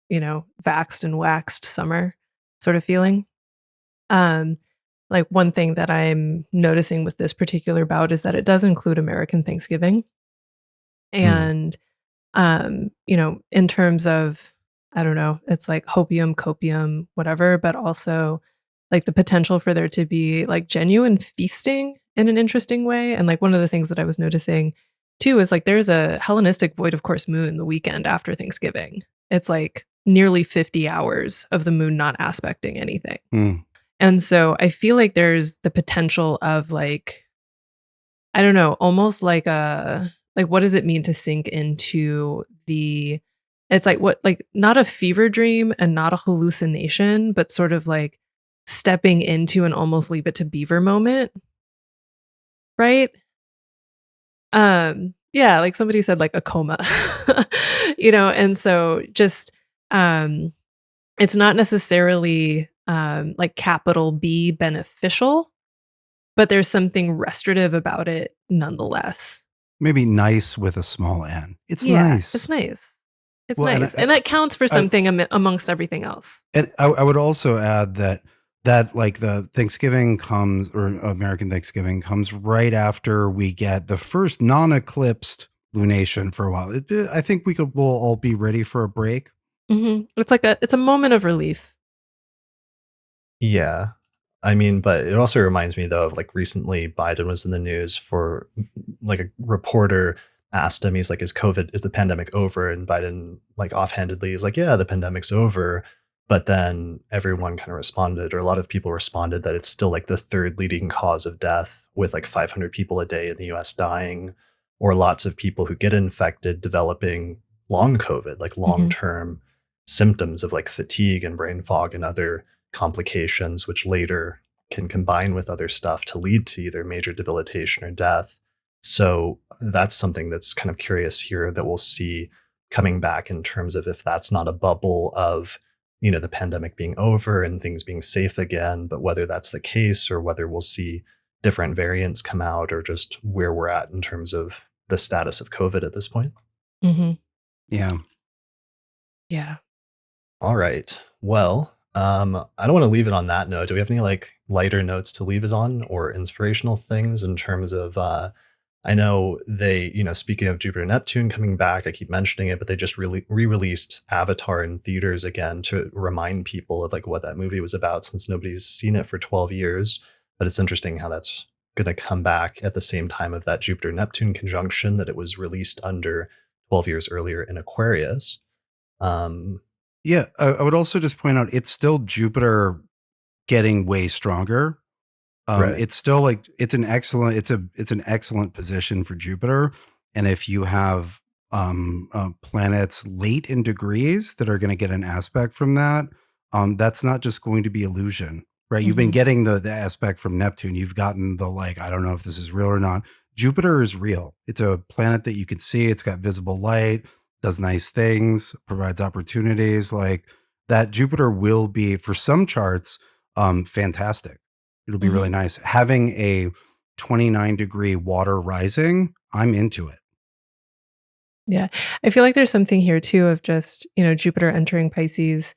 waxed and waxed summer sort of feeling. Um, like one thing that I'm noticing with this particular bout is that it does include American Thanksgiving. Mm. And in terms of, I don't know, it's like hopium, copium, whatever, but also like the potential for there to be like genuine feasting in an interesting way. And like one of the things that I was noticing too is like there's a Hellenistic void of course moon the weekend after Thanksgiving. It's like nearly 50 hours of the moon not aspecting anything. Mm. And so I feel like there's the potential of like, I don't know, almost like a like what does it mean to sink into the it's like what like not a fever dream and not a hallucination, but sort of like stepping into an almost leave it to beaver moment, right? Yeah, like somebody said like a coma. And so just um it's not necessarily like capital B beneficial, but there's something restorative about it nonetheless. Maybe nice with a small n. It's Yeah, nice. it's nice. It's Well, nice, and that counts for I, something amongst everything else. I would also add that like the Thanksgiving comes, or American Thanksgiving comes right after we get the first non-eclipsed lunation for a while. I think we'll all be ready for a break. It's like it's a moment of relief. Yeah. I mean, but it also reminds me though of like recently Biden was in the news for like a reporter asked him, he's like, is the pandemic over? And Biden like offhandedly is like, yeah, the pandemic's over. But then everyone kind of responded, or a lot of people responded, that it's still like the third leading cause of death, with like 500 people a day in the US dying, or lots of people who get infected developing long COVID, like long Mhm. term symptoms of like fatigue and brain fog and other complications, which later can combine with other stuff to lead to either major debilitation or death. So that's something that's kind of curious here that we'll see coming back in terms of if that's not a bubble of, the pandemic being over and things being safe again, but whether that's the case or whether we'll see different variants come out or just where we're at in terms of the status of COVID at this point. Hmm. Yeah. Yeah. All right. Well, I don't want to leave it on that note. Do we have any like lighter notes to leave it on or inspirational things in terms of I know they, speaking of Jupiter Neptune coming back, I keep mentioning it, but they just really re-released Avatar in theaters again to remind people of like what that movie was about since nobody's seen it for 12 years. But it's interesting how that's going to come back at the same time of that Jupiter Neptune conjunction that it was released under 12 years earlier in Aquarius. Um, Yeah. I would also just point out it's still Jupiter getting way stronger. right. It's still like it's an excellent position for Jupiter, and if you have planets late in degrees that are going to get an aspect from that, that's not just going to be illusion, right? You've been Hmm. getting the aspect from Neptune. You've gotten the like I don't know if this is real or not. Jupiter is real. It's a planet that you can see. It's got visible light, does nice things, provides opportunities. Like that, Jupiter will be for some charts fantastic. It'll be really Hmm. nice. Having a 29-degree water rising, I'm into it. Yeah. I feel like there's something here too of just, Jupiter entering Pisces,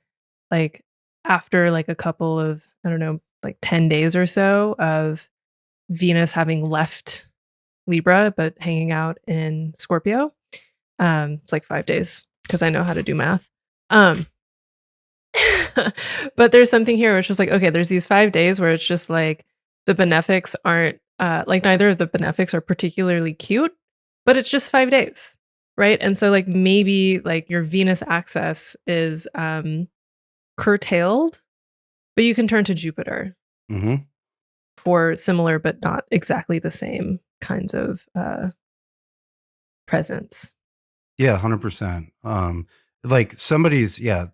like after like a couple of, I don't know, like 10 days or so of Venus having left Libra, but hanging out in Scorpio. It's like 5 days because I know how to do math. Um, but there's something here where it's just like, okay, there's these 5 days where it's just like the benefics aren't like neither of the benefics are particularly cute, but it's just 5 days. Right. And so like maybe like your Venus axis is curtailed, but you can turn to Jupiter Mhm. for similar but not exactly the same kinds of presence. Yeah, 100%. Like somebody's yeah,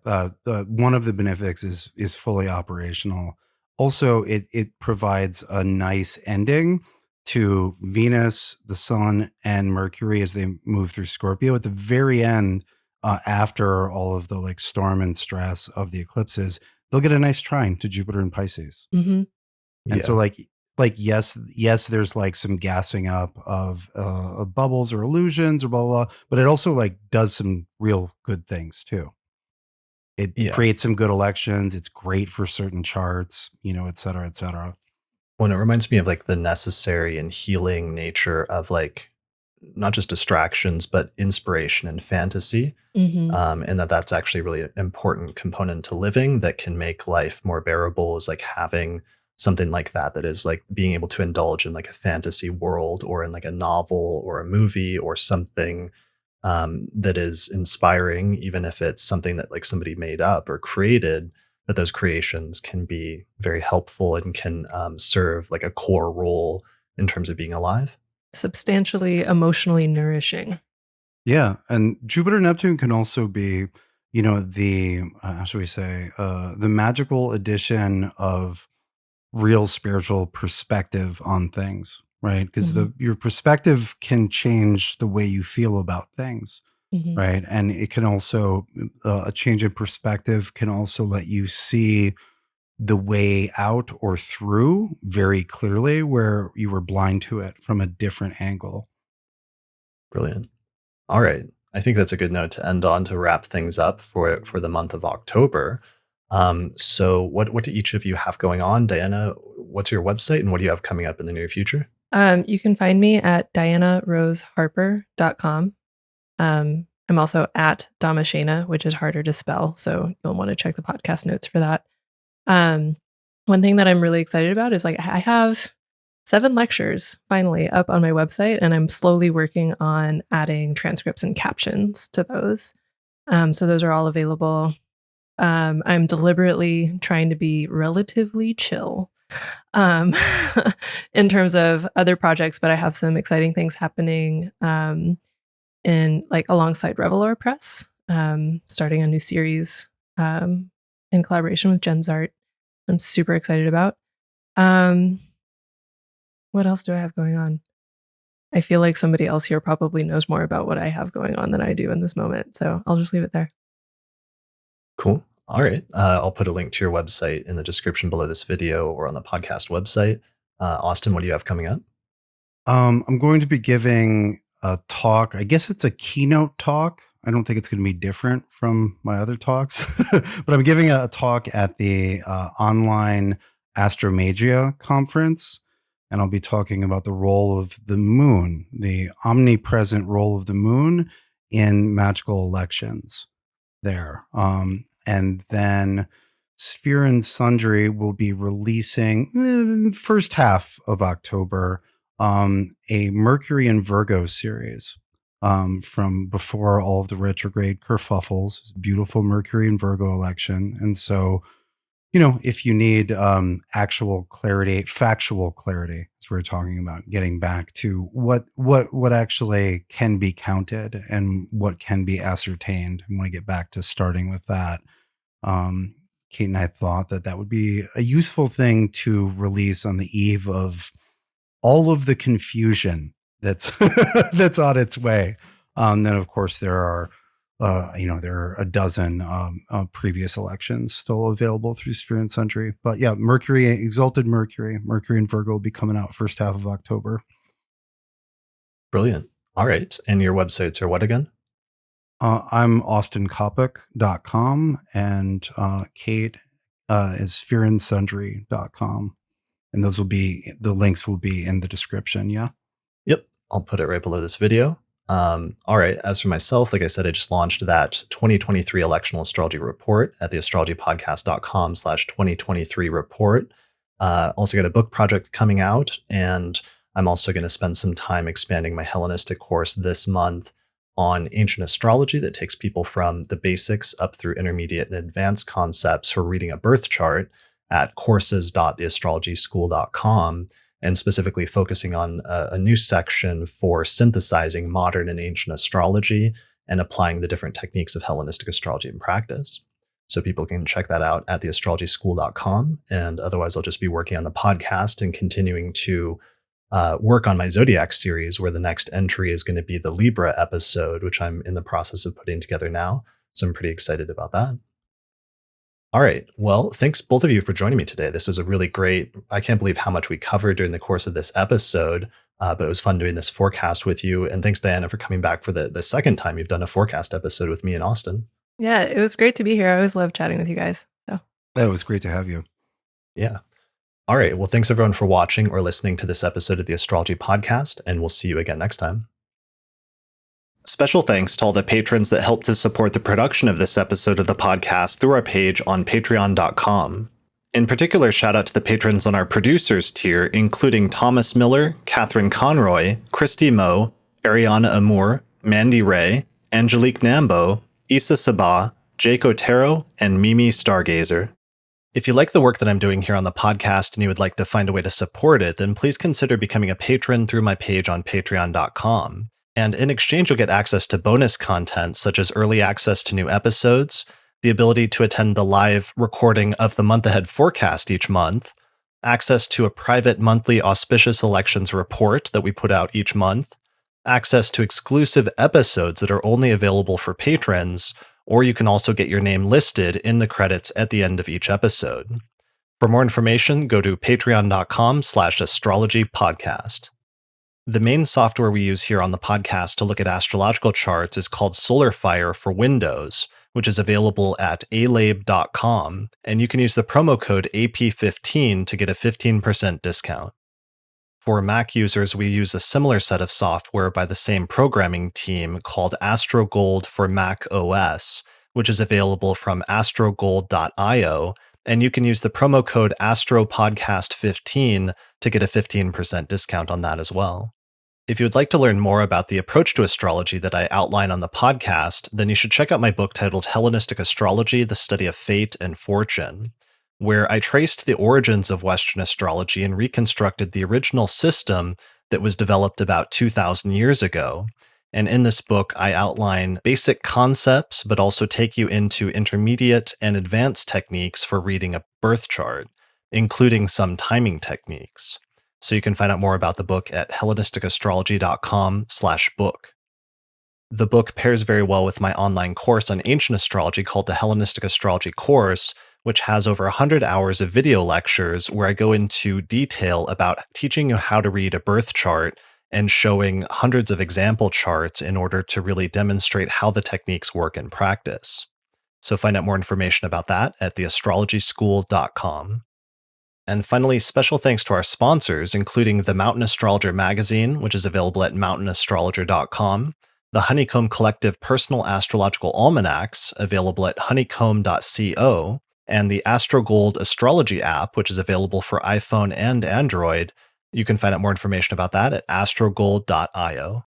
one of the benefics is fully operational. Also, it provides a nice ending to Venus, the Sun, and Mercury as they move through Scorpio. At the very end, after all of the like storm and stress of the eclipses, they'll get a nice trine to Jupiter and Pisces. Hmm. And so Yeah. yes, there's like some gassing up of bubbles or illusions or blah, blah, blah, but it also like does some real good things too. It Yeah. creates some good elections. It's great for certain charts, et cetera, et cetera. Well, it reminds me of like the necessary and healing nature of like not just distractions, but inspiration and fantasy. Hmm. And that's actually really an important component to living that can make life more bearable is like having something like that is like being able to indulge in like a fantasy world or in like a novel or a movie or something that is inspiring, even if it's something that like somebody made up or created, that those creations can be very helpful and can serve like a core role in terms of being alive. Substantially emotionally nourishing. Yeah. And Jupiter Neptune can also be, the, how should we say, the magical addition of real spiritual perspective on things, right? Because Hmm. the your perspective can change the way you feel about things, Hmm. right? And it can also a change in perspective can also let you see the way out or through very clearly where you were blind to it from a different angle. Brilliant. All right. I think that's a good note to end on to wrap things up for the month of October. So what do each of you have going on? Diana, what's your website and what do you have coming up in the near future? You can find me at dianaroseharper.com. I'm also at Damashana, which is harder to spell. So you'll want to check the podcast notes for that. Um, One thing that I'm really excited about is like I have 7 lectures finally up on my website, and I'm slowly working on adding transcripts and captions to those. So those are all available. I'm deliberately trying to be relatively chill um, in terms of other projects, but I have some exciting things happening in like alongside Revelor Press, starting a new series in collaboration with Gensart. I'm super excited about. Um, what else do I have going on? I feel like somebody else here probably knows more about what I have going on than I do in this moment. So I'll just leave it there. Cool. All right. I'll put a link to your website in the description below this video or on the podcast website. Austin, what do you have coming up? I'm going to be giving a talk. I guess it's a keynote talk. I don't think it's going to be different from my other talks, but I'm giving a talk at the online Astromagia conference, and I'll be talking about the role of the moon, the omnipresent role of the moon in magical elections there. And then Sphere and Sundry will be releasing first half of October a Mercury and Virgo series from before all of the retrograde kerfuffles. Beautiful Mercury and Virgo election. And so, if you need actual clarity, factual clarity, as we're talking about, getting back to what actually can be counted and what can be ascertained. I want to get back to starting with that. Kate and I thought that would be a useful thing to release on the eve of all of the confusion that's that's on its way. Then, of course, there are a dozen previous elections still available through Sphere and Sundry. But yeah, Mercury, exalted Mercury and Virgo will be coming out first half of October. Brilliant. All right. And your websites are what again? I'm austincoppock.com and Kate is sphereandsundry.com. And the links will be in the description. Yeah. Yep. I'll put it right below this video. All right. As for myself, like I said, I just launched that 2023 Electional Astrology Report at the astrologypodcast.com/2023 report. Also got a book project coming out, and I'm also going to spend some time expanding my Hellenistic course this month on ancient astrology that takes people from the basics up through intermediate and advanced concepts for reading a birth chart at courses.theastrologyschool.com, and specifically focusing on a new section for synthesizing modern and ancient astrology and applying the different techniques of Hellenistic astrology in practice. So people can check that out at theastrologyschool.com. And otherwise, I'll just be working on the podcast and continuing to work on my Zodiac series, where the next entry is going to be the Libra episode, which I'm in the process of putting together now. So I'm pretty excited about that. All right. Well, thanks both of you for joining me today. This is a really great, I can't believe how much we covered during the course of this episode, but it was fun doing this forecast with you. And thanks, Diana, for coming back for the second time you've done a forecast episode with me and Austin. Yeah, it was great to be here. I always love chatting with you guys. So It was great to have you. Yeah. All right. Well, thanks everyone for watching or listening to this episode of the Astrology Podcast, and we'll see you again next time. Special thanks to all the patrons that helped to support the production of this episode of the podcast through our page on patreon.com. In particular, shout out to the patrons on our producers tier, including Thomas Miller, Catherine Conroy, Christy Moe, Ariana Amour, Mandy Ray, Angelique Nambo, Issa Sabah, Jake Otero, and Mimi Stargazer. If you like the work that I'm doing here on the podcast and you would like to find a way to support it, then please consider becoming a patron through my page on patreon.com. And in exchange, you'll get access to bonus content, such as early access to new episodes, the ability to attend the live recording of the month ahead forecast each month, access to a private monthly auspicious elections report that we put out each month, access to exclusive episodes that are only available for patrons, or you can also get your name listed in the credits at the end of each episode. For more information, go to patreon.com/astrologypodcast. The main software we use here on the podcast to look at astrological charts is called SolarFire for Windows, which is available at alabe.com, and you can use the promo code AP15 to get a 15% discount. For Mac users, we use a similar set of software by the same programming team called AstroGold for Mac OS, which is available from astrogold.io, and you can use the promo code AstroPodcast15 to get a 15% discount on that as well. If you would like to learn more about the approach to astrology that I outline on the podcast, then you should check out my book titled Hellenistic Astrology, The Study of Fate and Fortune, where I traced the origins of Western astrology and reconstructed the original system that was developed about 2,000 years ago. And in this book, I outline basic concepts, but also take you into intermediate and advanced techniques for reading a birth chart, including some timing techniques. So you can find out more about the book at hellenisticastrology.com/book. The book pairs very well with my online course on ancient astrology called the Hellenistic Astrology Course, which has over 100 hours of video lectures where I go into detail about teaching you how to read a birth chart and showing hundreds of example charts in order to really demonstrate how the techniques work in practice. So find out more information about that at theastrologyschool.com. And finally, special thanks to our sponsors, including the Mountain Astrologer magazine, which is available at mountainastrologer.com, the Honeycomb Collective Personal Astrological Almanacs, available at honeycomb.co, and the AstroGold Astrology app, which is available for iPhone and Android. You can find out more information about that at astrogold.io.